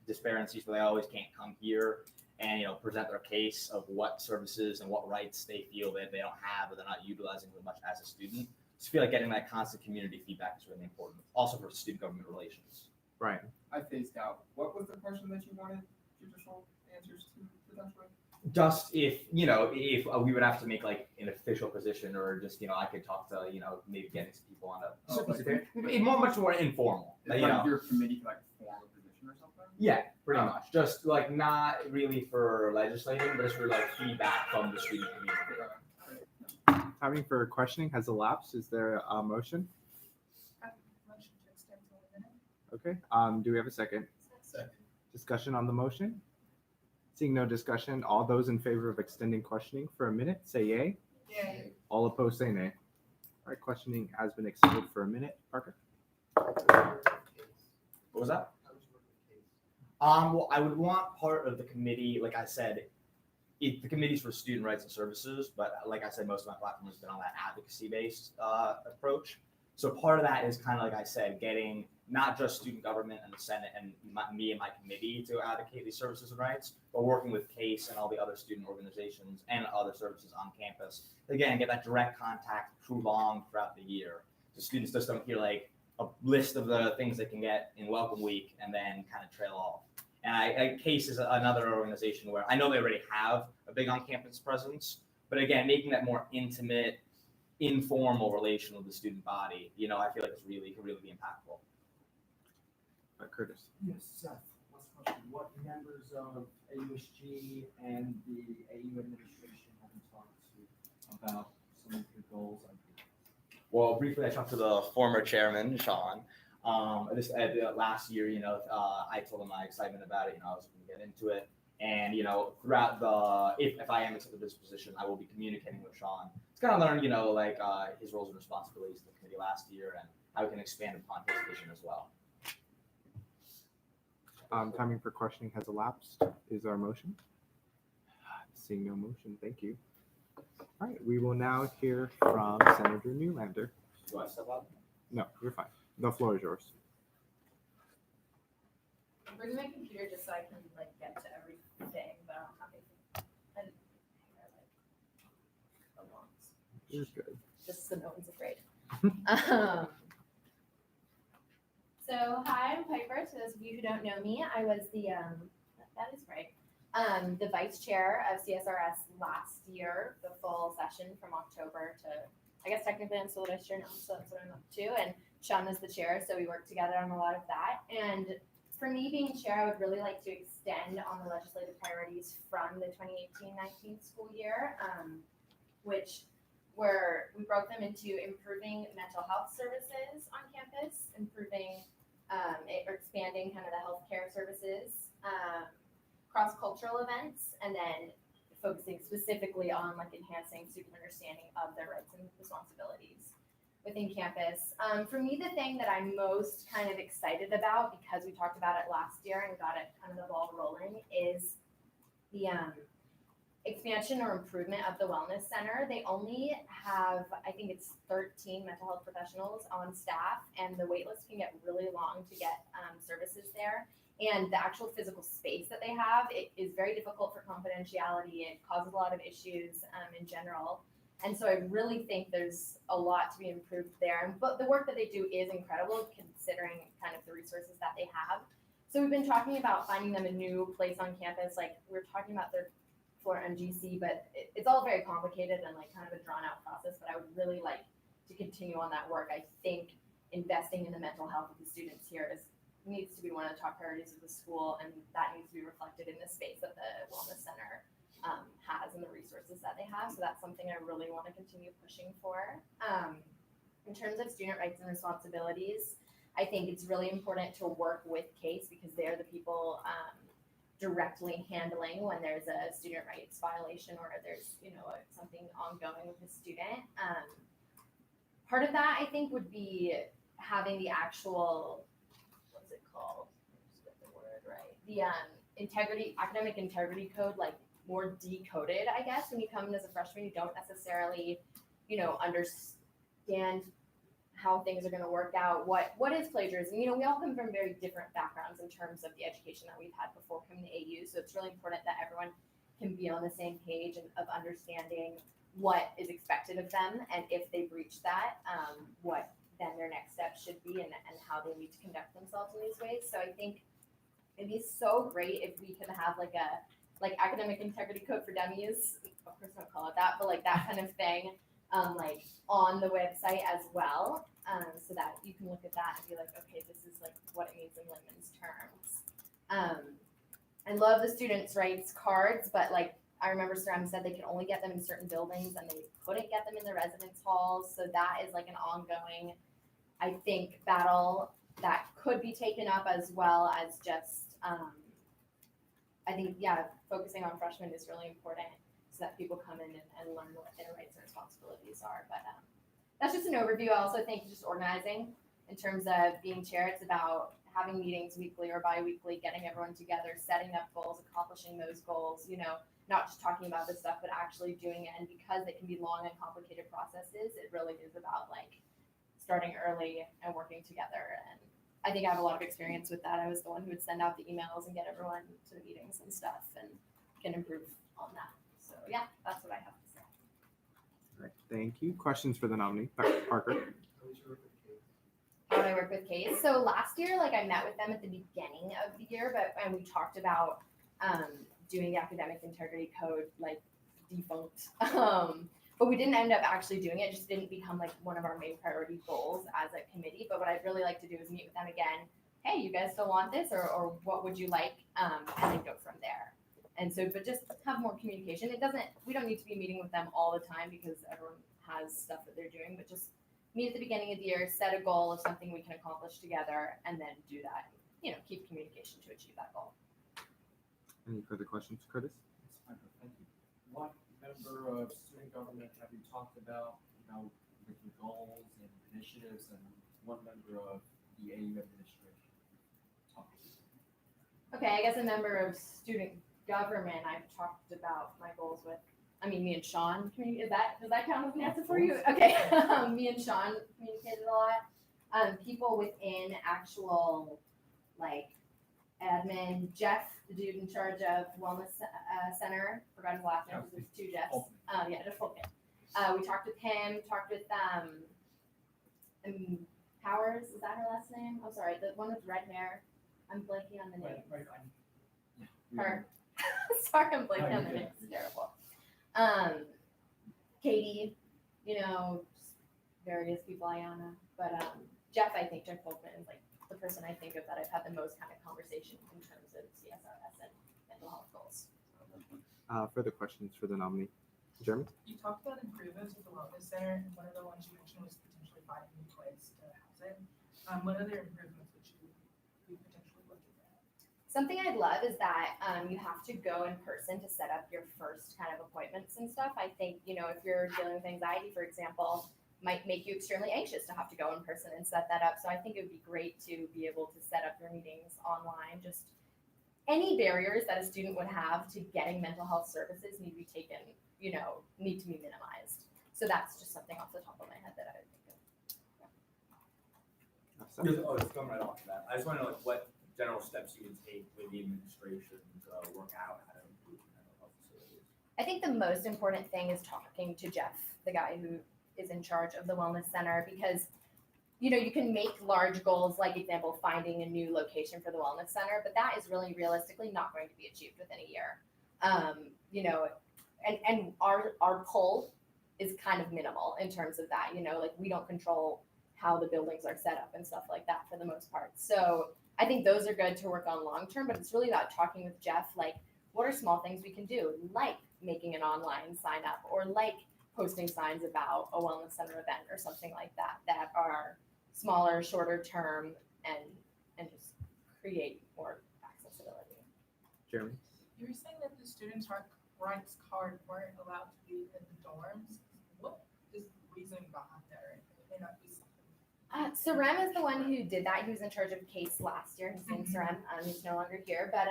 disparities where they always can't come here and present their case of what services and what rights they feel that they don't have or they're not utilizing as much as a student. So I feel like getting that constant community feedback is really important, also for student government relations. Right. I phased out. What was the question that you wanted judicial answers to potentially? Just if we would have to make like an official position, or just I could talk to maybe getting some people on much more informal. Like your committee could like form a position or something. Yeah, pretty much. Just like not really for legislating, but just for like feedback from the student community. Timing for questioning has elapsed. Is there a motion? Motion to extend to a minute. Okay. Do we have a second? Second. Discussion on the motion? Seeing no discussion, all those in favor of extending questioning for a minute, say yay. Yay. All opposed, say nay. All right, questioning has been extended for a minute. Parker? What was that? Well, I would want part of the committee, like I said, the committee's for student rights and services, but like I said, most of my platform has been on that advocacy-based approach. So part of that is kind of like I said, getting not just student government and the Senate and me and my committee to advocate these services and rights, but working with CASE and all the other student organizations and other services on campus. Again, get that direct contact prolonged throughout the year. So students just don't hear like a list of the things they can get in Welcome Week and then kind of trail off. And CASE is another organization where I know they already have a big on-campus presence, but again, making that more intimate, informal relation with the student body, I feel like can really be impactful. Curtis. Yes, Seth, last question. What members of AUSG and the AU administration have you talked to about some of your goals? Well, briefly, I talked to the former chairman, Sean. Last year, I told him my excitement about it. I was going to get into it. And, throughout if I am accepted this position, I will be communicating with Sean. It's kind of learn, his roles and responsibilities in the committee last year and how we can expand upon his vision as well. Timing for questioning has elapsed. Is there a motion? Seeing no motion, thank you. All right, we will now hear from Senator Newlander. Do I step up? No, you're fine. The floor is yours. I'm bringing my computer just so I can get to everything, but I don't have anything. You're good. Just so no one's afraid. So hi, I'm Piper. So those of you who don't know me, I was that is right, the vice chair of CSRS last year, the full session from October to, I guess technically I'm still the vice chair now, so that's what I'm up to. And Sean was the chair, so we worked together on a lot of that. And for me being chair, I would really like to extend on the legislative priorities from the 2018-19 school year, which we broke them into improving mental health services on campus, improving or expanding kind of the healthcare services, cross-cultural events, and then focusing specifically on enhancing student understanding of their rights and responsibilities within campus. For me, the thing that I'm most kind of excited about, because we talked about it last year and got it kind of the ball rolling, is the expansion or improvement of the wellness center. They only have, I think it's 13 mental health professionals on staff, and the wait list can get really long to get services there. And the actual physical space that they have, it is very difficult for confidentiality. It causes a lot of issues in general. And so I really think there's a lot to be improved there. But the work that they do is incredible considering kind of the resources that they have. So we've been talking about finding them a new place on campus. We're talking about their floor MGC, but it's all very complicated and kind of a drawn out process, but I would really like to continue on that work. I think investing in the mental health of the students here needs to be one of the top priorities of the school, and that needs to be reflected in the space that the Wellness Center has and the resources that they have. So that's something I really want to continue pushing for. In terms of student rights and responsibilities, I think it's really important to work with CASE because they're the people directly handling when there's a student rights violation or there's something ongoing with the student. Part of that I think would be having the actual, what's it called? Just get the word right. The academic integrity code, more decoded, I guess. When you come in as a freshman, you don't necessarily, understand how things are gonna work out, what is plagiarism. You know, we all come from very different backgrounds in terms of the education that we've had before coming to AU, so it's really important that everyone can be on the same page and of understanding what is expected of them, and if they breach that, what then their next steps should be, and how they need to conduct themselves in these ways. So I think it'd be so great if we could have like academic integrity code for dummies. Of course, I don't call it that, but like that kind of thing, like on the website as well, so that you can look at that and be like, okay, this is like what it means in layman's terms. I love the students' rights cards, but like I remember Saram said they could only get them in certain buildings and they couldn't get them in the residence halls. So that is like an ongoing, I think, battle that could be taken up, as well as just, I think, yeah, focusing on freshmen is really important so that people come in and learn what their rights and responsibilities are. But that's just an overview. I also think just organizing in terms of being chair, it's about having meetings weekly or bi-weekly, getting everyone together, setting up goals, accomplishing those goals, you know, not just talking about this stuff, but actually doing it. And because it can be long and complicated processes, it really is about like starting early and working together. And I think I have a lot of experience with that. I was the one who would send out the emails and get everyone to the meetings and stuff, and can improve on that. So yeah, that's what I have to say. All right, thank you. Questions for the nominee, Parker? How do I work with Case? So last year, like I met with them at the beginning of the year, and we talked about doing the academic integrity code like defunct. But we didn't end up actually doing it. It just didn't become like one of our main priority goals as a committee. But what I'd really like to do is meet with them again. Hey, you guys still want this, or what would you like? And then go from there. And so, but just have more communication. We don't need to be meeting with them all the time because everyone has stuff that they're doing, but just meet at the beginning of the year, set a goal of something we can accomplish together, and then do that. You know, keep communication to achieve that goal. Any further questions, Curtis? Thank you. What member of student government have you talked about, with your goals and initiatives, and one member of the AU administration talked to? Okay, I guess a member of student government I've talked about my goals with. I mean, me and Sean, does that count as an answer for you? Okay, me and Sean communicated a lot. People within actual, like, admin, Jeff, the dude in charge of Wellness Center, forgot his last name, there's two Jeffs. Yeah, Jeff Fulton. We talked with him, talked with Powers, is that her last name? I'm sorry, the one with red hair. I'm blanking on the name. Her. Sorry, I'm blanking on the name. It's terrible. Katie, just various people, Ayana. But Jeff, I think Jeff Fulton is like the person I think of that I've had the most kind of conversation in terms of CSRS and mental health goals. Further questions for the nominee? Jeremy? You talked about improvements with the wellness center, and one of the ones you mentioned was potentially finding a new place to house it. What other improvements would you be potentially looking at? Something I'd love is that you have to go in person to set up your first kind of appointments and stuff. I think, if you're dealing with anxiety, for example, might make you extremely anxious to have to go in person and set that up. So I think it would be great to be able to set up your meetings online. Just any barriers that a student would have to getting mental health services need to be taken, need to be minimized. So that's just something off the top of my head that I would think of. Just going right off of that. I just want to know what general steps you would take with the administration to work out how to improve mental health facilities. I think the most important thing is talking to Jeff, the guy who is in charge of the wellness center, because you can make large goals, like example, finding a new location for the wellness center, but that is really realistically not going to be achieved within a year. And our pull is kind of minimal in terms of that, like we don't control how the buildings are set up and stuff like that for the most part. So I think those are good to work on long term, but it's really about talking with Jeff, like what are small things we can do, like making an online sign up, or like posting signs about a wellness center event or something like that are smaller, shorter term, and just create more accessibility. Jeremy? You were saying that the students' rights card weren't allowed to be in the dorms. What is the reasoning behind that? Or it may not be something. Sarem is the one who did that. He was in charge of case last year. His name's Sarem. He's no longer here, but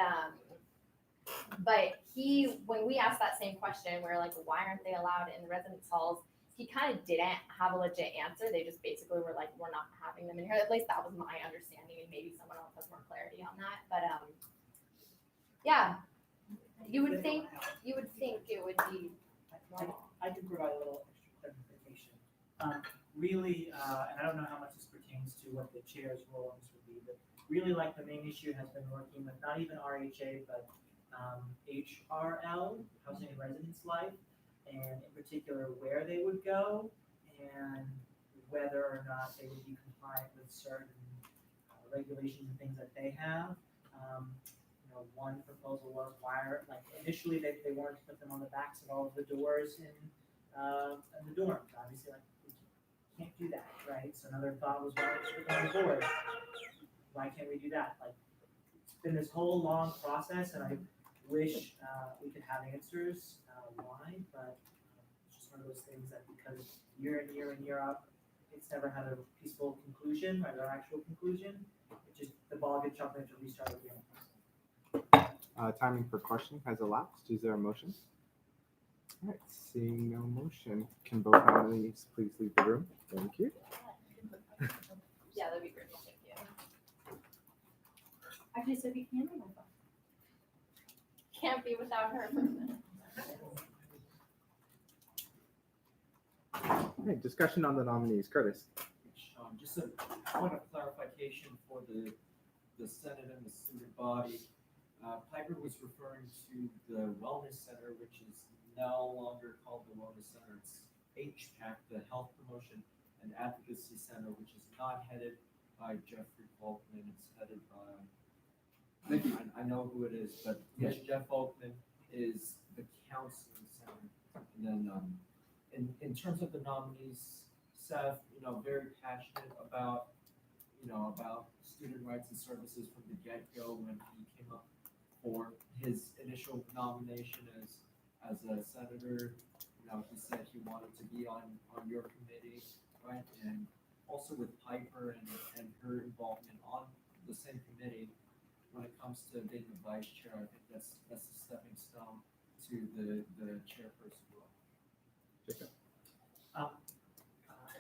when we asked that same question, we were like, why aren't they allowed in residence halls? he kind of didn't have a legit answer. They just basically were like, we're not having them in here. At least that was my understanding, and maybe someone else has more clarity on that. But yeah, you would think it would be normal. I can provide a little extra clarification. Really, and I don't know how much this pertains to what the chair's role on this would be, but really like the main issue has been working with not even RHA, but HRL, Housing and Residence Life, and in particular where they would go and whether or not they would be compliant with certain regulations and things that they have. One proposal was like initially they wanted to put them on the backs of all of the doors in the dorms. Obviously, like we can't do that, right? So another thought was, why just put them on the doors? Why can't we do that? Like it's been this whole long process, and I wish we could have answers why, but it's just one of those things that because year in year out, it's never had a peaceful conclusion, right? Or actual conclusion. It just the ball gets jumped into restart again. Timing for question has elapsed. Is there a motion? All right, seeing no motion, can both nominees please leave the room? Thank you. Yeah, that'd be great. Thank you. Actually, so you can leave my phone. Can't be without her for a minute. All right, discussion on the nominees. Curtis. Just a point of clarification for the Senate and the student body. Piper was referring to the Wellness Center, which is no longer called the Wellness Center. It's HPAC, the Health Promotion and Advocacy Center, which is not headed by Jeffrey Faulkman. It's headed by, I know who it is, but yes, Jeff Faulkman is the counseling center. And then in terms of the nominees, Seth, very passionate about student rights and services from the get-go when he came up for his initial nomination as a senator. He said he wanted to be on your committee, right? And also with Piper and her involvement on the same committee, when it comes to being the vice chair, I think that's a stepping stone to the chairperson role. Jacob.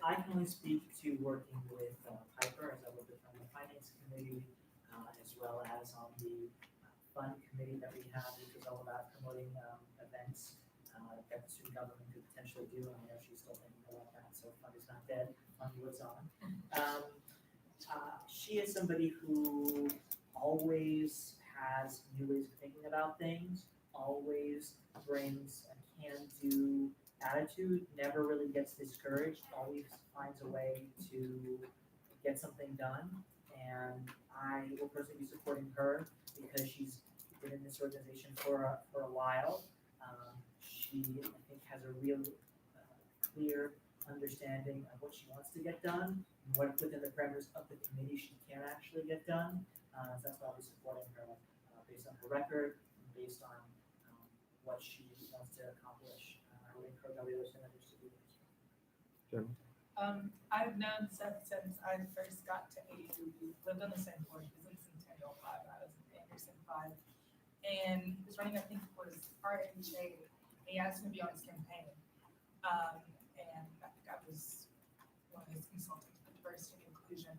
I can only speak to working with Piper as I work with on the finance committee, as well as on the fund committee that we have, which is all about promoting events that the student government could potentially do. I know she's still thinking about that, so fund is not dead, fund lives on. She is somebody who always has new ways of thinking about things, always brings a can-do attitude, never really gets discouraged, always finds a way to get something done. And I will personally be supporting her because she's been in this organization for a while. She, I think, has a real clear understanding of what she wants to get done and what within the parameters of the committee she can actually get done. So that's why I'll be supporting her based on her record, and based on what she wants to accomplish. I would encourage all the other senators to do this. Jim. I've known Seth since I first got to AU. We lived on the same floor. He was in Centennial 5, I was in Anderson 5. And he was running, I think it was RHA. He asked me to be on his campaign. And I think I was one of his consultants for diversity and inclusion.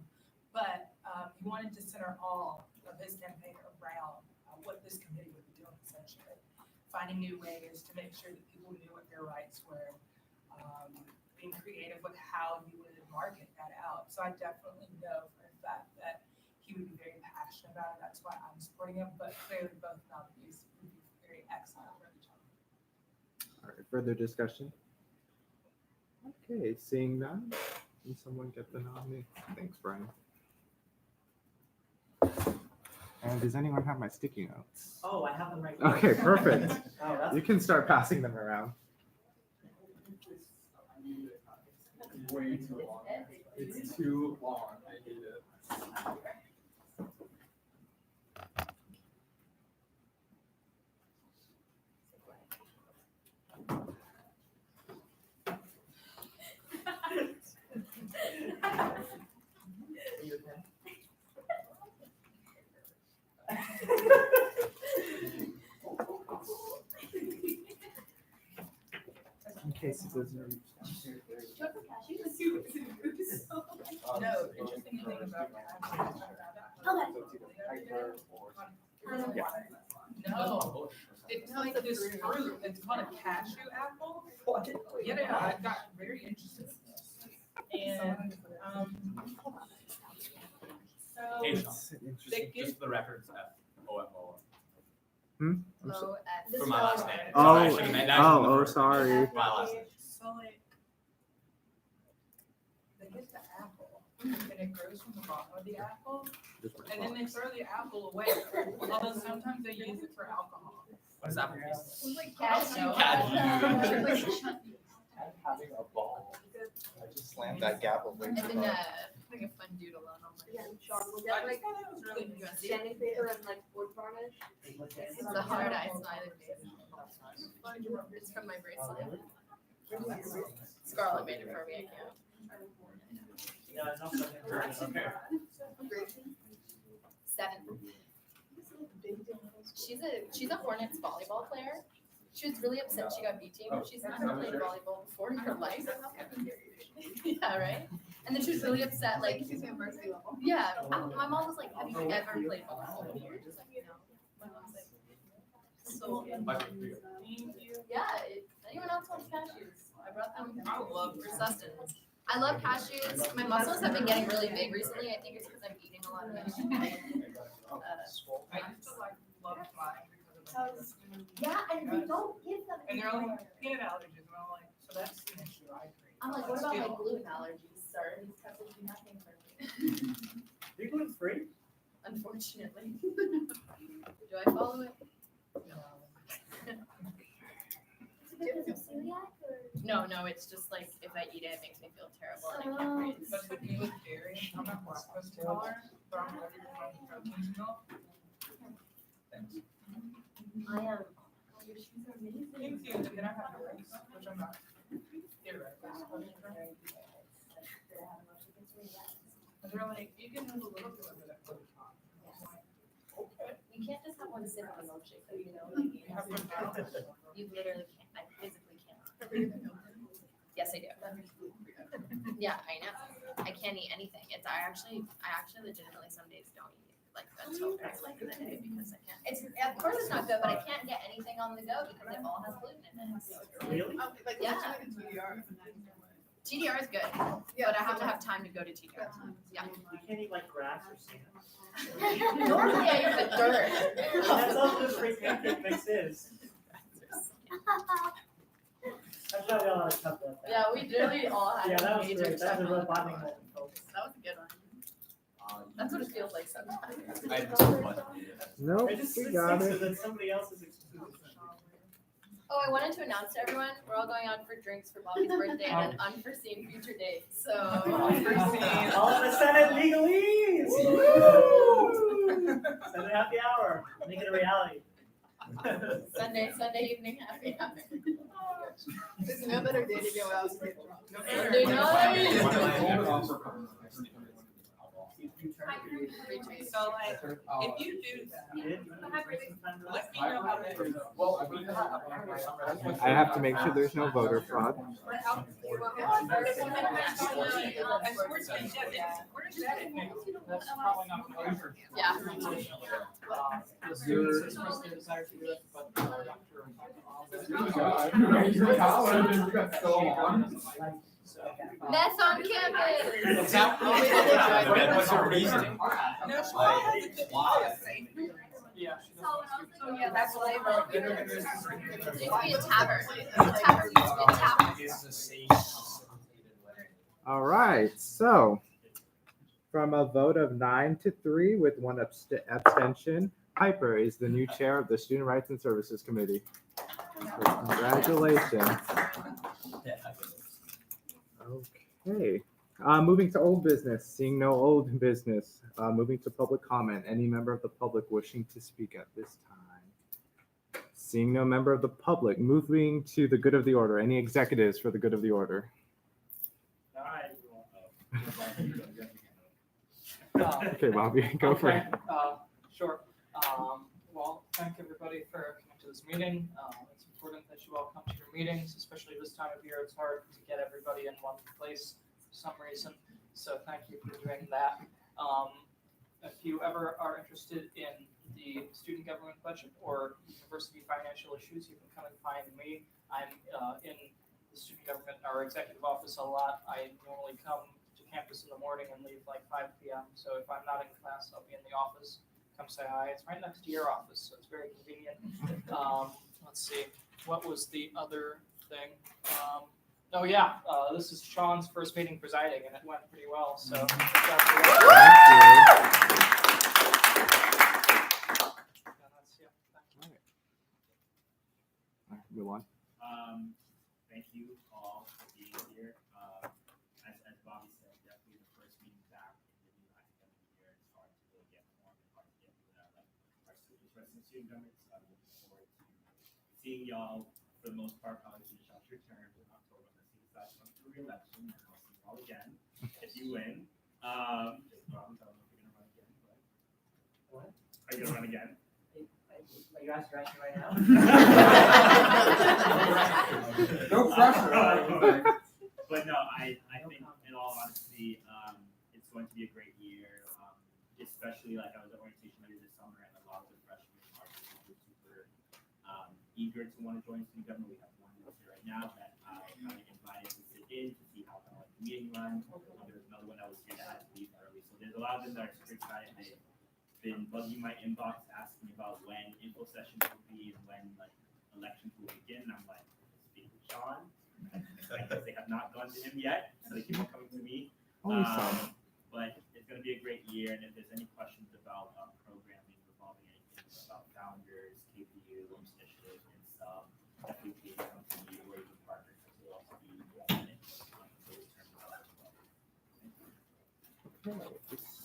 But he wanted to center all of his campaign around what this committee would be doing, essentially. Finding new ways to make sure that people knew what their rights were. Being creative with how you would market that out. So I definitely know for a fact that he would be very passionate about it. That's why I'm supporting him. But clearly both nominees would be very excellent for each other. All right, further discussion? Okay, seeing none, can someone get the nominee? Thanks, Brian. And does anyone have my sticky notes? Oh, I have them right here. Okay, perfect. Oh, You can start passing them around. Way too long. It's too long. I hate it. In case it doesn't reach down. No, interesting thing about no, it's like this fruit, it's called a cashew apple. Yeah, I got very interested. And, Hey, so Sean, they just give, for the records, FOMO. I'm For my last name. Oh, Sorry, I should've made that from the oh, first. sorry. My last name. so like, they get the apple, and it grows from the bottom of the apple, and then they throw the apple away, although sometimes they use it for alcohol. What is apple taste? Like cashew. Having a ball. I just slammed that gavel way I've too been hard. putting a fun doodle on all my. Sean, was that like standing paper and like wood varnish? It's the hard eye side of it. It's from my bracelet. Scarlett made it for me, I can't. 7. She's a Hornets volleyball player. She was really upset she got B team. She's never played volleyball before in her life. Yeah, right? And then she was really upset, like, yeah, my mom was like, have you ever played volleyball before? Just like, my mom's like, so, yeah, anyone else wants cashews? I brought them for sustenance. I love cashews. My muscles have been getting really big recently. I think it's because I'm eating a lot of vegetables. I used to like love mine because of the Yeah, and they don't give them and they're anymore. like peanut allergies, and I'm like, so that's an issue I create. I'm like, what about my gluten allergies, sir? These peppers do nothing for me. You're gluten free? Unfortunately. Do I follow it? No, it's just like if I eat it, it makes me feel terrible and I can't breathe. But with me with dairy, I'm not lactose tolerant, but I'm ready to run protein milk. I am. Thank you, and then I have rice, which I'm not. Theoretically. And they're like, you can have a little bit of it at one time. I'm like, okay. You can't just have one sip of a milkshake, though, you know? Like, You have to balance it. you literally can't. I physically cannot. Yes, I do. Yeah, I know. I can't eat anything. I actually legitimately some days don't eat like vegetables like in the day because I can't. It's of course it's not good, but I can't get anything on the go because it all has gluten in it. Really? Yeah. TDR is good, but I have to have time to go to TDR. Yeah. You can't eat like grass or sand. Normally I eat the dirt. That's all the free pancake mix is. That's why we all had a cup of that. Yeah, we really all had. Yeah, that was major great. That was a stuff real on bonding the moment, folks. That was a good one. That's what it feels like sometimes. Nope, It just you it got stinks it. that somebody else is excluded. Oh, I wanted to announce to everyone, we're all going out for drinks for Bobby's birthday at an unforeseen future date, so. Unforeseen. All of a sudden, legalese! Sunday happy hour. Make it a reality. Sunday evening happy hour. There's no better day to go out and get drunk. Sunday night. So like, if you do that, let me know how that goes. I have to make sure there's no voter fraud. That's probably not going to. Yeah. The students expressed their desire to do it, but Dr. Mess on campus. What's your reasoning? No, she Like, has a good policy. Yeah. Oh, yeah, that's what I wrote. It used to be a tavern. The tavern used to be a tavern. All right, so from a vote of 9-3 with one abstention, Piper is the new chair of the Student Rights and Services Committee. So congratulations. Okay, moving to old business, seeing no old business, moving to public comment. Any member of the public wishing to speak at this time? Seeing no member of the public, moving to the good of the order. Any executives for the good of the order? Okay, Bobby, go for it. Sure. Well, thank everybody for coming to this meeting. It's important that you all come to your meetings, especially this time of year. It's hard to get everybody in one place for some reason. So thank you for doing that. If you ever are interested in the student government budget or university financial issues, you can come and find me. I'm in the student government, our executive office a lot. I normally come to campus in the morning and leave like 5 p.m. So if I'm not in class, I'll be in the office. Come say hi. It's right next to your office, so it's very convenient. Let's see. What was the other thing? Oh yeah, this is Sean's first meeting presiding, and it went pretty well. So good job for that. Yeah, that's, yeah, thank you. All right, move on. Thank you all for being here. As Bobby said, definitely the first meeting back in the new academic year. It's hard to really get warm and hard to get like our students, resident student government. So I'm looking forward to seeing y'all for the most part probably finish out your term in October. Let's see the last month for re-election, and I'll see you all again if you win. Just Bobby, I don't know if you're gonna run again, but What? are you gonna run again? Are you asking right now? No pressure. But no, I think in all honesty, it's going to be a great year. Especially like I was at orientation later this summer, and a lot of the freshmen are super eager to want to join student government. We have one here right now that I kind of invited to sit in to see how kind of like the meeting runs. There's another one that was here that had to leave early. So there's a lot of them that are super excited. They've been bugging my inbox asking about when info sessions will be and when like elections will begin. And I'm like, speak with Sean. I guess they have not gone to him yet, so they keep on coming to me. But it's going to be a great year, and if there's any questions about programming revolving anything about founders, KPU, Women's Initiative, and stuff, definitely please come to me or even partners will also be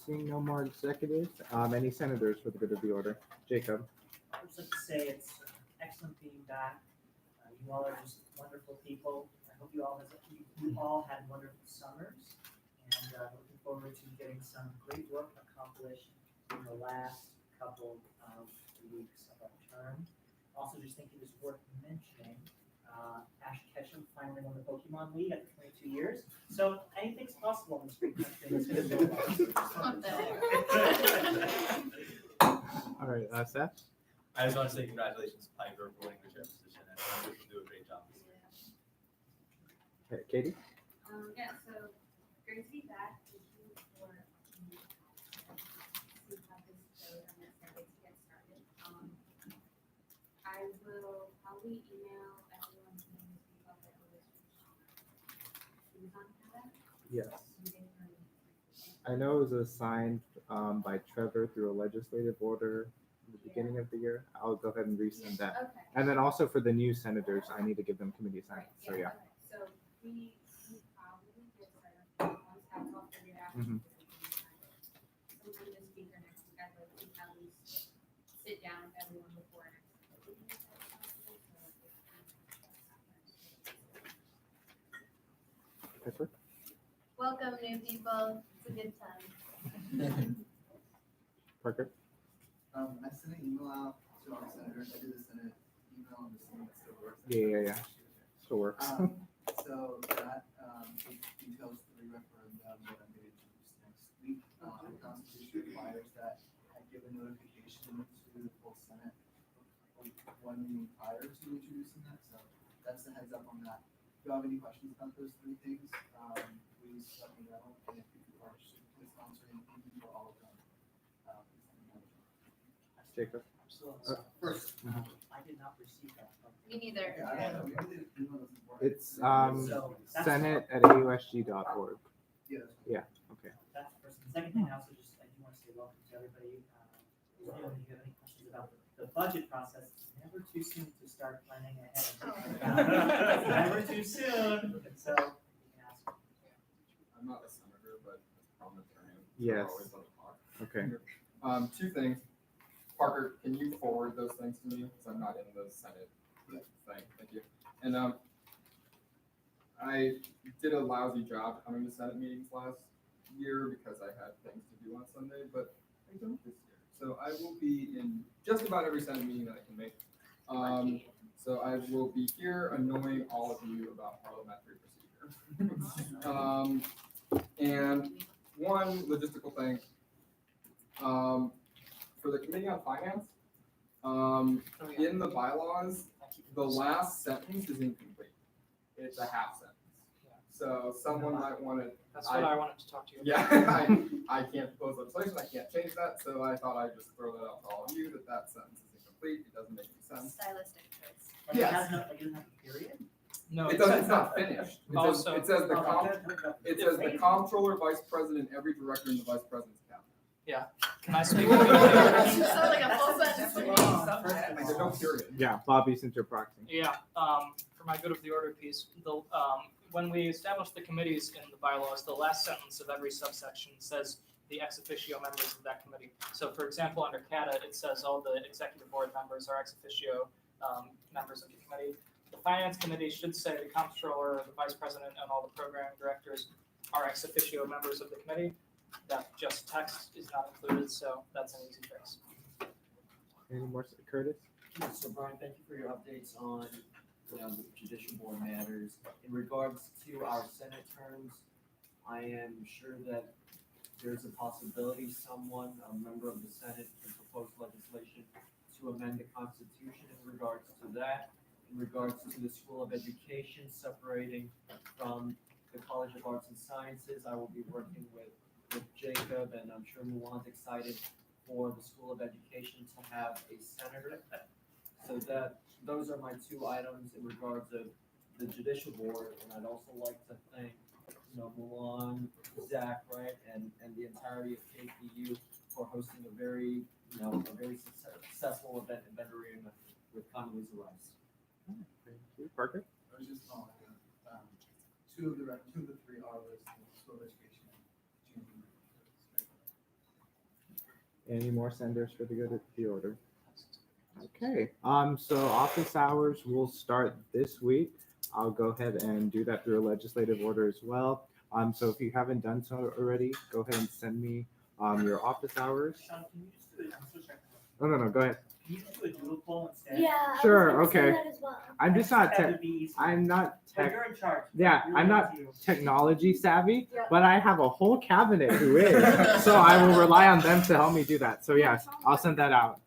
Seeing no more executives, any senators for the good of the order? Jacob. I would just like to say it's excellent being back. You all are just wonderful people. I hope you all had wonderful summers, and looking forward to getting some great work accomplished in the last couple of weeks of our term. Also, just think it is worth mentioning, Ash Ketchum finally won the Pokemon League after 22 years. So anything's possible in this great country. It's gonna go well. All right, Seth. I just want to say congratulations, Piper, for winning the chair position, and I think you'll do a great job this year. Okay, Katie. Yeah, so great to be back. Thank you for see how this goes. I'm excited to get started. I will probably email everyone's names because I always who's on that. Yes. I know it was assigned by Trevor through a legislative order at the beginning of the year. I'll go ahead and resend that. Okay. And then also for the new senators, I need to give them committee assignments. So yeah. Okay. So we probably get started once that's all figured out. Mhm. Sometime this week or next week, I'd like to at least sit down with everyone before next week. Pepper. Welcome, new people. It's a good time. Parker. I sent an email out to all the senators. I did the Senate email and the Senate still works. Yeah. Still works. So that details the referendum that I'm going to introduce next week. The Constitution requires that I give a notification to the full Senate one meeting prior to introducing that. So that's the heads up on that. If you have any questions about those three things, please let me know. And if you are interested in sponsoring anything for all of them, please let me know. Jacob. First, I did not receive that. Me neither. Yeah, I don't know. Maybe the email doesn't work. It's So that's senate@ausg.org. Yeah. Yeah. Okay. That's the first. The second thing, I also just, I do want to say welcome to everybody. If you have any questions about the budget process, it's never too soon to start planning ahead. It's never too soon, and so you can ask. I'm not a senator, but it's parliamentarian. Yes. I always want to talk. Okay. Two things. Parker, can you forward those things to me? Because I'm not in the Senate thing. Thank you. And I did a lousy job coming to Senate meetings last year because I had things to do on Sunday, but I don't this year. So I will be in just about every Senate meeting that I can make. So I will be here annoying all of you about parliamentary procedure. And one logistical thing, for the Committee on Finance, in the bylaws, the last sentence is incomplete. It's a half sentence. So someone might want to. That's what I wanted to talk to you Yeah, about. I can't propose legislation, I can't change that, so I thought I'd just throw that out to all of you, that sentence is incomplete, it doesn't make any sense. Stylistic choice. Like, Yes. it has no, like, it doesn't have a period? No, It doesn't, it's not finished. Also- It says the comptroller, vice president, every director in the vice president's cabinet. Yeah. Can I speak? Sounds like a full sentence to me. There's no period. Yeah, Bobby, since you're proxying. Yeah, for my good of the order piece, when we established the committees in the bylaws, the last sentence of every subsection says the ex officio members of that committee. So for example, under CATA, it says all the executive board members are ex officio members of the committee. The finance committee should say the comptroller, the vice president, and all the program directors are ex officio members of the committee. That just text is not included, so that's an easy fix. Any more, Curtis? So Brian, thank you for your updates on, the judicial board matters. In regards to our Senate terms, I am sure that there's a possibility someone, a member of the Senate, can propose legislation to amend the Constitution in regards to that. In regards to the School of Education separating from the College of Arts and Sciences, I will be working with Jacob, and I'm sure Mulan's excited for the School of Education to have a senator. So those are my two items in regards of the judicial board, and I'd also like to thank, Mulan, Zach, right, and the entirety of KPU for hosting a very successful event in Benderina with Condoleezza Rice. Thank you. Parker? I was just following up. Two of the three are listed, school education. Any more senders for the good of the order? Okay, so office hours will start this week. I'll go ahead and do that through a legislative order as well. So if you haven't done so already, go ahead and send me your office hours. Sean, can you just do it? I'm so sorry. No, go ahead. Can you just do a doodle poll instead? Yeah. I was Sure, gonna say okay. that as well. I'm just not That would be easier. I'm not But tech. you're in charge. Yeah, You're I'm not you. technology savvy, Yeah. but I have a whole cabinet who is. So I will rely on them to help me do that. So yeah, I'll send that out.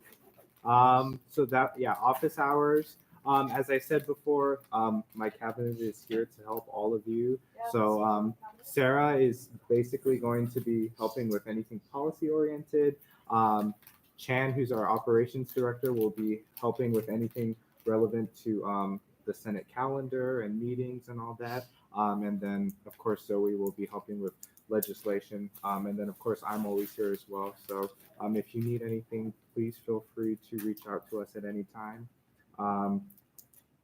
Office hours. As I said before, my cabinet is here to help all of you. So Sarah is basically going to be helping with anything policy oriented. Chan, who's our operations director, will be helping with anything relevant to the Senate calendar and meetings and all that. And then, of course, Zoe will be helping with legislation. And then, of course, I'm always here as well. So if you need anything, please feel free to reach out to us at any time.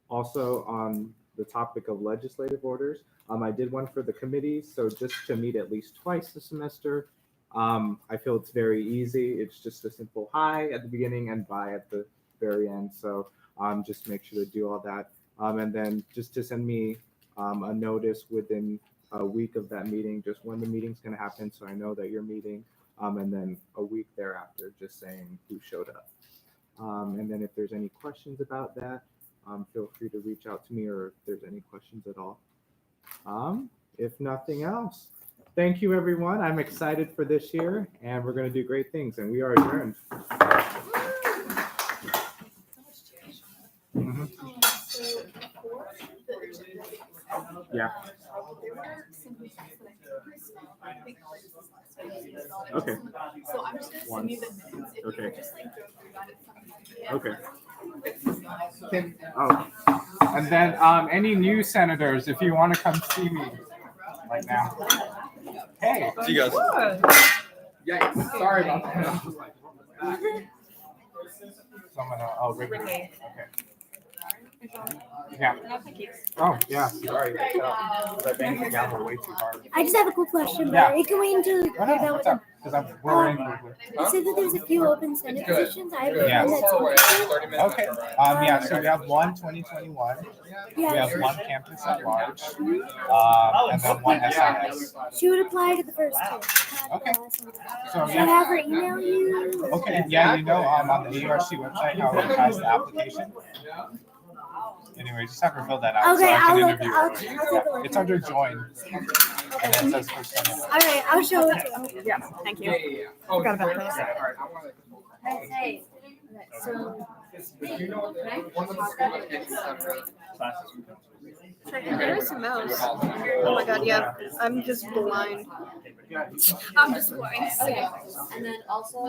Also, on the topic of legislative orders, I did one for the committees. So just to meet at least twice a semester. I feel it's very easy. It's just a simple hi at the beginning and bye at the very end. So just make sure to do all that. And then just to send me a notice within a week of that meeting, just when the meeting's going to happen, so I know that you're meeting. And then a week thereafter, just saying who showed up. And then if there's any questions about that, feel free to reach out to me, or if there's any questions at all. If nothing else, thank you, everyone. I'm excited for this year, and we're going to do great things, and we are adjourned. So before the agenda, Yeah. there were some things that I think Okay. So I'm just gonna send you the minutes. If you Okay. could just like go through that at some point. Okay. And then any new senators, if you want to come see me right now. Hey. See you guys. Yikes, sorry about that. Oh, Ricky. Okay. Yeah. Oh, yeah. Sorry. I banged the gavel way too hard. I just have a quick question. Yeah. Are you going to No, no, what's up? Because we're in quickly. You said that there's a few open Senate Good. positions. I have a Yeah. friend that's interested. Okay. Yeah, so we have one 2021. We Yeah, have one campus at large. And then one SIS. she would apply to the first two. Okay. So should I have her email you? Okay, yeah, on the AUSG website how it has the application. Anyway, just have her fill that out so Okay, I can I'll interview her. take a look. It's under join. And then it says first time. All right, I'll show it to you. Yeah, thank you. Oh, Forgot about okay, those. all right, I want to. Hey, so. You know, one of the school kids There's a mouse. Oh my god, yeah. I'm just blind. I'm just blind. Okay, and then also